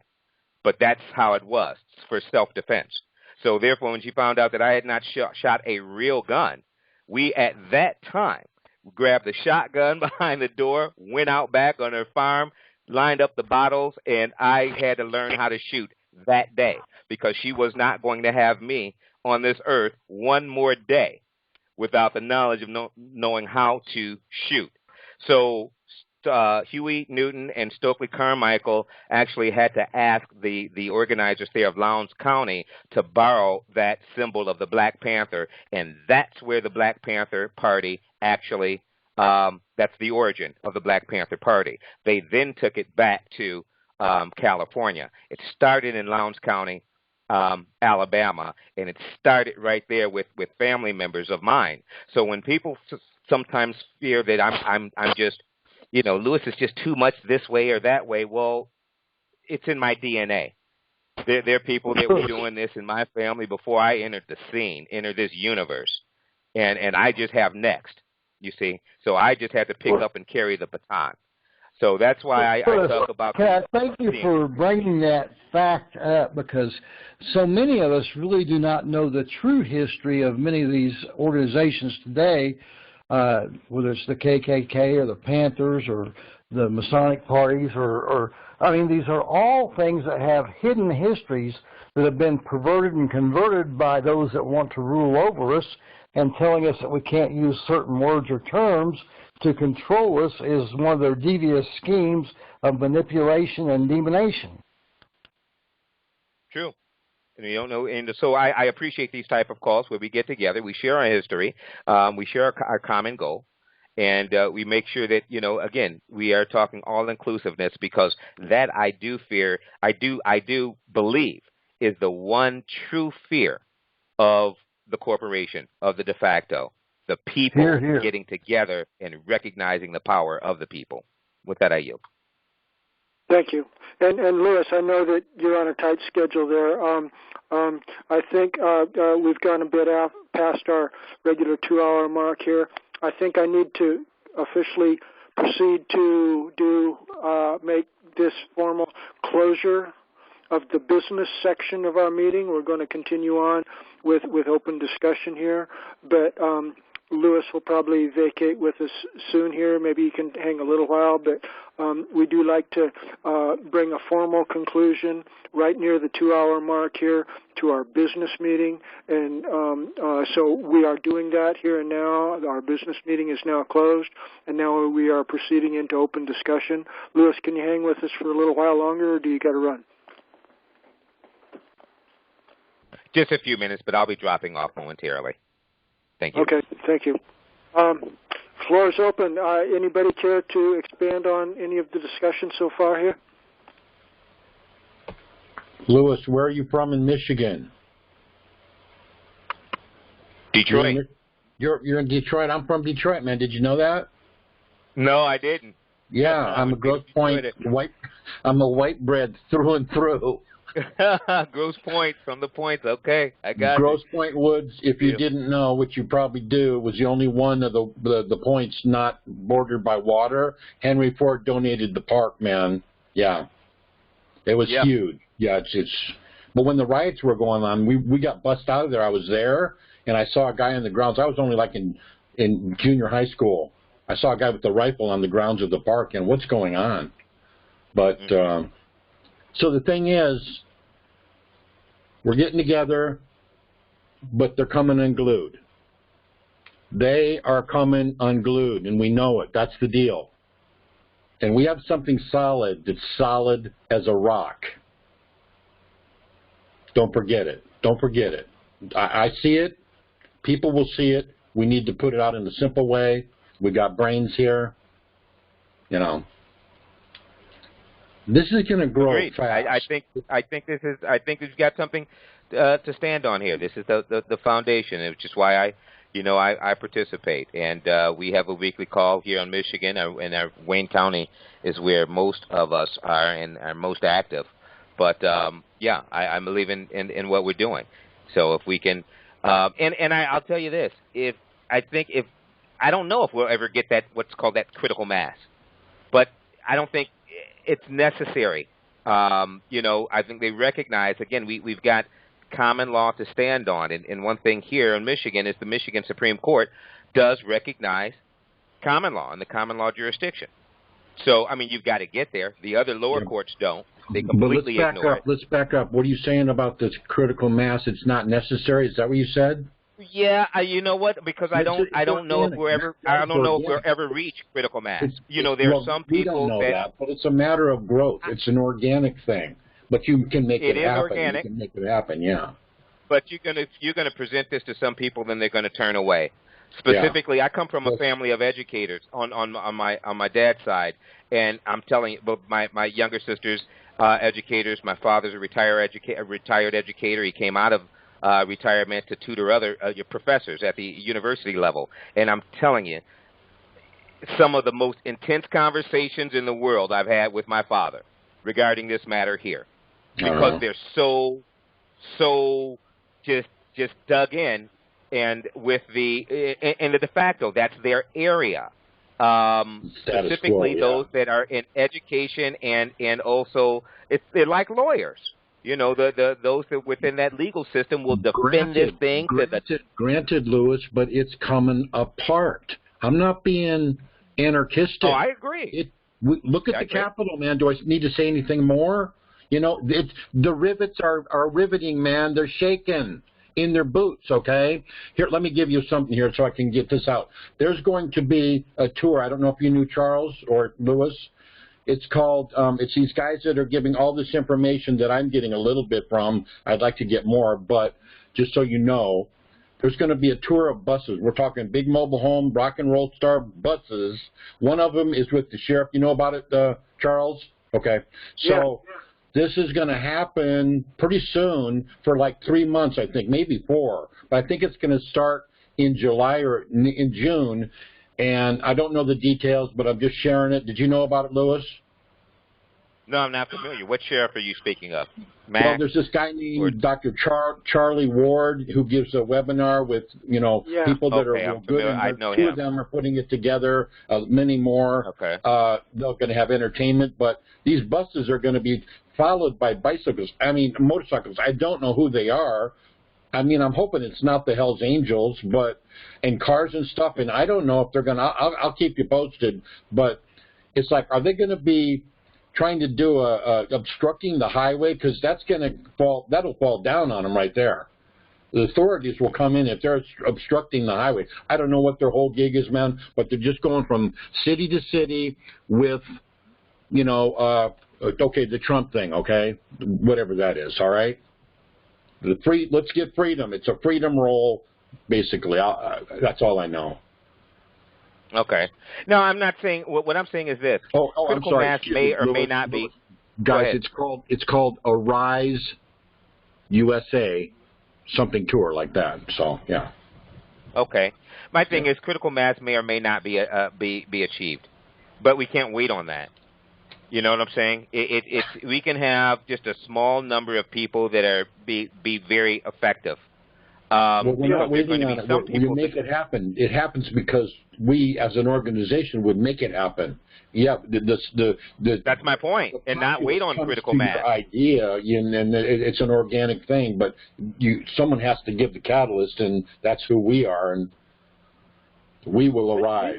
But that's how it was, for self-defense. So therefore, when she found out that I had not shot a real gun, we, at that time, grabbed the shotgun behind the door, went out back on her farm, lined up the bottles, and I had to learn how to shoot that day because she was not going to have me on this earth one more day without the knowledge of knowing how to shoot. So Huey Newton and Stokely Carmichael actually had to ask the organizers there of Lowndes County to borrow that symbol of the Black Panther, and that's where the Black Panther Party actually, that's the origin of the Black Panther Party. They then took it back to California. It started in Lowndes County, Alabama, and it started right there with family members of mine. So when people sometimes fear that I'm just, Lewis is just too much this way or that way. Well, it's in my DNA. There are people that were doing this in my family before I entered the scene, entered this universe. And I just have next, you see. So I just had to pick up and carry the baton. So that's why I talk about... Thank you for bringing that fact up, because so many of us really do not know the true history of many of these organizations today, whether it's the KKK or the Panthers or the Masonic parties or I mean, these are all things that have hidden histories that have been perverted and converted by those that want to rule over us and telling us that we can't use certain words or terms to control us is one of their devious schemes of manipulation and demonization. True. And you don't know, and so I appreciate these type of calls where we get together, we share our history, we share our common goal, and we make sure that, again, we are talking all-inclusiveness, because that I do believe is the one true fear of the corporation, of the de facto, the people getting together and recognizing the power of the people. With that, I yield. Thank you. And Lewis, I know that you're on a tight schedule there. I think we've gone a bit past our regular 2-hour mark here. I think I need to officially proceed to make this formal closure of the business section of our meeting. We're going to continue on with open discussion here, but Lewis will probably vacate with us soon here. Maybe he can hang a little while, but we do like to bring a formal conclusion right near the 2-hour mark here to our business meeting. And so we are doing that here and now. Our business meeting is now closed, and now we are proceeding into open discussion. Lewis, can you hang with us for a little while longer, or do you got to run? Just a few minutes, but I'll be dropping off momentarily. Thank you. Okay, thank you. Floor is open. Anybody care to expand on any of the discussion so far here? Lewis, where are you from in Michigan? Detroit. You're in Detroit. I'm from Detroit, man. Did you know that? No, I didn't. Yeah, I'm a Grosse Pointe white. I'm a white bread through and through. Grosse Pointe from the points. Okay, I got Grosse Pointe Woods, if you didn't know, which you probably do, was the only one of the points not bordered by water. Henry Ford donated the park, man. Yeah, it was huge. Yeah, it's. But when the riots were going on, we got bussed out of there. I was there, and I saw a guy on the grounds. I was only like in junior high school. I saw a guy with a rifle on the grounds of the park, and what's going on? But so the thing is, we're getting together, but they're coming unglued. They are coming unglued, and we know it. That's the deal. And we have something solid that's solid as a rock. Don't forget it. Don't forget it. I see it. People will see it. We need to put it out in a simple way. We got brains here. You know. This is going to grow fast. I think we've got something to stand on here. This is the foundation, which is why I participate. And we have a weekly call here in Michigan, and our Wayne County is where most of us are and are most active. But I believe in what we're doing. So if we can, and I'll tell you this: I don't know if we'll ever get that what's called that critical mass, but I don't think it's necessary. I think they recognize, again, we've got common law to stand on. And one thing here in Michigan is the Michigan Supreme Court does recognize common law and the common law jurisdiction. So, I mean, you've got to get there. The other lower courts don't. They completely ignore it. Let's back up. What are you saying about this critical mass? It's not necessary. Is that what you said? Yeah, you know what? Because I don't know if we'll ever reach critical mass. There are some people don't know that, but it's a matter of growth. It's an organic thing, but you can make it happen. It is organic. You can make it happen, yeah. But you're gonna present this to some people, then they're gonna turn away. Specifically, I come from a family of educators on my dad's side, and I'm telling you, but my younger sister's educators. My father's a retired educator. He came out of retirement to tutor other professors at the university level. And I'm telling you, some of the most intense conversations in the world I've had with my father regarding this matter here, because they're so just dug in, and with the de facto, that's their area. Specifically those that are in education and also they're like lawyers. Those that within that legal system will defend this thing. Granted, Lewis, but it's coming apart. I'm not being anarchistic. Oh, I agree. Look at the Capitol, man. Do I need to say anything more? The rivets are riveting, man. They're shaking in their boots, okay? Here, let me give you something here so I can get this out. There's going to be a tour. I don't know if you knew Charles or Lewis. It's called, it's these guys that are giving all this information that I'm getting a little bit from. I'd like to get more, but just so you know, there's going to be a tour of buses. We're talking big mobile home, rock and roll star buses. One of them is with the sheriff. You know about it, Charles? Okay. So this is going to happen pretty soon for like 3 months, I think, maybe 4. But I think it's going to start in July or in June. And I don't know the details, but I'm just sharing it. Did you know about it, Lewis? No, I'm not familiar. What sheriff are you speaking of? Max? Well, there's this guy named Dr. Charlie Ward who gives a webinar with, people that are real good. I know Two of them are putting it together, many more. Okay. They're going to have entertainment, but these buses are going to be followed by motorcycles. I don't know who they are. I mean, I'm hoping it's not the Hells Angels, and cars and stuff, and I don't know if they're going to, I'll keep you posted, but it's like, are they going to be trying to do obstructing the highway? Because that'll fall down on them right there. The authorities will come in if they're obstructing the highway. I don't know what their whole gig is, man, but they're just going from city to city with, the Trump thing, okay, whatever that is, all right? Let's get freedom. It's a freedom roll, basically. That's all I know. Okay. No, I'm not saying. What I'm saying is this: critical mass may or may not be. Guys, it's called Arise USA, something tour like that. So yeah. Okay. My thing is critical mass may or may not be achieved, but we can't wait on that. You know what I'm saying? We can have just a small number of people that are be very effective. Well, we're not waiting on it. We make it happen. It happens because we, as an organization, would make it happen. Yeah, that's my point, and not wait on critical mass. Idea, and it's an organic thing, but someone has to give the catalyst, and that's who we are, and we will arise.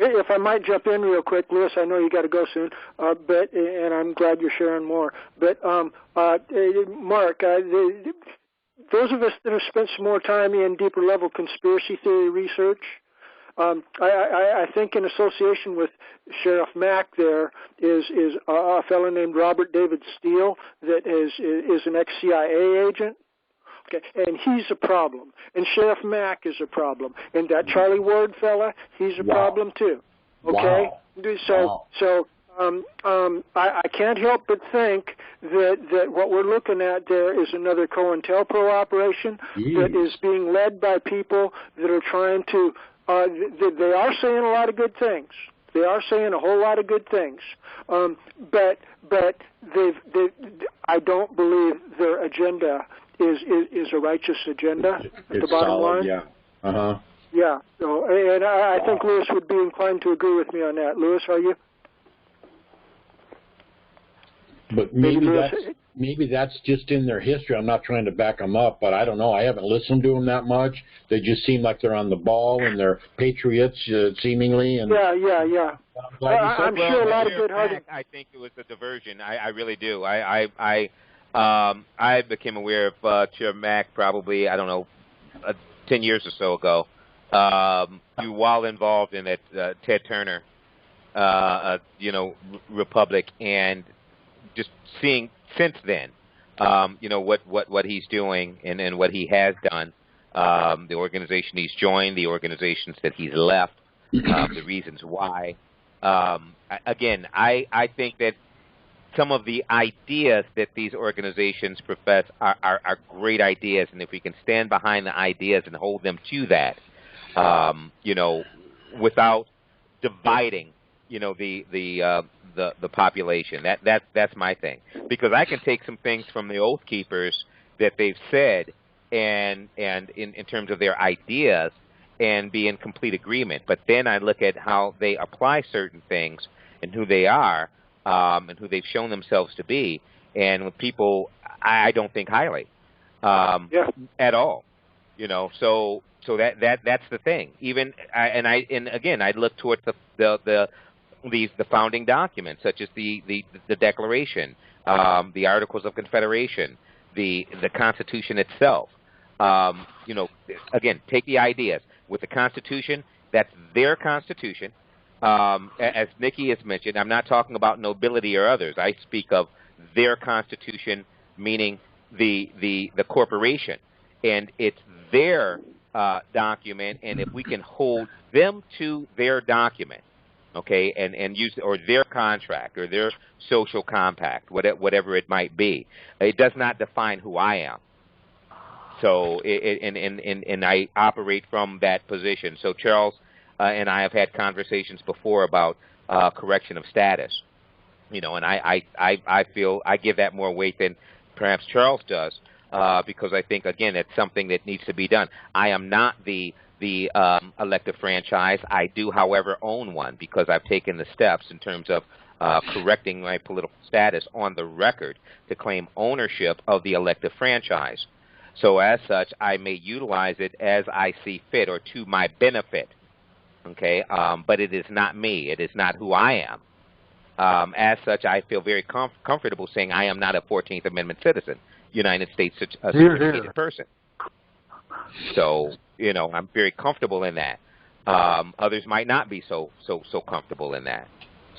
If I might jump in real quick, Lewis, I know you got to go soon, and I'm glad you're sharing more. But Mark, those of us that have spent some more time in deeper level conspiracy theory research, I think in association with Sheriff Mack there is a fellow named Robert David Steele that is an ex-CIA agent. Okay, and he's a problem. And Sheriff Mack is a problem. And that Charlie Ward fella, he's a problem too. Okay? Wow. So I can't help but think that what we're looking at there is another COINTELPRO operation that is being led by people that are trying to, they are saying a lot of good things. They are saying a whole lot of good things. But I don't believe their agenda is a righteous agenda at the bottom line. Yeah. Uh-huh. Yeah. So, and I think Lewis would be inclined to agree with me on that. Lewis, are you? But maybe that's just in their history. I'm not trying to back them up, but I don't know. I haven't listened to them that much. They just seem like they're on the ball and they're patriots, seemingly. And yeah. I'm sure a lot of good-hearted. I think it was a diversion. I really do. I became aware of Chair Mack probably, 10 years or so ago, while involved in that Ted Turner, Republic, and just seeing since then, what he's doing and what he has done, the organization he's joined, the organizations that he's left, the reasons why. Again, I think that some of the ideas that these organizations profess are great ideas, and if we can stand behind the ideas and hold them to that, without dividing, the population. That's my thing, because I can take some things from the Oath Keepers that they've said, and in terms of their ideas, and be in complete agreement. But then I look at how they apply certain things and who they are. And who they've shown themselves to be, and with people I don't think highly at all, So that's the thing. Again, I look towards the founding documents, such as the Declaration, the Articles of Confederation, the Constitution itself. Again, take the ideas with the Constitution. That's their Constitution. As Nikki has mentioned, I'm not talking about nobility or others. I speak of their Constitution, meaning the corporation, and it's their document. And if we can hold them to their document, okay, and use or their contract or their social compact, whatever it might be, it does not define who I am. So, and I operate from that position. So, Charles. And I have had conversations before about correction of status, and I feel I give that more weight than perhaps Charles does, because I think, again, it's something that needs to be done. I am not the elective franchise. I do, however, own one, because I've taken the steps in terms of correcting my political status on the record to claim ownership of the elective franchise. So as such, I may utilize it as I see fit or to my benefit. Okay, but it is not me. It is not who I am. As such, I feel very comfortable saying I am not a 14th Amendment citizen, United States certificated person. So, I'm very comfortable in that. Others might not be so comfortable in that.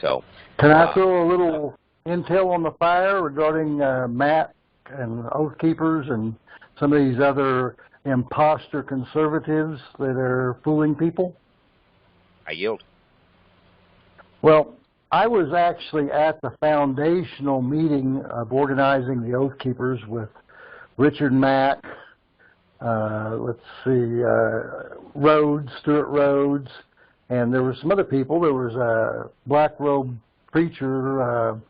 So, can I throw a little intel on the fire regarding Matt and Oath Keepers and some of these other imposter conservatives that are fooling people? I yield. Well, I was actually at the foundational meeting of organizing the Oath Keepers with Richard Mack, let's see, Rhodes, Stuart Rhodes, and there were some other people. There was a black robe preacher,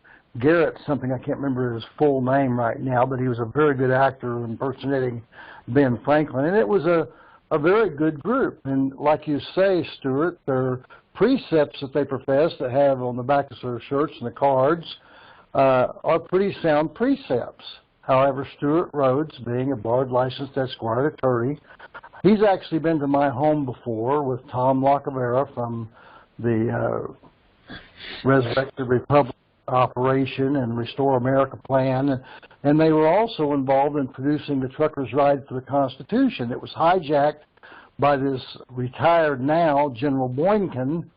Garrett something, I can't remember his full name right now, but he was a very good actor impersonating Ben Franklin, and it was a very good group. And like you say, Stuart, their precepts that they profess that have on the back of their shirts and the cards are pretty sound precepts. However, Stuart Rhodes, being a barred licensed Esquire attorney, he's actually been to my home before with Tom Lacavera from the Resurrect the Republic operation and Restore America plan, and they were also involved in producing the Truckers' Ride for the Constitution. It was hijacked by this retired now General Boykin,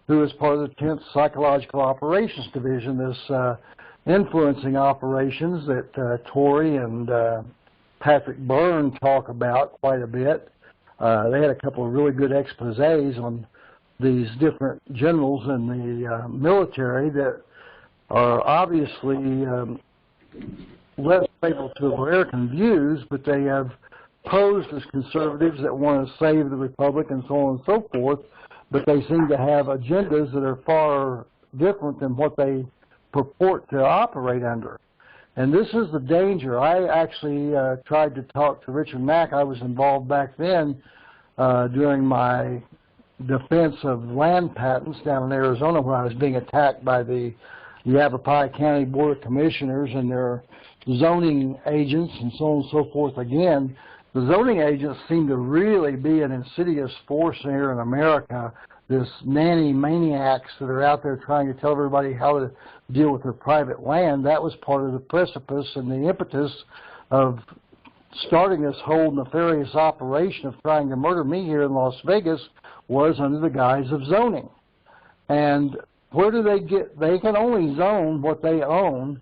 who is part of the 10th Psychological Operations Division, this influencing operations that Torrey and Patrick Byrne talk about quite a bit. They had a couple of really good exposés on these different generals in the military that are obviously less favorable to American views, but they have posed as conservatives that want to save the republic and so on and so forth, but they seem to have agendas that are far different than what they purport to operate under. And this is the danger. I actually tried to talk to Richard Mack. I was involved back then during my defense of land patents down in Arizona when I was being attacked by the Yavapai County Board of Commissioners and their zoning agents and so on and so forth. Again, the zoning agents seem to really be an insidious force here in America, this nanny maniacs that are out there trying to tell everybody how to deal with their private land. That was part of the precipice and the impetus of starting this whole nefarious operation of trying to murder me here in Las Vegas was under the guise of zoning. And where do they get? They can only zone what they own,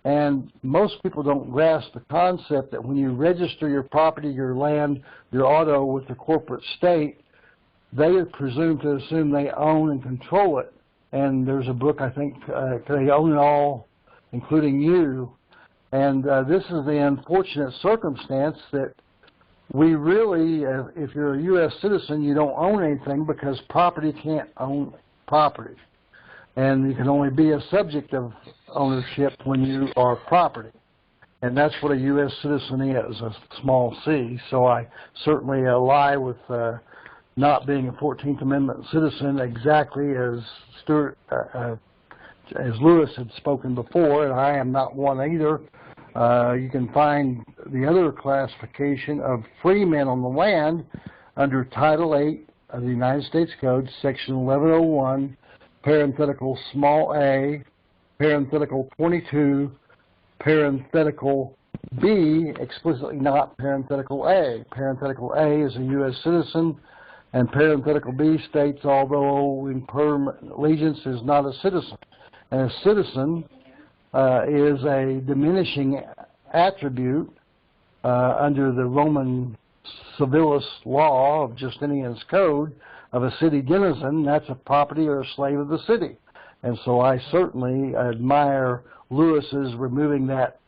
and most people don't grasp the concept that when you register your property, your land, your auto with the corporate state, they are presumed to assume they own and control it. And there's a book, I think, they own it all, including you. And this is the unfortunate circumstance that we really, if you're a U.S. citizen, you don't own anything because property can't own property. And you can only be a subject of ownership when you are property. And that's what a U.S. citizen is, a small c. So I certainly lie with not being a 14th Amendment citizen exactly as Stuart, as Lewis had spoken before, and I am not one either. You can find the other classification of free men on the land under Title 8 of the United States Code, Section 1101, parenthetical small a, parenthetical 22, parenthetical B, explicitly not parenthetical A. Parenthetical A is a U.S. citizen, and parenthetical B states, although in permanent allegiance, is not a citizen. And a citizen is a diminishing attribute under the Roman civilis law of Justinian's Code of a city denizen. That's a property or a slave of the city. And so I certainly admire Lewis's removing that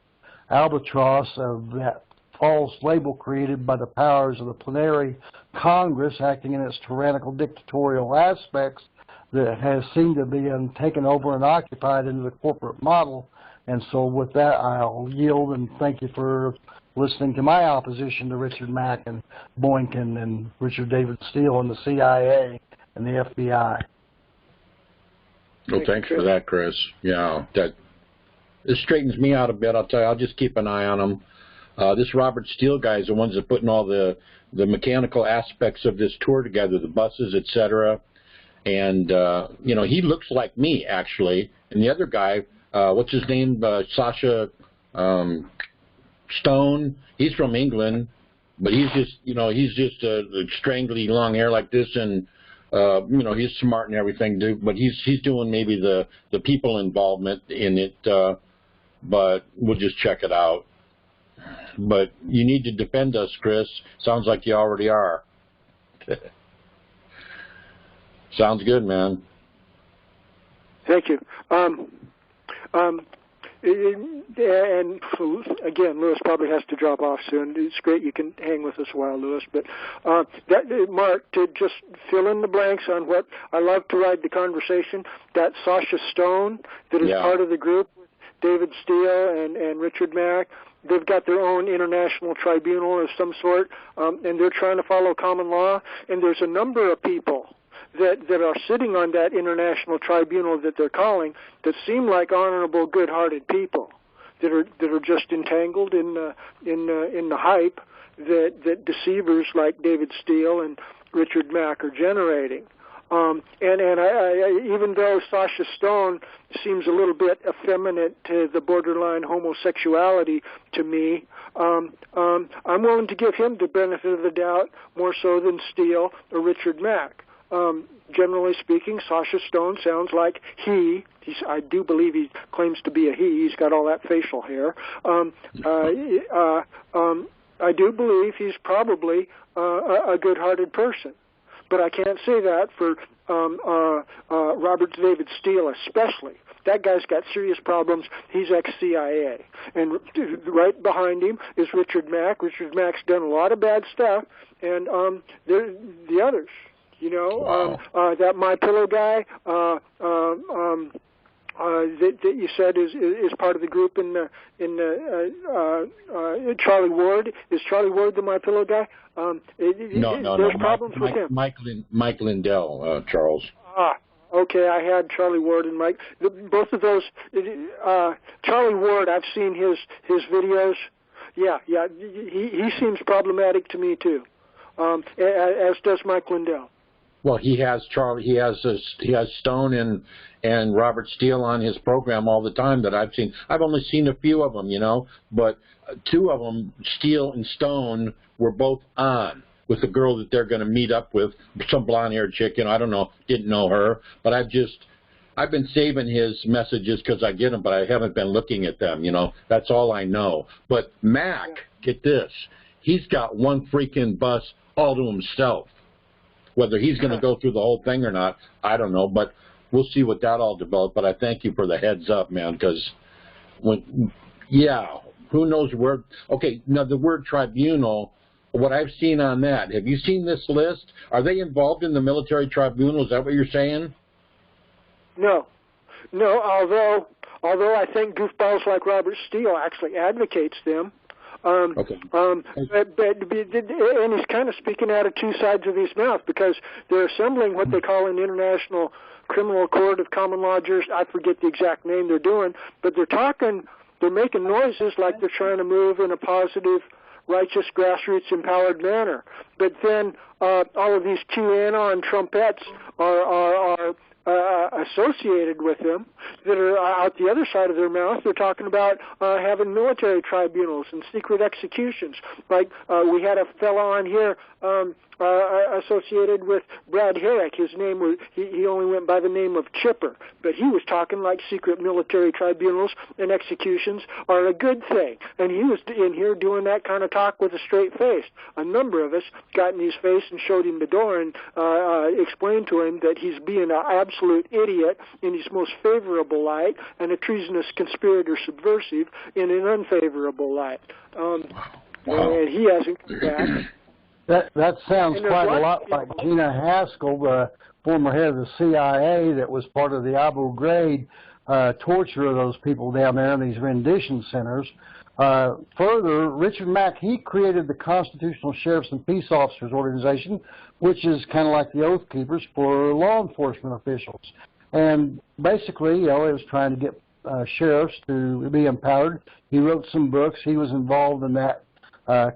albatross of that false label created by the powers of the plenary Congress acting in its tyrannical dictatorial aspects that has seemed to be taken over and occupied into the corporate model. And so with that, I'll yield and thank you for listening to my opposition to Richard Mack and Boykin and Richard David Steele and the CIA and the FBI. Well, thanks for that, Chris. Yeah, that this straightens me out a bit. I'll tell you, I'll just keep an eye on them. This Robert Steele guy is the ones that are putting all the mechanical aspects of this tour together, the buses, etc. And, you know, he looks like me, actually. And the other guy, what's his name, Sasha Stone, he's from England, but he's just, you know, he's just strangly long hair like this, and, you know, he's smart and everything, dude, but he's doing maybe the people involvement in it, but we'll just check it out. But you need to defend us, Chris. Sounds like you already are. Sounds good, man. Thank you. And again, Lewis probably has to drop off soon. It's great you can hang with us a while, Lewis. But Mark, to just fill in the blanks on what I love to ride the conversation, that Sasha Stone that is part of the group with David Steele and Richard Mack, they've got their own international tribunal of some sort, and they're trying to follow common law. And there's a number of people that are sitting on that international tribunal that they're calling that seem like honorable, good-hearted people that are just entangled in the hype that deceivers like David Steele and Richard Mack are generating. And I, even though Sasha Stone seems a little bit effeminate to the borderline homosexuality to me, I'm willing to give him the benefit of the doubt more so than Steele or Richard Mack. Generally speaking, Sasha Stone sounds like I do believe he claims to be a he. He's got all that facial hair. I do believe he's probably a good-hearted person. But I can't say that for Robert David Steele especially. That guy's got serious problems. He's ex-CIA. And right behind him is Richard Mack. Richard Mack's done a lot of bad stuff. And the others. You know, that My Pillow guy that you said is part of the group in Charlie Ward. Is Charlie Ward the My Pillow guy? No. There's problems with him. Mike Lindell, Charles. Okay, I had Charlie Ward and Mike. Both of those. Charlie Ward, I've seen his videos. Yeah, he seems problematic to me too, as does Mike Lindell. Well, he has Stone and Robert Steele on his program all the time that I've seen. I've only seen a few of them, but two of them, Steele and Stone, were both on with the girl that they're going to meet up with, some blonde-haired chick. I don't know, didn't know her, but I've been saving his messages because I get them, but I haven't been looking at them. That's all I know. But Mac, get this, he's got one freaking bus all to himself. Whether he's going to go through the whole thing or not, I don't know, but we'll see what that all develops. But I thank you for the heads up, man, because who knows where. Okay, now the word tribunal, what I've seen on that, have you seen this list? Are they involved in the military tribunal? Is that what you're saying? No, although I think goofballs like Robert Steele actually advocates them. Okay. And he's kind of speaking out of two sides of his mouth because they're assembling what they call an International Criminal Court of Common Law Jurisdiction. I forget the exact name they're doing, but they're making noises like they're trying to move in a positive, righteous, grassroots, empowered manner. But then all of these QAnon trumpettes are associated with them that are out the other side of their mouth. They're talking about having military tribunals and secret executions. Like we had a fellow on here associated with Brad Herrick. His name was, he only went by the name of Chipper, but he was talking like secret military tribunals and executions are a good thing. And he was in here doing that kind of talk with a straight face. A number of us got in his face and showed him the door and explained to him that he's being an absolute idiot in his most favorable light and a treasonous conspirator subversive in an unfavorable light. And he hasn't come back. That sounds quite a lot like Gina Haskell, the former head of the CIA that was part of the Abu Ghraib torture of those people down there in these rendition centers. Further, Richard Mack, he created the Constitutional Sheriffs and Peace Officers Organization, which is kind of like the Oath Keepers for law enforcement officials. And basically, it was trying to get sheriffs to be empowered. He wrote some books. He was involved in that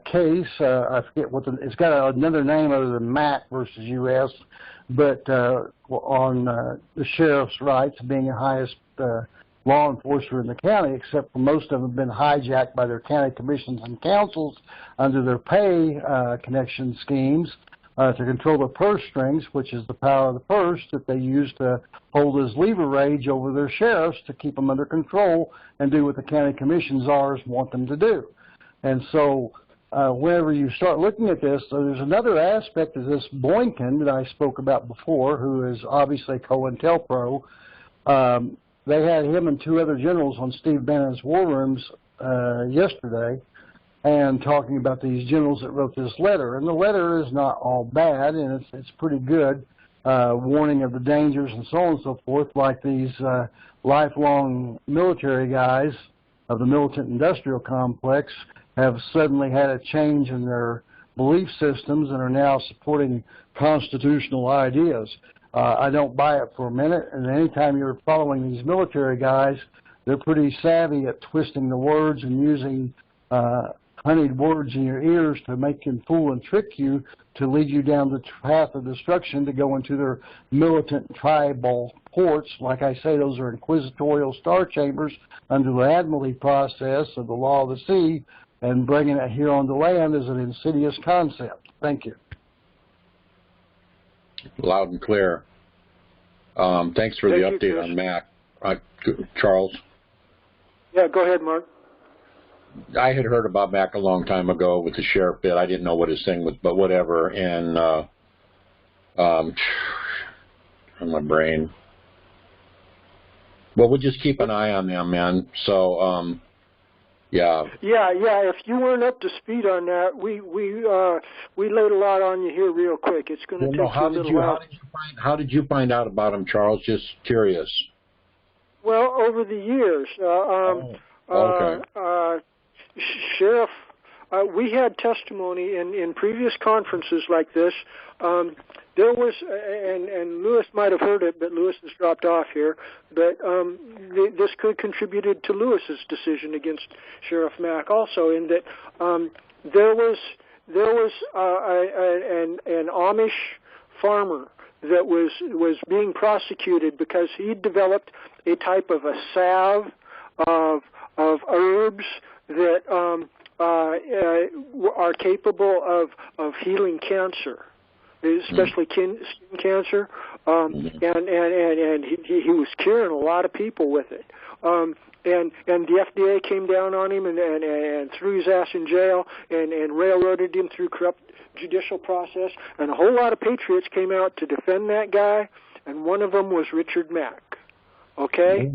case. I forget what it's got another name other than Mack versus U.S., but on the sheriff's rights being the highest law enforcer in the county, except for most of them have been hijacked by their county commissions and councils under their pay connection schemes to control the purse strings, which is the power of the purse that they use to hold as leverage over their sheriffs to keep them under control and do what the county commission czars want them to do. And so whenever you start looking at this, there's another aspect of this Boykin that I spoke about before, who is obviously COINTELPRO. they had him and two other generals on Steve Bannon's War Rooms yesterday, and talking about these generals that wrote this letter. And the letter is not all bad, and it's pretty good, warning of the dangers and so on and so forth, like these lifelong military guys of the militant industrial complex have suddenly had a change in their belief systems and are now supporting constitutional ideas. I don't buy it for a minute, and anytime you're following these military guys, they're pretty savvy at twisting the words and using honeyed words in your ears to make you fool and trick you to lead you down the path of destruction to go into their militant tribal ports. Like I say, those are inquisitorial star chambers under the admiralty process of the law of the sea, and bringing it here on the land is an insidious concept. Thank you. Loud and clear. Thanks for the update on Mac. Charles? Yeah, go ahead, Mark. I had heard about Mac a long time ago with the sheriff bit. I didn't know what his thing was, but whatever. And on my brain. Well, we'll just keep an eye on them, man. So, yeah. Yeah. If you weren't up to speed on that, we laid a lot on you here real quick. It's going to take you a little while. How did you find out about them, Charles? Just curious. Well, over the years, okay. Sheriff, we had testimony in previous conferences like this. There was, and Lewis might have heard it, but Lewis has dropped off here. But this could contributed to Lewis's decision against Sheriff Mack also, in that there was an Amish farmer that was being prosecuted because he developed a type of a salve of herbs that are capable of healing cancer, especially skin cancer, and he was curing a lot of people with it. And the FDA came down on him and threw his ass in jail and railroaded him through corrupt judicial process. And a whole lot of patriots came out to defend that guy, and one of them was Richard Mack. Okay,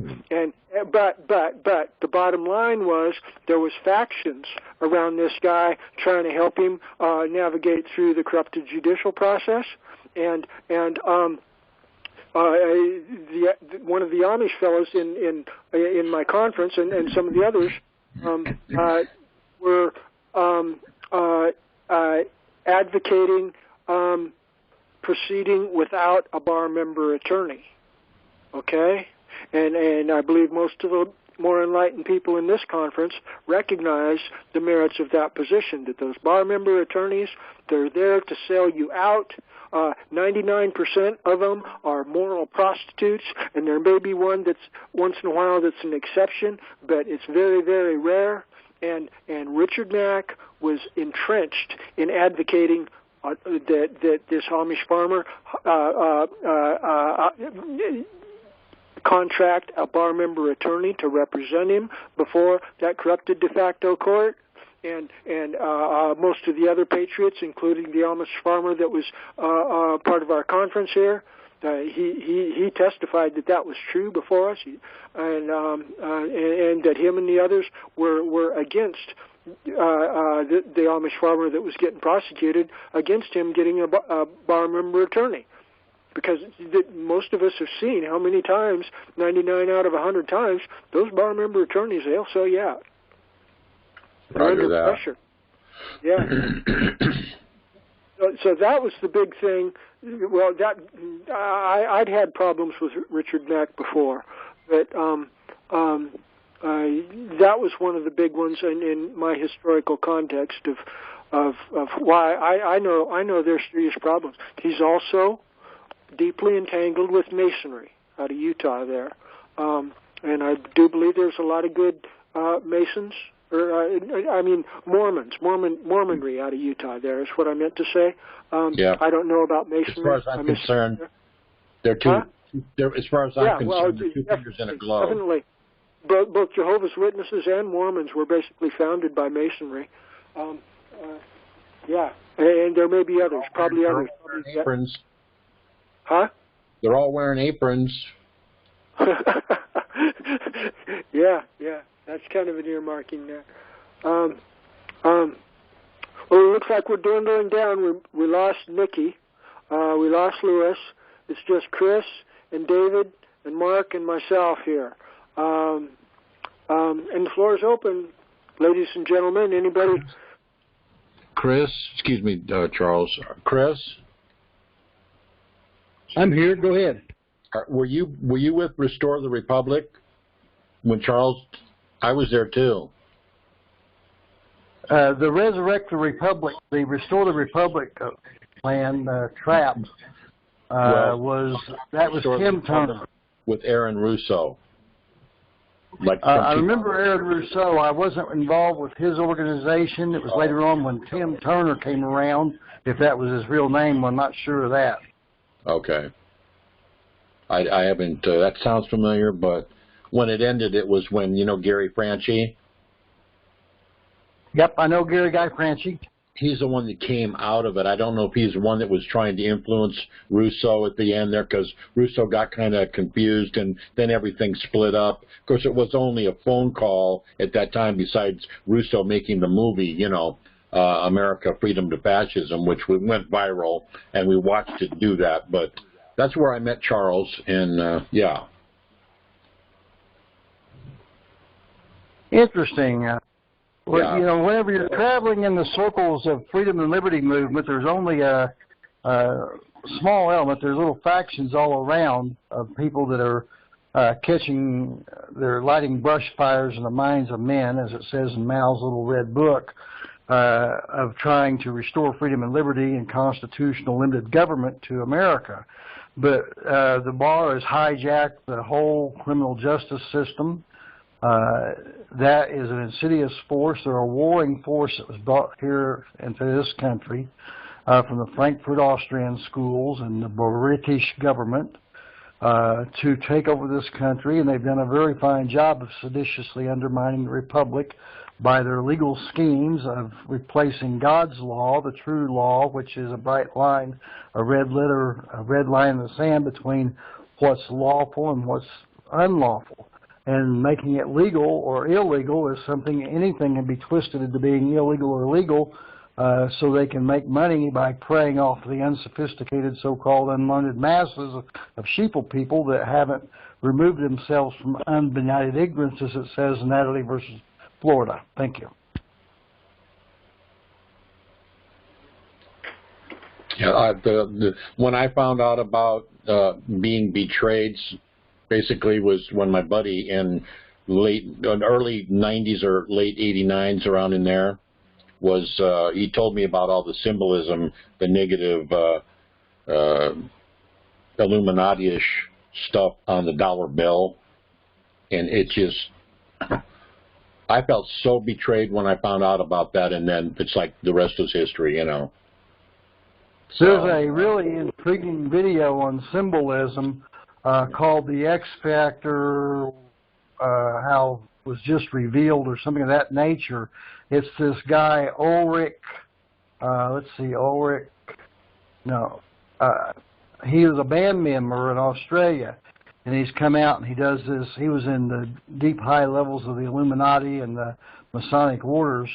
but the bottom line was there was factions around this guy trying to help him navigate through the corrupted judicial process, and one of the Amish fellows in my conference and some of the others were advocating proceeding without a bar member attorney. Okay. And I believe most of the more enlightened people in this conference recognize the merits of that position, that those bar member attorneys, they're there to sell you out. 99% of them are moral prostitutes, and there may be one that's once in a while that's an exception, but it's very, very rare. And Richard Mack was entrenched in advocating that this Amish farmer contract a bar member attorney to represent him before that corrupted de facto court, and most of the other patriots, including the Amish farmer that was part of our conference here, he testified that was true before us, and that him and the others were against the Amish farmer that was getting prosecuted, against him getting a bar member attorney. Because most of us have seen how many times, 99 out of 100 times, those bar member attorneys, they'll sell you out. They're under pressure. Yeah. So that was the big thing. Well, I'd had problems with Richard Mack before, but that was one of the big ones in my historical context of why I know there's serious problems. He's also deeply entangled with Masonry out of Utah there. And I do believe there's a lot of good Masons, or Mormonry out of Utah there is what I meant to say. Yeah. I don't know about Masonry. As far as I'm concerned, they're two, as far as I'm concerned, they're two fingers in a glove. Definitely. Both Jehovah's Witnesses and Mormons were basically founded by Masonry. Yeah, and there may be others, probably others. Aprons. Huh? They're all wearing aprons. Yeah, that's kind of an earmarking there. Well, it looks like we're dwindling down. We lost Nikki. We lost Lewis. It's just Chris and David and Mark and myself here. And the floor is open, ladies and gentlemen. Anybody? Chris, excuse me, Charles. Chris? I'm here. Go ahead. Were you with Restore the Republic when Charles? I was there too. The Resurrect the Republic, the Restore the Republic plan, TRAP, was Tim Turner with Aaron Russo. I remember Aaron Russo. I wasn't involved with his organization. It was later on when Tim Turner came around. If that was his real name, I'm not sure of that. Okay. I haven't. That sounds familiar, but when it ended, it was when, Gary Franchi. Yep, I know Gary Guy Franchi. He's the one that came out of it. I don't know if he's the one that was trying to influence Russo at the end there, because Russo got kind of confused, and then everything split up. Of course, it was only a phone call at that time, besides Russo making the movie, America, Freedom to Fascism, which went viral, and we watched it do that. But that's where I met Charles, and yeah. Interesting. Well, whenever you're traveling in the circles of freedom and liberty movement, there's only a small element. There's little factions all around of people that are they're lighting brush fires in the minds of men, as it says in Mao's little red book, of trying to restore freedom and liberty and constitutional limited government to America. But the bar has hijacked the whole criminal justice system. That is an insidious force. They're a warring force that was brought here into this country from the Frankfurt Austrian schools and the British government to take over this country, and they've done a very fine job of seditiously undermining the Republic by their legal schemes of replacing God's law, the true law, which is a bright line, a red line in the sand between what's lawful and what's unlawful. And making it legal or illegal is anything can be twisted into being illegal or legal so they can make money by preying off the unsophisticated so-called unlearned masses of sheeple people that haven't removed themselves from unbenighted ignorance, as it says in Natalie versus Florida. Thank you. Yeah, when I found out about being betrayed, basically was when my buddy in early 90s or late 89s, around in there, he told me about all the symbolism, the negative Illuminati-ish stuff on the dollar bill, and it just, I felt so betrayed when I found out about that, and then it's like the rest is history, There's a really intriguing video on symbolism called The X Factor, how it was just revealed or something of that nature. It's this guy, Ulrich, he was a band member in Australia, and he's come out and he does this. He was in the deep high levels of the Illuminati and the Masonic orders,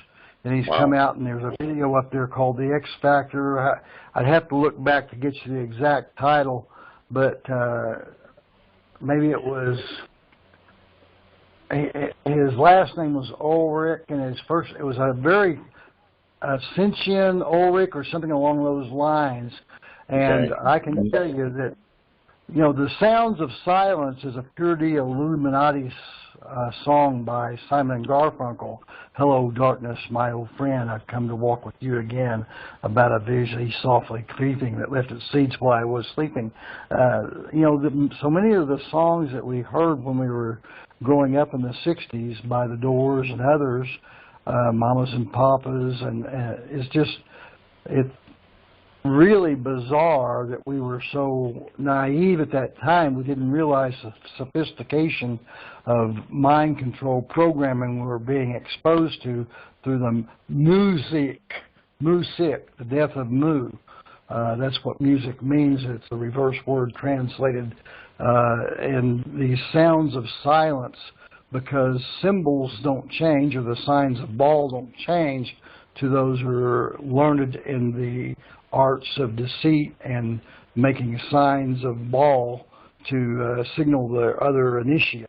and he's come out, and there's a video up there called The X Factor. I'd have to look back to get you the exact title, but maybe it was, his last name was Ulrich, and it was a very Cinchian Ulrich or something along those lines. And I can tell you that, The Sounds of Silence is a pure Illuminati song by Simon & Garfunkel. Hello, darkness, my old friend, I've come to walk with you again, about a vision softly creeping that left its seeds while I was sleeping. So many of the songs that we heard when we were growing up in the 60s by the Doors and others, Mamas and Papas, and it's really bizarre that we were so naive at that time. We didn't realize the sophistication of mind control programming we were being exposed to through the music, the death of Mu, That's what music means. It's a reverse word translated. And these sounds of silence, because symbols don't change or the signs of ball don't change to those who are learned in the arts of deceit and making signs of ball to signal the other initiates.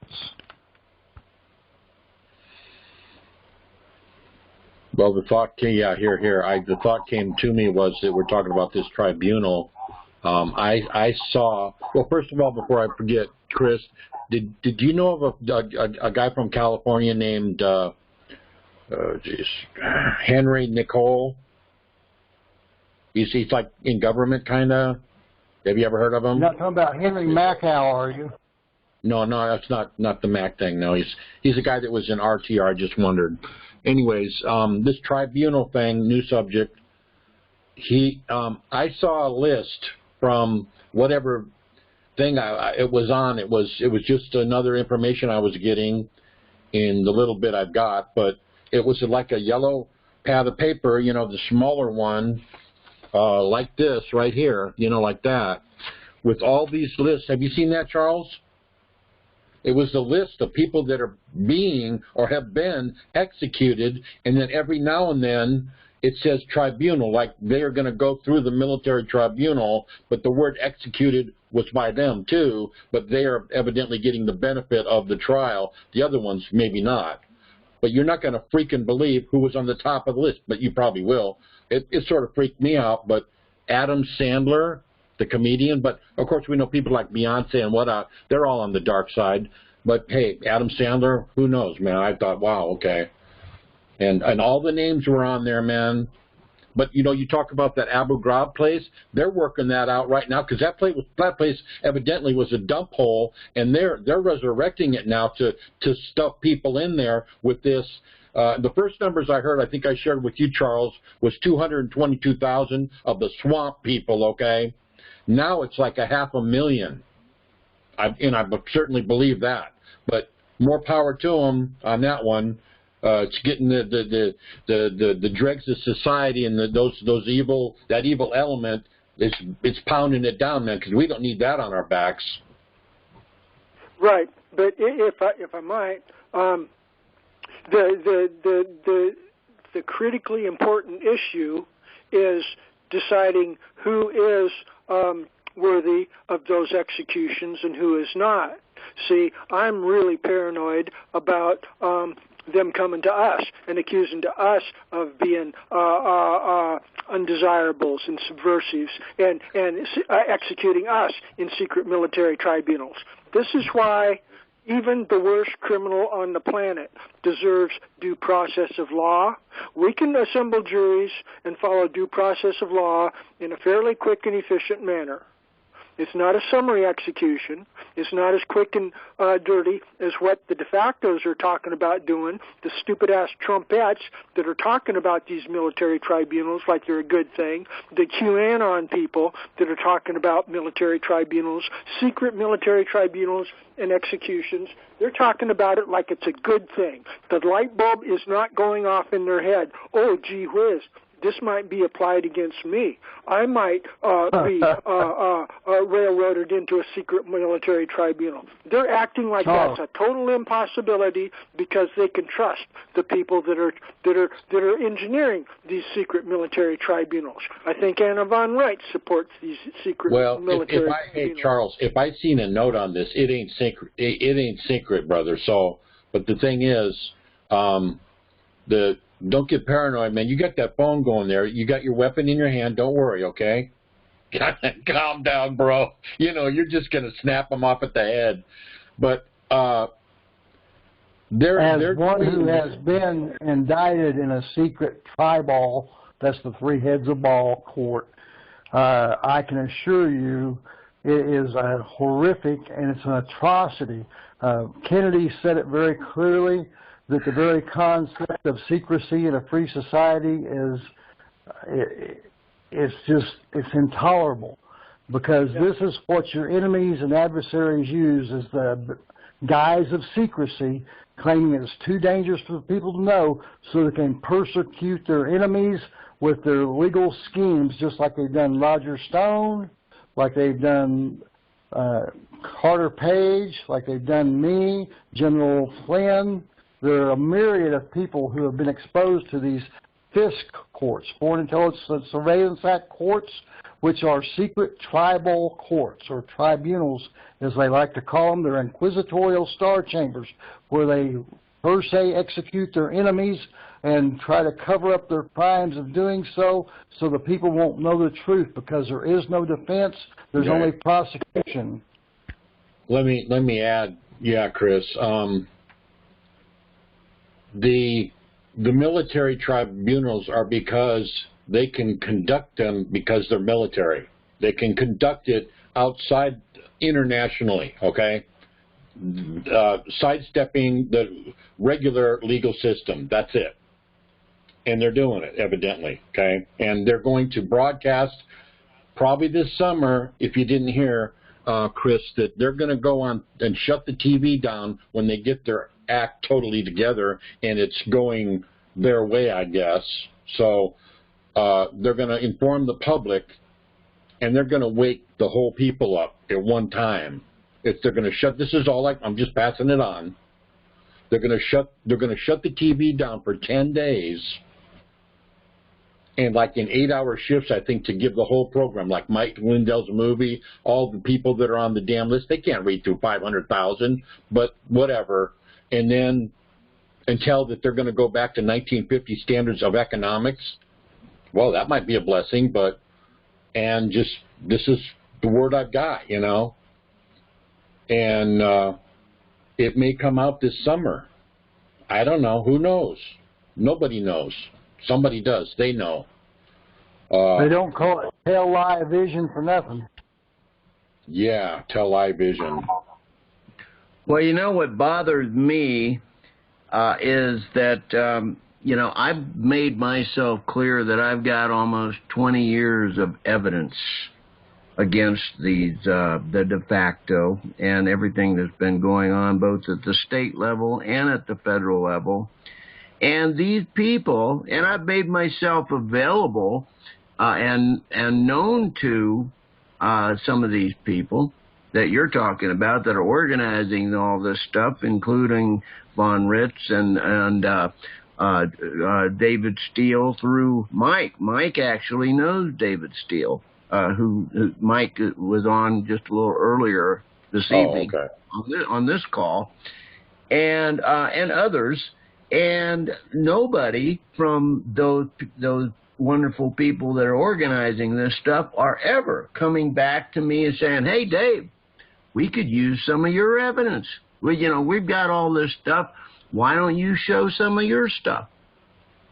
Well, the thought came, the thought came to me was that we're talking about this tribunal. I saw, well, first of all, before I forget, Chris, did you know of a guy from California named Henry Nicole? He's like in government, kind of. Have you ever heard of him? You're not talking about Henry Macau, are you? No, that's not the Mac thing. No, he's a guy that was in RTR. I just wondered. Anyways, this tribunal thing, new subject. I saw a list from whatever thing it was on. It was just another information I was getting in the little bit I've got, but it was like a yellow pad of paper, the smaller one, like this right here, like that, with all these lists. Have you seen that, Charles? It was the list of people that are being or have been executed, and then every now and then it says tribunal, like they are going to go through the military tribunal, but the word executed was by them too, but they are evidently getting the benefit of the trial. The other ones maybe not. But you're not going to freaking believe who was on the top of the list, but you probably will. It sort of freaked me out, but Adam Sandler, the comedian, but of course we know people like Beyonce and whatnot, they're all on the dark side. But hey, Adam Sandler, who knows, man? I thought, wow, okay. And all the names were on there, man. But you talk about that Abu Ghraib place, they're working that out right now, because that place evidently was a dump hole, and they're resurrecting it now to stuff people in there with this. The first numbers I heard, I think I shared with you, Charles, was 222,000 of the swamp people, okay? Now it's like 500,000. I certainly believe that. But more power to them on that one. It's getting the dregs of society and that evil element. It's pounding it down, man, because we don't need that on our backs. Right, but if I might, the critically important issue is deciding who is worthy of those executions and who is not. See, I'm really paranoid about them coming to us and accusing to us of being undesirables and subversives and executing us in secret military tribunals. This is why even the worst criminal on the planet deserves due process of law. We can assemble juries and follow due process of law in a fairly quick and efficient manner. It's not a summary execution. It's not as quick and dirty as what the de factos are talking about doing, the stupid-ass Trumpettes that are talking about these military tribunals like they're a good thing, the QAnon people that are talking about military tribunals, secret military tribunals and executions. They're talking about it like it's a good thing. The light bulb is not going off in their head. Oh, gee whiz. This might be applied against me. I might be railroaded into a secret military tribunal. They're acting like that's a total impossibility because they can trust the people that are engineering these secret military tribunals. I think Anna von Wright supports these secret military tribunals. Hey, Charles, if I seen a note on this, it ain't secret. It ain't secret, brother. So, but the thing is, don't get paranoid, man. You got that phone going there. You got your weapon in your hand. Don't worry, okay? Calm down, bro. You're just going to snap them off at the head. But as one who has been indicted in a secret tribal, that's the Three Heads of Ball court, I can assure you it is a horrific and it's an atrocity. Kennedy said it very clearly, that the very concept of secrecy in a free society it's intolerable, because this is what your enemies and adversaries use as the guise of secrecy, claiming it's too dangerous for people to know so they can persecute their enemies with their legal schemes, just like they've done Roger Stone, like they've done Carter Page, like they've done me, General Flynn. There are a myriad of people who have been exposed to these FISC courts, Foreign Intelligence and Surveillance Act courts, which are secret tribal courts, or tribunals, as they like to call them. They're inquisitorial star chambers where they per se execute their enemies and try to cover up their crimes of doing so the people won't know the truth, because there is no defense, there's only prosecution. Let me add, Chris. The military tribunals are because they can conduct them because they're military. They can conduct it outside internationally, okay? Sidestepping the regular legal system, that's it. And they're doing it, evidently, okay? And they're going to broadcast probably this summer, if you didn't hear, Chris, that they're going to go on and shut the TV down when they get their act totally together, and it's going their way, I guess. So they're going to inform the public, and they're going to wake the whole people up at one time. If they're going to shut, this is all I'm just passing it on. They're going to shut the TV down for 10 days, and like in 8-hour shifts, I think, to give the whole program, like Mike Lindell's movie, all the people that are on the damn list, they can't read through 500,000, but whatever. And then until that they're going to go back to 1950 standards of economics. Well, that might be a blessing, and just, this is the word I've got, you know. And it may come out this summer. I don't know. Who knows? Nobody knows. Somebody does. They know. They don't call it tell lie vision for nothing. Yeah, tell lie vision. Well, you know what bothers me is that, you know, I've made myself clear that I've got almost 20 years of evidence against these, the de facto and everything that's been going on both at the state level and at the federal level. And these people, and I've made myself available and known to some of these people that you're talking about that are organizing all this stuff, including Von Ritz and David Steele through Mike. Mike actually knows David Steele, who Mike was on just a little earlier this evening on this call, and others. And nobody from those wonderful people that are organizing this stuff are ever coming back to me and saying, "Hey, Dave, we could use some of your evidence. Well, you know, we've got all this stuff. Why don't you show some of your stuff?"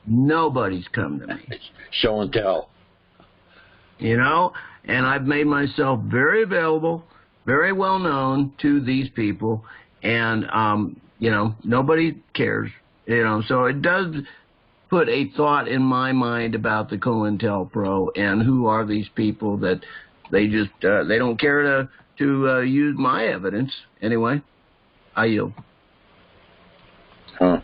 Nobody's come to me. Show and tell. You know, and I've made myself very available, very well known to these people, and, you know, nobody cares. You know, so it does put a thought in my mind about the COINTELPRO and who are these people that they just, they don't care to use my evidence. Anyway, I yield. Huh.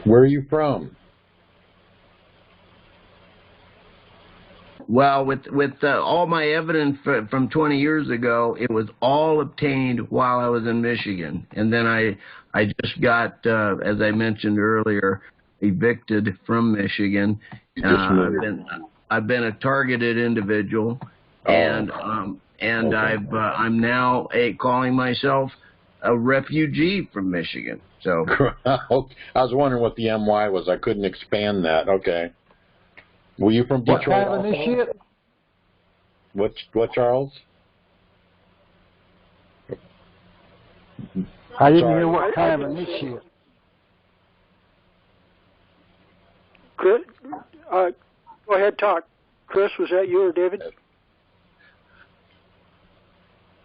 Where are you from? Well, with all my evidence from 20 years ago, it was all obtained while I was in Michigan. And then I just got, as I mentioned earlier, evicted from Michigan. I've been a targeted individual, and I'm now calling myself a refugee from Michigan. So I was wondering what the MY was. I couldn't expand that. Okay. Were you from Detroit? What kind of initiate? What, Charles? I didn't hear what kind of initiate. Chris, go ahead, talk. Chris, was that you or David?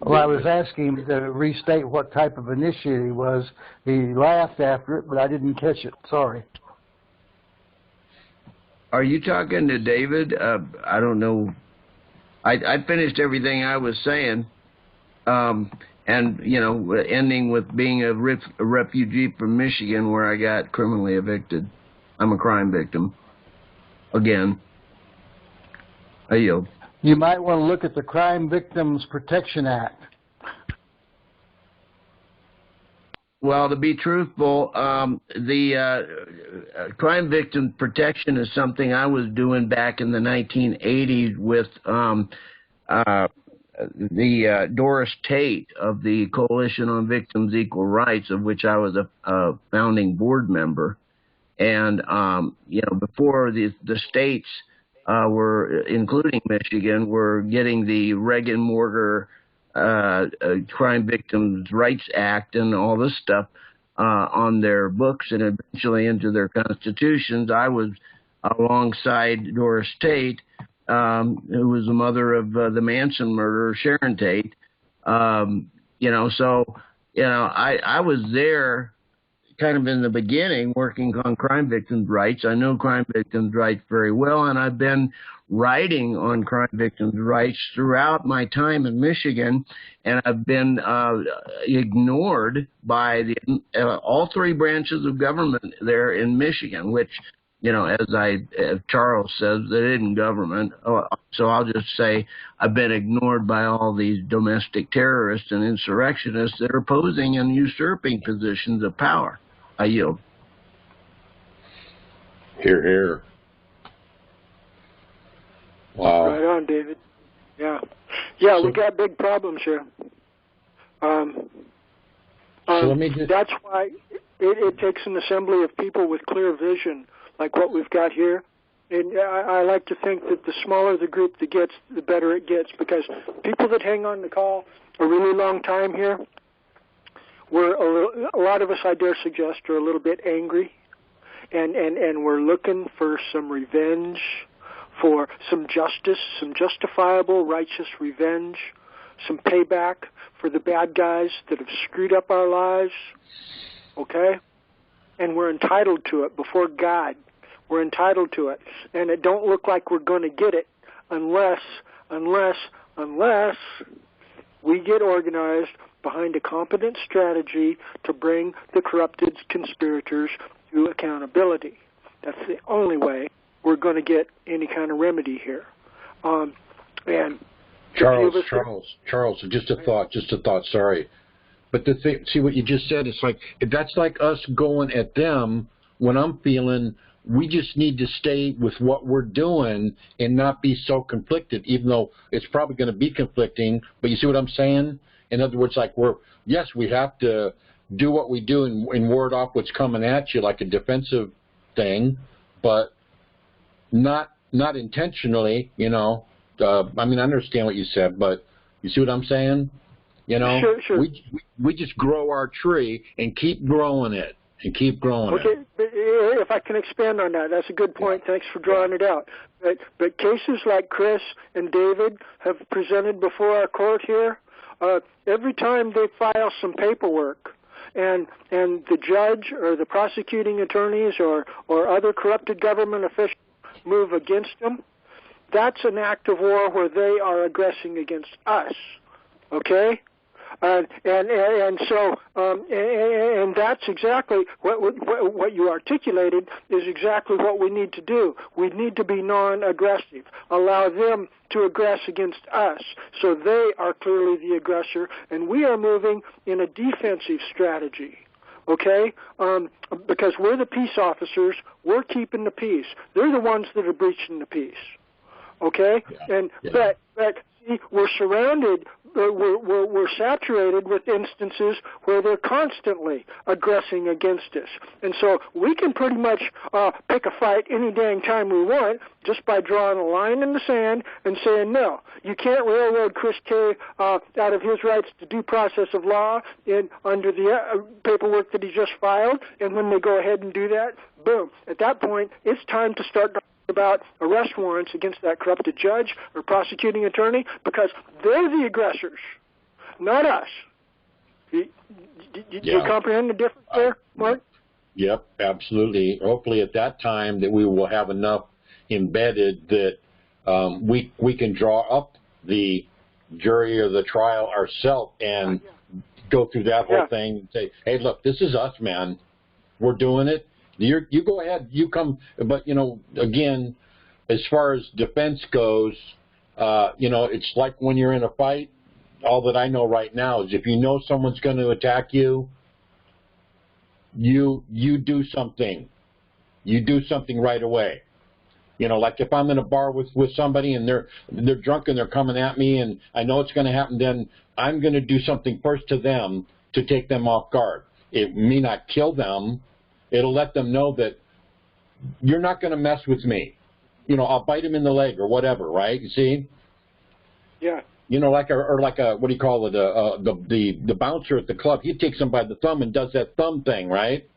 Well, I was asking him to restate what type of initiate he was. He laughed after it, but I didn't catch it. Sorry. Are you talking to David? I don't know. I finished everything I was saying, and, you know, ending with being a refugee from Michigan where I got criminally evicted. I'm a crime victim. Again, I yield. You might want to look at the Crime Victims Protection Act. Well, to be truthful, the crime victim protection is something I was doing back in the 1980s with the Doris Tate of the Coalition on Victims' Equal Rights, of which I was a founding board member. And, before the states were, including Michigan, were getting the Reagan-Mortar Crime Victims' Rights Act and all this stuff on their books and eventually into their constitutions, I was alongside Doris Tate, who was the mother of the Manson murderer, Sharon Tate. I was there kind of in the beginning working on crime victims' rights. I know crime victims' rights very well, and I've been writing on crime victims' rights throughout my time in Michigan, and I've been ignored by all three branches of government there in Michigan, which, as Charles says, it isn't government. So I'll just say I've been ignored by all these domestic terrorists and insurrectionists that are posing and usurping positions of power. I yield. Hear, hear. Wow. Right on, David. Yeah. Yeah, we got big problems here. That's why it takes an assembly of people with clear vision, like what we've got here. And I like to think that the smaller the group that gets, the better it gets, because people that hang on the call a really long time here, a lot of us, I dare suggest, are a little bit angry, and we're looking for some revenge, for some justice, some justifiable, righteous revenge, some payback for the bad guys that have screwed up our lives, okay? And we're entitled to it before God. We're entitled to it. And it don't look like we're going to get it unless we get organized behind a competent strategy to bring the corrupted conspirators to accountability. That's the only way we're going to get any kind of remedy here. And Charles, just a thought, sorry. But the thing, see what you just said, it's like, that's like us going at them when I'm feeling we just need to stay with what we're doing and not be so conflicted, even though it's probably going to be conflicting. But you see what I'm saying? In other words, like we have to do what we do and ward off what's coming at you like a defensive thing, but not intentionally, I understand what you said, but you see what I'm saying? Sure. We just grow our tree and keep growing it. Okay, if I can expand on that, that's a good point. Thanks for drawing it out. But cases like Chris and David have presented before our court here, every time they file some paperwork and the judge or the prosecuting attorneys or other corrupted government officials move against them, that's an act of war where they are aggressing against us, okay? And that's exactly what you articulated is exactly what we need to do. We need to be non-aggressive, allow them to aggress against us, so they are clearly the aggressor, and we are moving in a defensive strategy. Okay? Because we're the peace officers, we're keeping the peace. They're the ones that are breaching the peace. Okay? But see, we're surrounded. We're saturated with instances where they're constantly aggressing against us. And so we can pretty much pick a fight any dang time we want just by drawing a line in the sand and saying, no, you can't railroad Chris K. out of his rights to due process of law under the paperwork that he just filed. And when they go ahead and do that, boom. At that point, it's time to start about arrest warrants against that corrupted judge or prosecuting attorney, because they're the aggressors, not us. You comprehend the difference there, Mark? Yep, absolutely. Hopefully at that time that we will have enough embedded that we can draw up the jury or the trial ourselves and go through that whole thing and say, hey, look, this is us, man. We're doing it. You go ahead. You come. But, you know, again, as far as defense goes, you know, it's like when you're in a fight. All that I know right now is if you know someone's going to attack you, you do something. You do something right away. You know, like if I'm in a bar with somebody and they're drunk and they're coming at me and I know it's going to happen, then I'm going to do something first to them to take them off guard. It may not kill them. It'll let them know that you're not going to mess with me. You know, I'll bite him in the leg or whatever, right? You see? Yeah. You know, like a what do you call it? The bouncer at the club. He takes them by the thumb and does that thumb thing, right?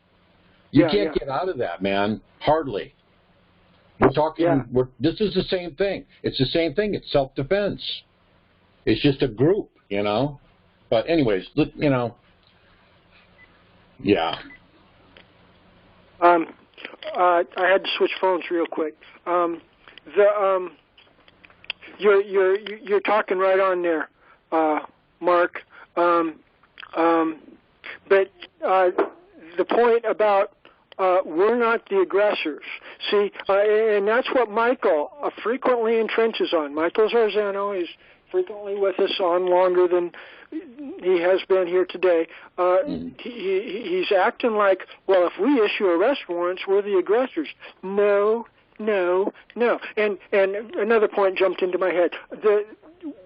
You can't get out of that, man. Hardly. We're talking. Yeah. This is the same thing. It's the same thing. It's self-defense. It's just a group, you know. But anyways, you know. Yeah. I had to switch phones real quick. You're talking right on there, Mark. But the point about we're not the aggressors. See, and that's what Michael frequently entrenches on. Michael Zarzano is frequently with us on longer than he has been here today. He's acting like, well, if we issue arrest warrants, we're the aggressors. No. And another point jumped into my head.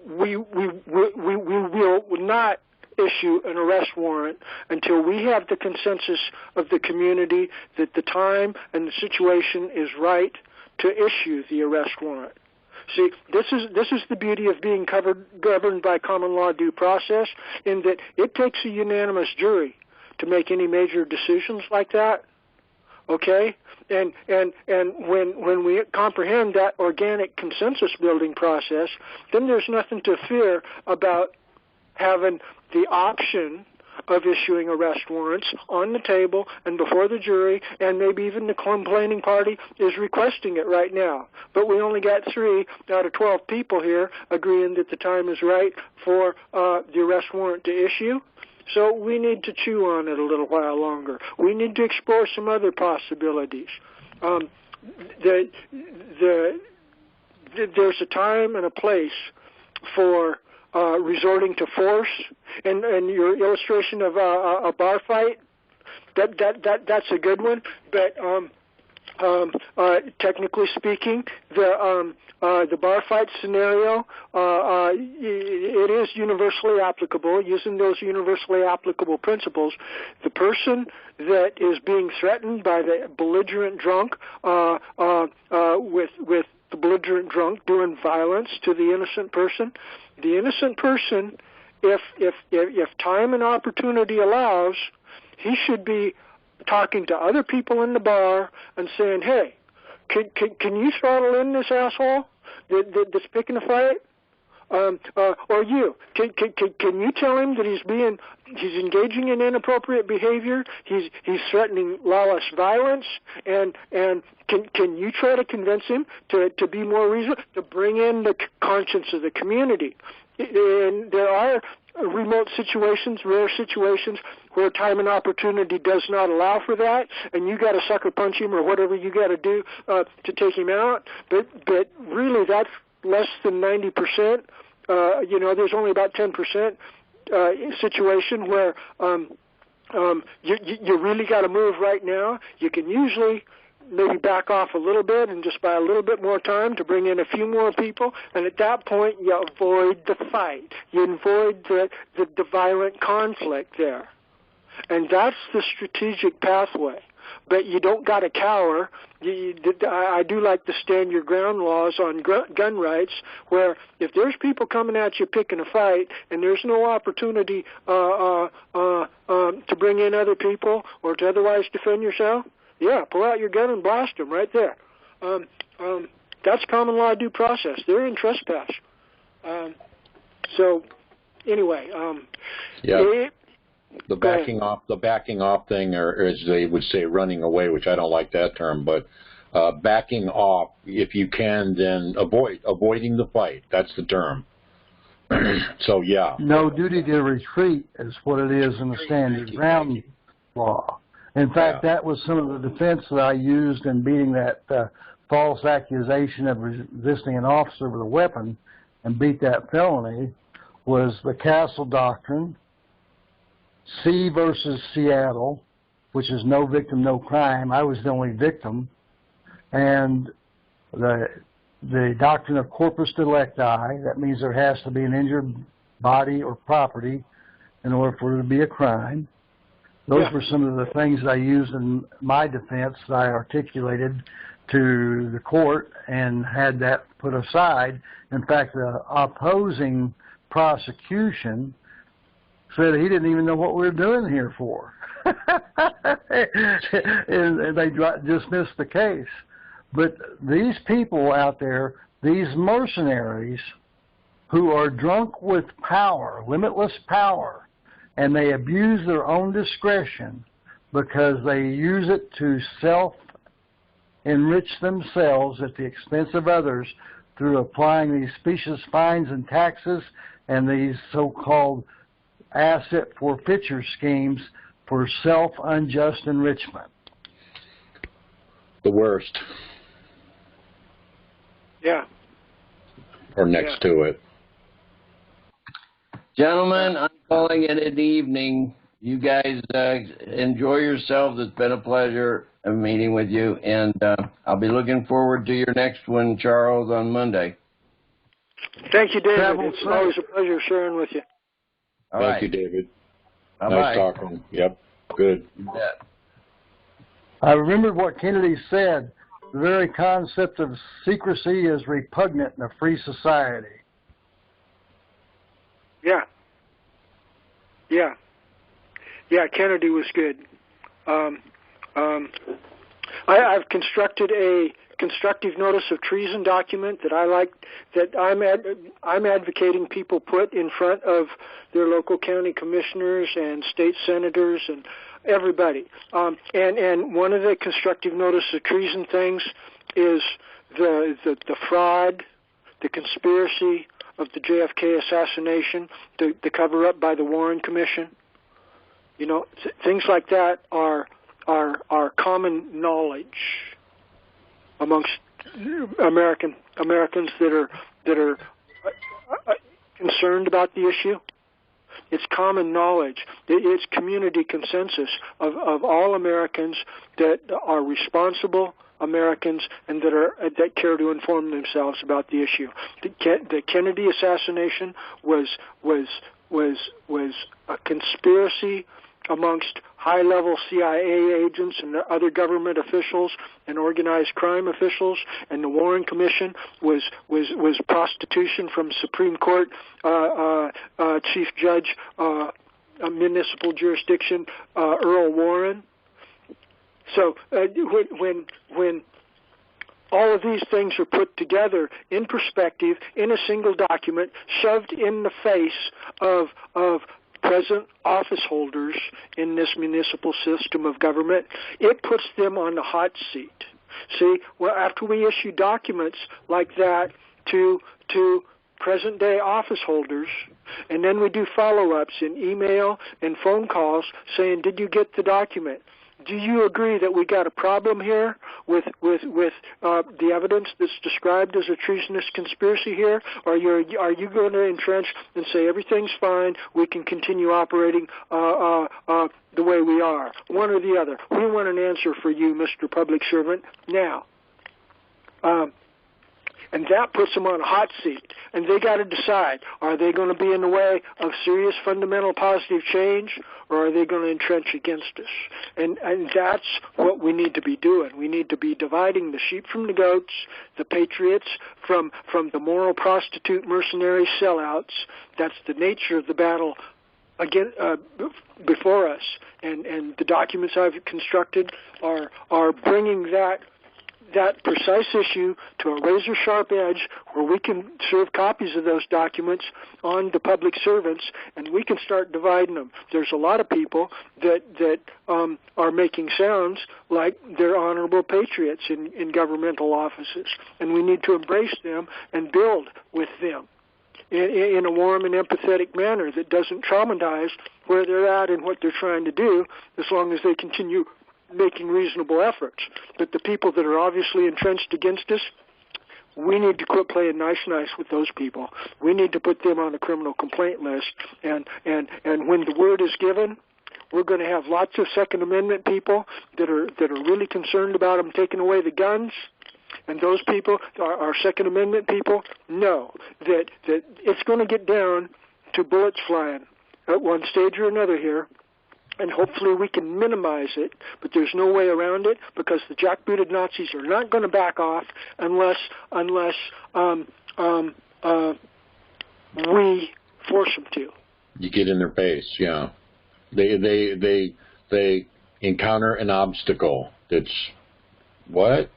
We will not issue an arrest warrant until we have the consensus of the community that the time and the situation is right to issue the arrest warrant. See, this is the beauty of being governed by common law due process, in that it takes a unanimous jury to make any major decisions like that. Okay? And when we comprehend that organic consensus building process, then there's nothing to fear about having the option of issuing arrest warrants on the table and before the jury, and maybe even the complaining party is requesting it right now. But we only got 3 out of 12 people here agreeing that the time is right for the arrest warrant to issue. So we need to chew on it a little while longer. We need to explore some other possibilities. There's a time and a place for resorting to force, and your illustration of a bar fight, that's a good one. But technically speaking, the bar fight scenario, it is universally applicable. Using those universally applicable principles, the person that is being threatened by the belligerent drunk, with the belligerent drunk doing violence to the innocent person, if time and opportunity allows, he should be talking to other people in the bar and saying, "Hey, can you throttle in this asshole that's picking a fight? Or you? Can you tell him that he's engaging in inappropriate behavior? He's threatening lawless violence, and can you try to convince him to be more reasonable, to bring in the conscience of the community?" And there are remote situations, rare situations, where time and opportunity does not allow for that, and you got to sucker punch him or whatever you got to do to take him out. But really, that's less than 90%. You know, there's only about 10% situation where you really got to move right now. You can usually maybe back off a little bit and just buy a little bit more time to bring in a few more people, and at that point you avoid the fight. You avoid the violent conflict there. And that's the strategic pathway. But you don't got to cower. I do like the stand your ground laws on gun rights, where if there's people coming at you picking a fight and there's no opportunity to bring in other people or to otherwise defend yourself, yeah, pull out your gun and blast them right there. That's common law due process. They're in trespass. So anyway, the backing off thing, or as they would say, running away, which I don't like that term, but backing off, if you can, then avoiding the fight. That's the term. So yeah. No duty to retreat is what it is in the standard ground law. In fact, that was some of the defense that I used in beating that false accusation of resisting an officer with a weapon and beat that felony, was the Castle Doctrine, C versus Seattle, which is no victim, no crime. I was the only victim. And the doctrine of corpus delicti, that means there has to be an injured body or property in order for it to be a crime. Those were some of the things that I used in my defense that I articulated to the court and had that put aside. In fact, the opposing prosecution said he didn't even know what we were doing here for. and they dismissed the case. But these people out there, these mercenaries who are drunk with power, limitless power, and they abuse their own discretion because they use it to self-enrich themselves at the expense of others through applying these specious fines and taxes and these so-called asset forfeiture schemes for self-unjust enrichment. The worst. Yeah. Or next to it. Gentlemen, I'm calling it an evening. You guys enjoy yourselves. It's been a pleasure meeting with you, and I'll be looking forward to your next one, Charles, on Monday. Thank you, David. It's always a pleasure sharing with you. Thank you, David. Bye-bye. Nice talking. Yep, good. You bet. I remembered what Kennedy said. The very concept of secrecy is repugnant in a free society. Yeah, Kennedy was good. I've constructed a constructive notice of treason document that I'm advocating people put in front of their local county commissioners and state senators and everybody. And one of the constructive notice of treason things is the fraud, the conspiracy of the JFK assassination, the cover-up by the Warren Commission. You know, things like that are common knowledge amongst Americans that are concerned about the issue. It's common knowledge. It's community consensus of all Americans that are responsible Americans and that care to inform themselves about the issue. The Kennedy assassination was a conspiracy amongst high-level CIA agents and other government officials and organized crime officials, and the Warren Commission was prostitution from Supreme Court Chief Judge, municipal jurisdiction, Earl Warren. So when all of these things are put together in perspective in a single document, shoved in the face of present office holders in this municipal system of government, it puts them on the hot seat. See, well, after we issue documents like that to present-day office holders, and then we do follow-ups in email and phone calls saying, did you get the document? Do you agree that we got a problem here with the evidence that's described as a treasonous conspiracy here? Or are you going to entrench and say everything's fine, we can continue operating the way we are? One or the other. We want an answer for you, Mr. Public Servant, now. And that puts them on a hot seat. And they got to decide, are they going to be in the way of serious fundamental positive change, or are they going to entrench against us? And that's what we need to be doing. We need to be dividing the sheep from the goats, the patriots from the moral prostitute mercenary sellouts. That's the nature of the battle again before us. And the documents I've constructed are bringing that precise issue to a razor-sharp edge where we can serve copies of those documents on the public servants, and we can start dividing them. There's a lot of people that are making sounds like they're honorable patriots in governmental offices, and we need to embrace them and build with them in a warm and empathetic manner that doesn't traumatize where they're at and what they're trying to do, as long as they continue making reasonable efforts. But the people that are obviously entrenched against us, we need to quit playing nice with those people. We need to put them on a criminal complaint list. And when the word is given, we're going to have lots of Second Amendment people that are really concerned about them taking away the guns. And those people, our Second Amendment people, know that it's going to get down to bullets flying at one stage or another here. And hopefully we can minimize it, but there's no way around it because the jackbooted Nazis are not going to back off unless we force them to. You get in their face, yeah. They encounter an obstacle that's what?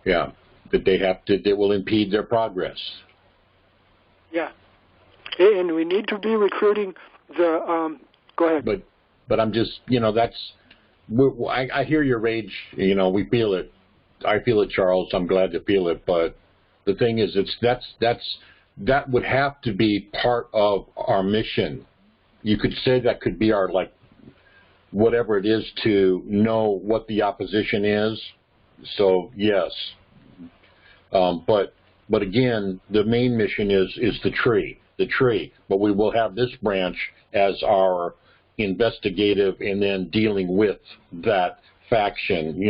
Yeah, that will impede their progress. Yeah, and we need to be recruiting the. Go ahead. But I'm just, I hear your rage. We feel it. I feel it, Charles. I'm glad to feel it. But the thing is, that would have to be part of our mission. You could say that could be our, whatever it is, to know what the opposition is. So yes. But again, the main mission is the tree. But we will have this branch as our investigative and then dealing with that faction,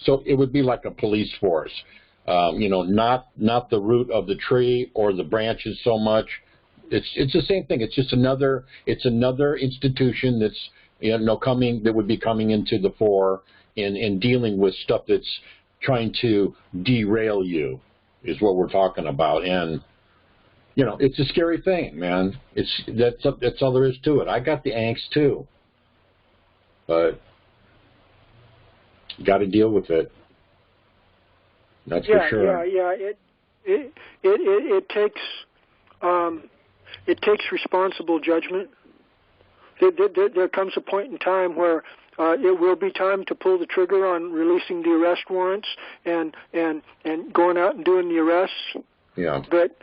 So it would be like a police force, not the root of the tree or the branches so much. It's the same thing. It's just another institution that's that would be coming into the fore and dealing with stuff that's trying to derail you is what we're talking about. And it's a scary thing, man. That's all there is to it. I got the angst too, but got to deal with it. That's for sure. Yeah. It takes responsible judgment. There comes a point in time where it will be time to pull the trigger on releasing the arrest warrants and going out and doing the arrests. Yeah. But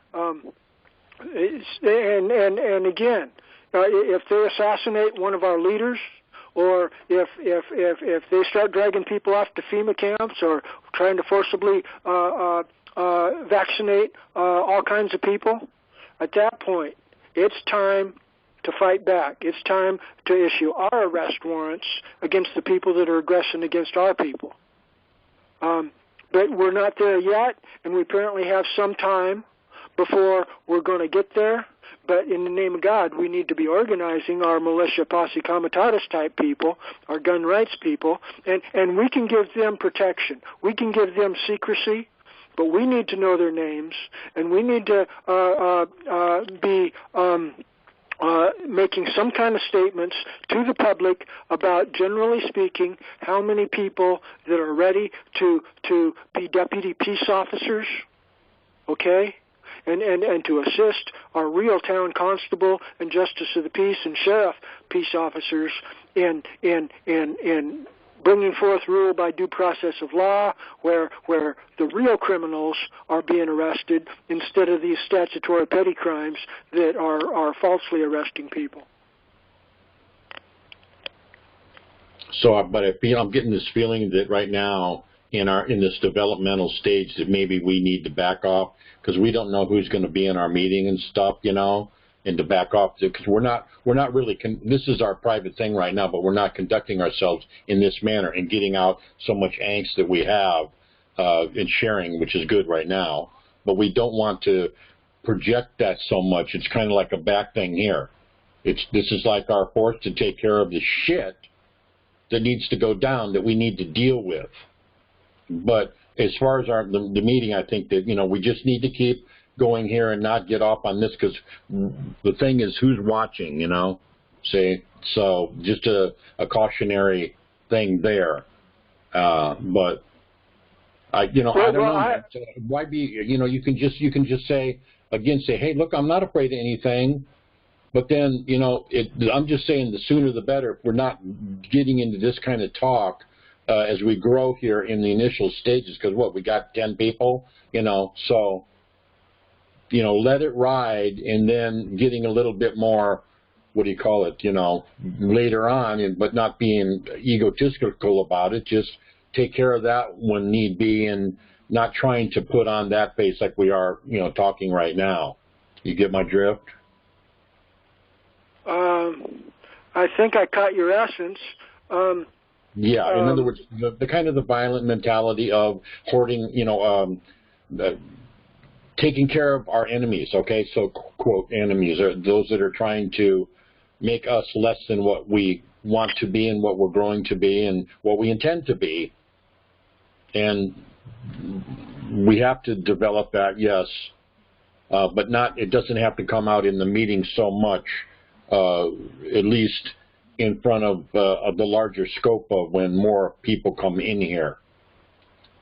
and again, if they assassinate one of our leaders, or if they start dragging people off to FEMA camps, or trying to forcibly vaccinate all kinds of people, at that point, it's time to fight back. It's time to issue our arrest warrants against the people that are aggressing against our people. But we're not there yet, and we apparently have some time before we're going to get there. But in the name of God, we need to be organizing our militia posse comitatus type people, our gun rights people, and we can give them protection. We can give them secrecy, but we need to know their names, and we need to be making some kind of statements to the public about, generally speaking, how many people that are ready to be deputy peace officers, okay? And to assist our real town constable and justice of the peace and sheriff peace officers in bringing forth rule by due process of law, where the real criminals are being arrested instead of these statutory petty crimes that are falsely arresting people. So, but I'm getting this feeling that right now in this developmental stage that maybe we need to back off because we don't know who's going to be in our meeting and stuff, and to back off because we're not really this is our private thing right now, but we're not conducting ourselves in this manner and getting out so much angst that we have and sharing, which is good right now. But we don't want to project that so much. It's kind of like a back thing here. This is like our force to take care of the shit that needs to go down that we need to deal with. But as far as the meeting, I think that, we just need to keep going here and not get off on this because the thing is who's watching, See, so just a cautionary thing there. But I don't know. Why be, you can just say, hey, look, I'm not afraid of anything. But then, I'm just saying the sooner the better if we're not getting into this kind of talk as we grow here in the initial stages, because we got 10 people, so, let it ride, and then getting a little bit more what do you call it, you know, later on, but not being egotistical about it. Just take care of that when need be, and not trying to put on that face like we are, you know, talking right now. You get my drift? I think I caught your essence. Yeah, in other words, the kind of the violent mentality of hoarding, you know, taking care of our enemies, okay? So, quote, enemies are those that are trying to make us less than what we want to be and what we're growing to be and what we intend to be. And we have to develop that, yes, but not, it doesn't have to come out in the meeting so much, at least in front of the larger scope of when more people come in here.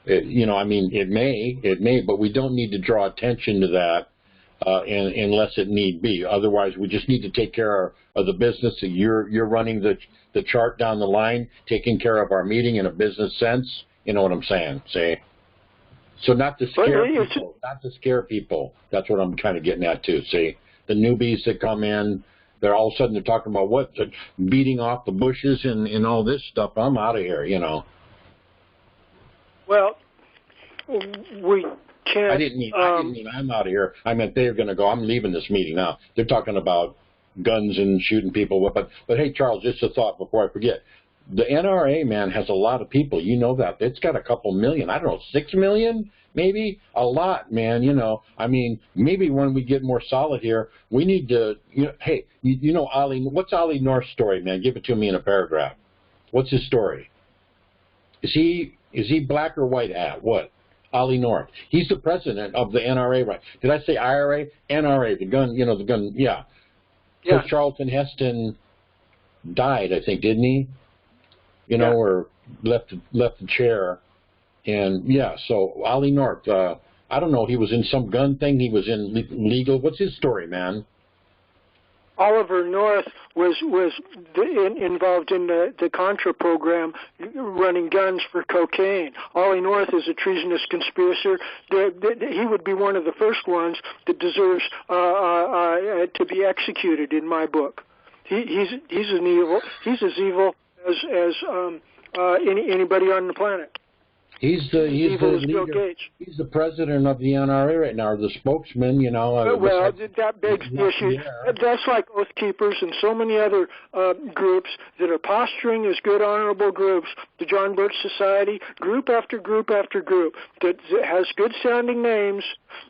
You know, I mean, it may, but we don't need to draw attention to that unless it need be. Otherwise, we just need to take care of the business. You're running the chart down the line, taking care of our meeting in a business sense. You know what I'm saying? See? So not to scare people. That's what I'm kind of getting at too. See, the newbies that come in, they're all of a sudden they're talking about what, beating off the bushes and all this stuff. I'm out of here. You know. Well, we can't. I didn't mean I'm out of here. I meant they're going to go. I'm leaving this meeting now. They're talking about guns and shooting people. But hey, Charles, just a thought before I forget. The NRA, man, has a lot of people. You know that. It's got a couple million. I don't know, 6 million, maybe? A lot, man. You know, I mean, maybe when we get more solid here, we need to, you know, hey, you know Ollie, what's Ollie North's story, man? Give it to me in a paragraph. What's his story? Is he black or white hat? What? Ollie North. He's the president of the NRA, right? Did I say IRA? NRA, the gun, you know, the gun, yeah. Yeah. So Charlton Heston died, I think, didn't he? You know, or left the chair, and yeah. So Ollie North, I don't know. He was in some gun thing. He was in legal. What's his story, man? Oliver North was involved in the Contra program, running guns for cocaine. Ollie North is a treasonous conspirator. He would be one of the first ones that deserves to be executed in my book. He's as evil as anybody on the planet. He's the leader. He's the president of the NRA right now, or the spokesman. You know. Well, that begs the issue. That's like Oath Keepers and so many other groups that are posturing as good, honorable groups. The John Birch Society, group after group after group that has good-sounding names.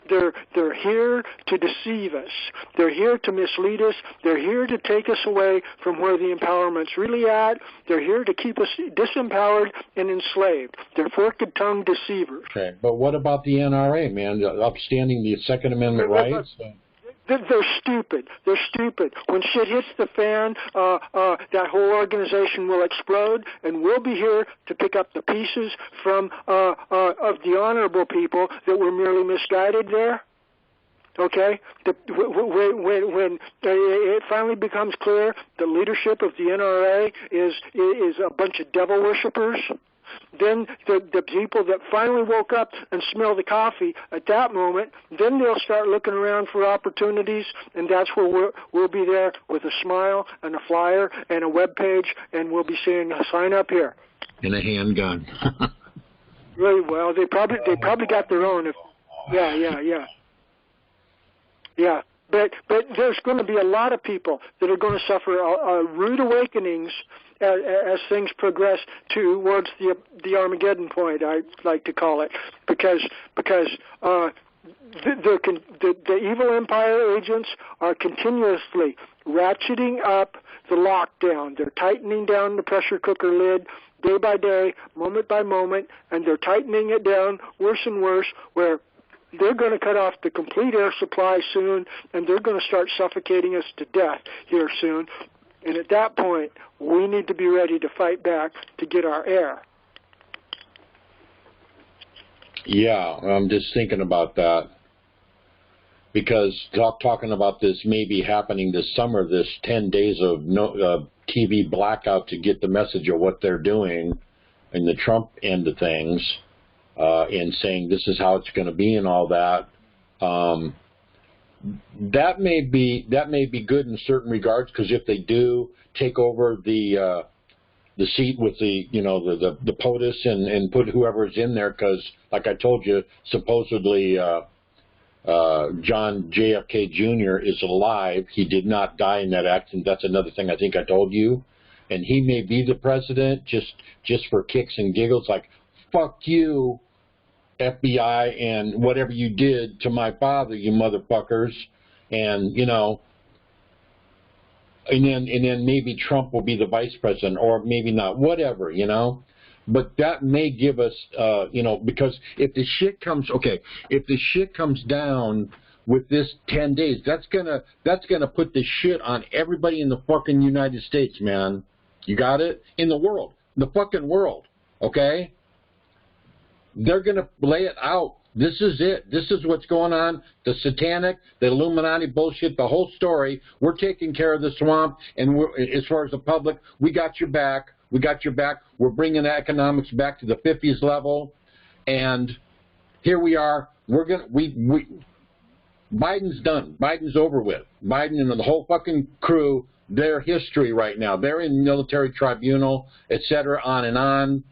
They're here to deceive us. They're here to mislead us. They're here to take us away from where the empowerment's really at. They're here to keep us disempowered and enslaved. They're forked-tongued deceivers. Okay, but what about the NRA, man? Upstanding the Second Amendment rights? They're stupid. They're stupid. When shit hits the fan, that whole organization will explode, and we'll be here to pick up the pieces from of the honorable people that were merely misguided there. Okay? When it finally becomes clear the leadership of the NRA is a bunch of devil worshippers, then the people that finally woke up and smell the coffee at that moment, then they'll start looking around for opportunities, and that's where we'll be there with a smile and a flyer and a web page, and we'll be saying, sign up here. And a handgun. Really well. They probably got their own. Yeah. But there's going to be a lot of people that are going to suffer rude awakenings as things progress towards the Armageddon point, I like to call it, because the evil empire agents are continuously ratcheting up the lockdown. They're tightening down the pressure cooker lid day by day, moment by moment, and they're tightening it down worse and worse, where they're going to cut off the complete air supply soon, and they're going to start suffocating us to death here soon. And at that point, we need to be ready to fight back to get our air. Yeah, I'm just thinking about that. Because talking about this maybe happening this summer, this 10 days of TV blackout to get the message of what they're doing in the Trump end of things, and saying this is how it's going to be and all that. that may be good in certain regards, because if they do take over the seat with the POTUS and put whoever's in there, because like I told you, supposedly John JFK Jr. is alive. He did not die in that accident. That's another thing I think I told you. And he may be the president just for kicks and giggles, like, fuck you, FBI, and whatever you did to my father, you motherfuckers. And, and then maybe Trump will be the vice president, or maybe not, whatever, But that may give us, because if the shit comes down with this 10 days, that's gonna put the shit on everybody in the fucking United States, man. You got it? In the world, the fucking world, okay? They're gonna lay it out. This is it. This is what's going on. The satanic, the Illuminati bullshit, the whole story. We're taking care of the swamp, and as far as the public, we got your back. We got your back. We're bringing the economics back to the 50s level, and here we are. Biden's done. Biden's over with. Biden and the whole fucking crew, their history right now. They're in military tribunal, etc., on and on.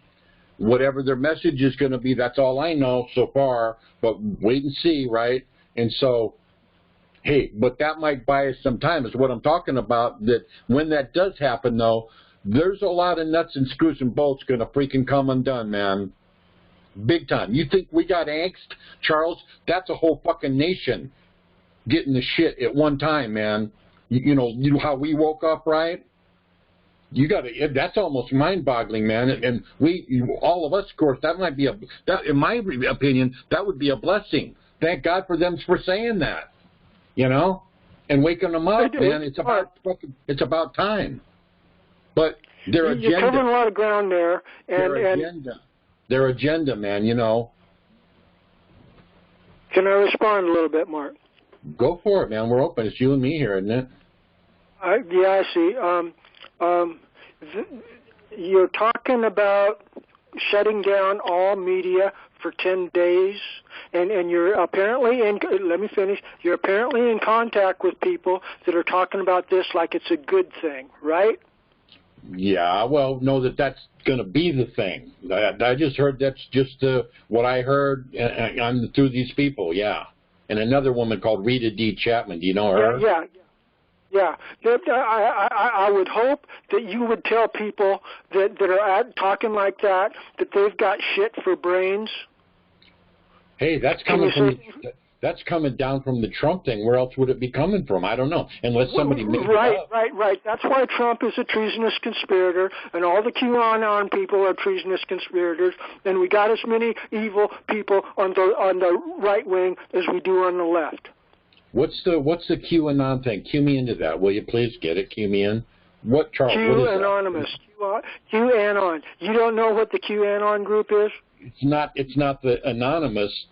Whatever their message is going to be, that's all I know so far, but wait and see, right? And so, hey, but that might buy us some time is what I'm talking about, that when that does happen, though, there's a lot of nuts and screws and bolts going to freaking come undone, man. Big time. You think we got angst, Charles? That's a whole fucking nation getting the shit at one time, man. You know how we woke up, right? That's almost mind-boggling, man. And all of us, of course, that might be in my opinion, that would be a blessing. Thank God for them for saying that, and waking them up, man. It's about time. But their agenda. You're covering a lot of ground there, their agenda, man. Can I respond a little bit, Mark? Go for it, man. We're open. It's you and me here, isn't it? Yeah, I see. You're talking about shutting down all media for 10 days, and you're apparently let me finish. You're apparently in contact with people that are talking about this like it's a good thing, right? Yeah, well, know that's going to be the thing. I just heard that's just what I heard through these people, yeah. And another woman called Rita D. Chapman. Do you know her? Yeah. I would hope that you would tell people that are talking like that they've got shit for brains. Hey, that's coming down from the Trump thing. Where else would it be coming from? I don't know. Unless somebody made it up. Right. That's why Trump is a treasonous conspirator, and all the QAnon people are treasonous conspirators, and we got as many evil people on the right wing as we do on the left. What's the QAnon thing? Cue me into that, will you please? Get it? Cue me in. What, Charles? QAnonymous. QAnon. You don't know what the QAnon group is? It's not the anonymous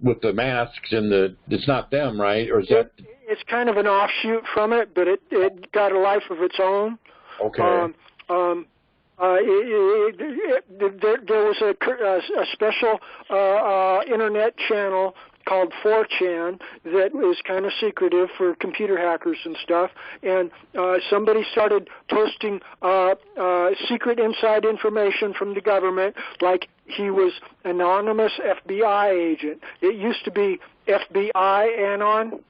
with the masks and it's not them, right? Or is that? It's kind of an offshoot from it, but it got a life of its own. Okay. There was a special internet channel called 4chan that was kind of secretive for computer hackers and stuff, and somebody started posting secret inside information from the government, like he was anonymous FBI agent. It used to be FBI Anon,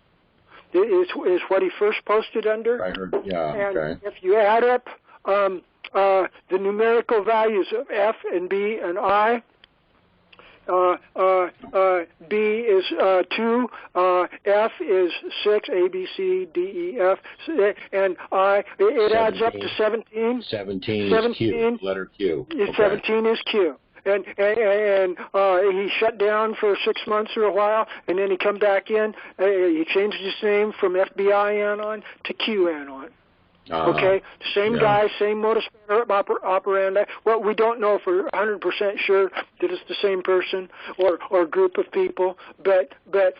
is what he first posted under. I heard, yeah, and okay. If you add up the numerical values of F and B and I, B is 2, F is 6, A, B, C, D, E, F, and I. It adds up to 17. 17 is Q, letter Q. Okay. 17 is Q. And he shut down for 6 months or a while, and then he come back in. He changed his name from FBI Anon to QAnon. Okay, same guy, same modus operandi. Well, we don't know for 100% sure that it's the same person or group of people, but the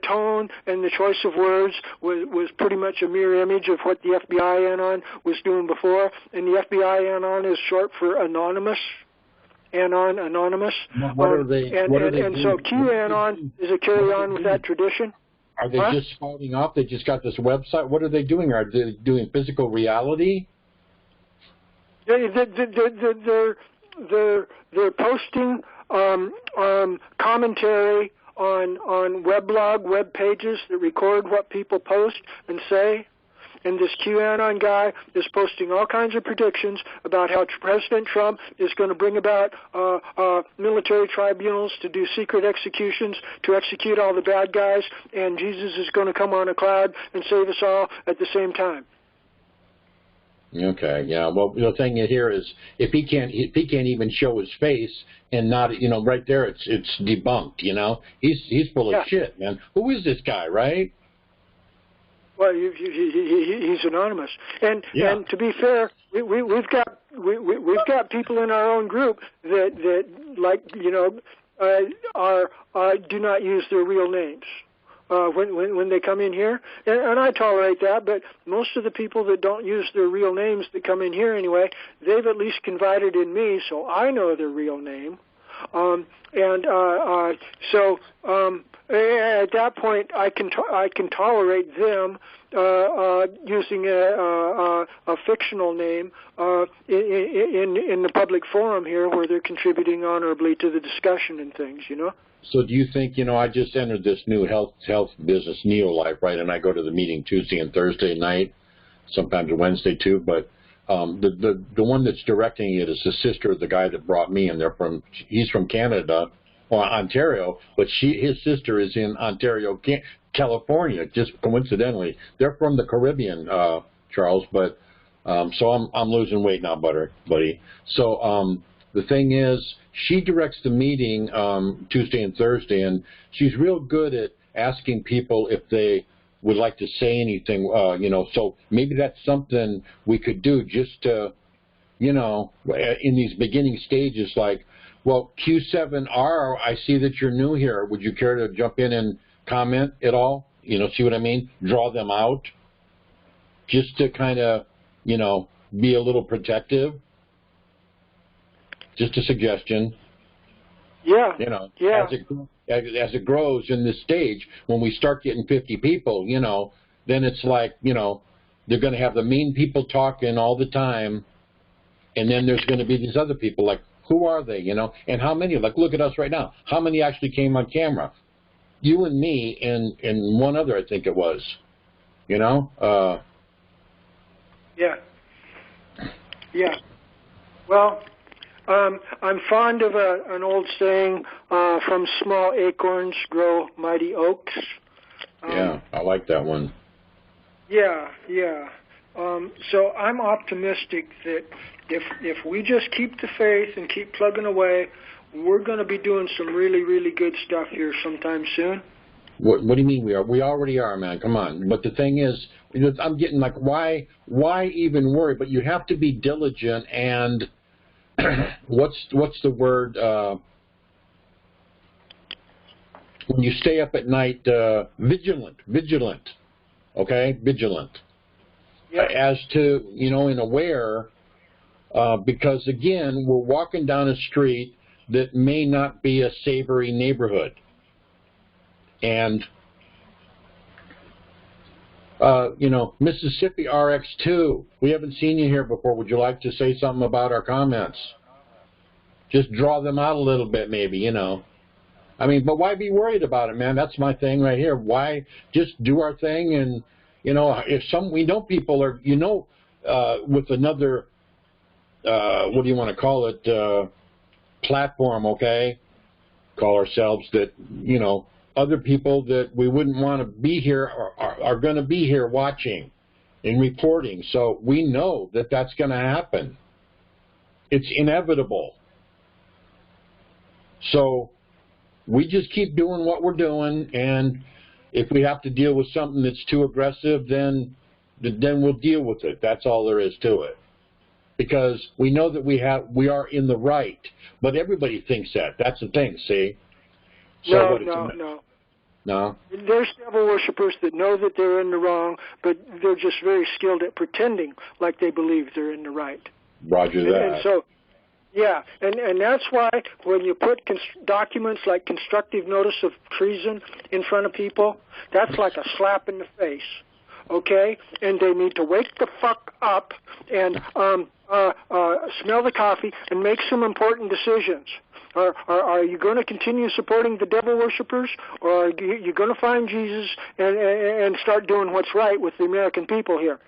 tone and the choice of words was pretty much a mirror image of what the FBI Anon was doing before. And the FBI Anon is short for anonymous. Anonymous. What are they? And so QAnon is a carry on with that tradition. Are they just spouting off? They just got this website. What are they doing? Are they doing physical reality? They're posting commentary on weblog, web pages that record what people post and say. And this QAnon guy is posting all kinds of predictions about how President Trump is going to bring about military tribunals to do secret executions, to execute all the bad guys, and Jesus is going to come on a cloud and save us all at the same time. Okay, yeah. Well, the thing here is, if he can't even show his face and not, right there, it's debunked. He's full of shit, man. Who is this guy, right? Well, he's anonymous, and to be fair, we've got people in our own group that do not use their real names when they come in here, and I tolerate that. But most of the people that don't use their real names that come in here anyway, they've at least confided in me, so I know their real name, at that point, I can tolerate them using a fictional name in the public forum here, where they're contributing honorably to the discussion and things. So do you think, I just entered this new health business Neolife, right? And I go to the meeting Tuesday and Thursday night, sometimes Wednesday too. But the one that's directing it is the sister of the guy that brought me, and he's from Canada. Or Ontario, but his sister is in Ontario, California. Just coincidentally, they're from the Caribbean, Charles. But so I'm losing weight now, buddy. So the thing is, she directs the meeting Tuesday and Thursday, and she's real good at asking people if they would like to say anything. So maybe that's something we could do, just to, in these beginning stages, like. Well, Q7R, I see that you're new here. Would you care to jump in and comment at all? See what I mean? Draw them out, just to kind of, be a little protective. Just a suggestion. Yeah. As it grows in this stage, when we start getting 50 people, then it's like, they're going to have the mean people talking all the time, and then there's going to be these other people like, who are they, and how many? Like, look at us right now. How many actually came on camera? You and me and one other, I think it was, Yeah. Well, I'm fond of an old saying, from small acorns grow mighty oaks. Yeah, I like that one. Yeah. So I'm optimistic that if we just keep the faith and keep plugging away, we're going to be doing some really, really good stuff here sometime soon. What do you mean we are? We already are, man. Come on. But the thing is, I'm getting like, why even worry? But you have to be diligent and what's the word? When you stay up at night, vigilant. Okay, vigilant. Yeah. As to, and aware, because again, we're walking down a street that may not be a savory neighborhood. And, Mississippi RX2, we haven't seen you here before. Would you like to say something about our comments? Just draw them out a little bit, maybe, but why be worried about it, man? That's my thing right here. Why just do our thing? And, if we know people are, with another, what do you want to call it, platform, okay? Call ourselves that, other people that we wouldn't want to be here are going to be here watching and reporting. So we know that that's going to happen. It's inevitable. So we just keep doing what we're doing, and if we have to deal with something that's too aggressive, then we'll deal with it. That's all there is to it. Because we know that we are in the right, but everybody thinks that. That's the thing, see? So No? There's devil worshippers that know that they're in the wrong, but they're just very skilled at pretending like they believe they're in the right. Roger that. And so, Yeah, and that's why when you put documents like constructive notice of treason in front of people, that's like a slap in the face, okay? And they need to wake the fuck up and smell the coffee and make some important decisions. Are you going to continue supporting the devil worshippers, or are you going to find Jesus and start doing what's right with the American people here?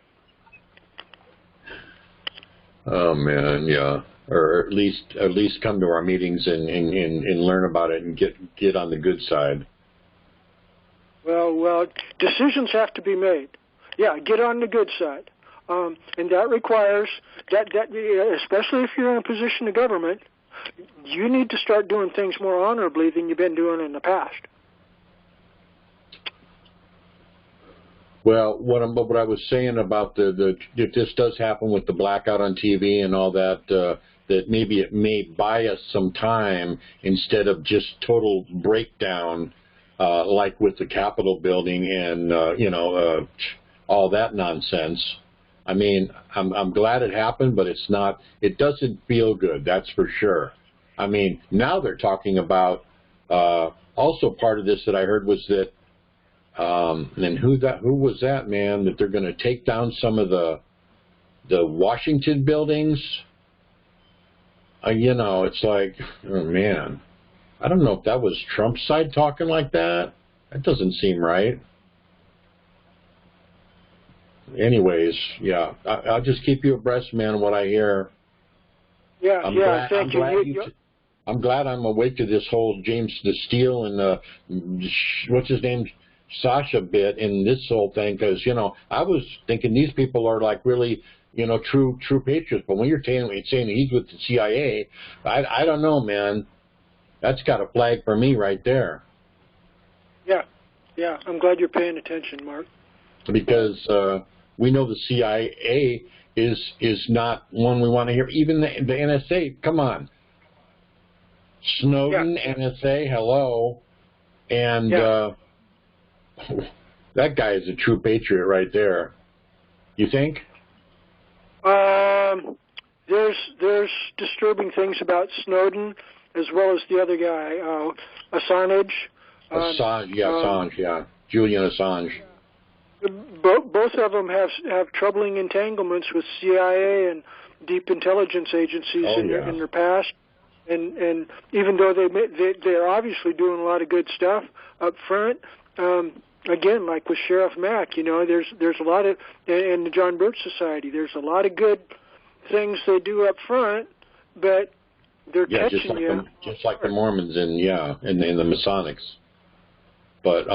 Oh man, yeah. Or at least come to our meetings and learn about it and get on the good side. Well, decisions have to be made. Yeah, get on the good side, and that requires that especially if you're in a position of government, you need to start doing things more honorably than you've been doing in the past. Well, what I was saying about if this does happen with the blackout on TV and all that, that maybe it may buy us some time instead of just total breakdown, like with the Capitol building and all that nonsense. I mean, I'm glad it happened, but it doesn't feel good, that's for sure. I mean, now they're talking about also part of this that I heard was that and who was that, man, that they're going to take down some of the Washington buildings. It's like, oh man, I don't know if that was Trump's side talking like that. That doesn't seem right. Anyways, yeah, I'll just keep you abreast, man, of what I hear. Yeah, thank you. I'm glad I'm awake to this whole James the Steele and what's his name, Sasha bit in this whole thing, because I was thinking these people are like really true patriots, but when you're saying he's with the CIA, I don't know, man. That's got a flag for me right there. Yeah, I'm glad you're paying attention, Mark. Because we know the CIA is not one we want to hear. Even the NSA, come on. Snowden, yeah. NSA, hello. And that guy is a true patriot right there. You think? There's disturbing things about Snowden as well as the other guy, Assange. Assange, Julian Assange. Both of them have troubling entanglements with CIA and deep intelligence agencies in their past, and even though they're obviously doing a lot of good stuff up front. Again, like with Sheriff Mack, there's a lot of, and the John Birch Society, there's a lot of good things they do up front, but they're catching you. Just like the Mormons and the Masonics. But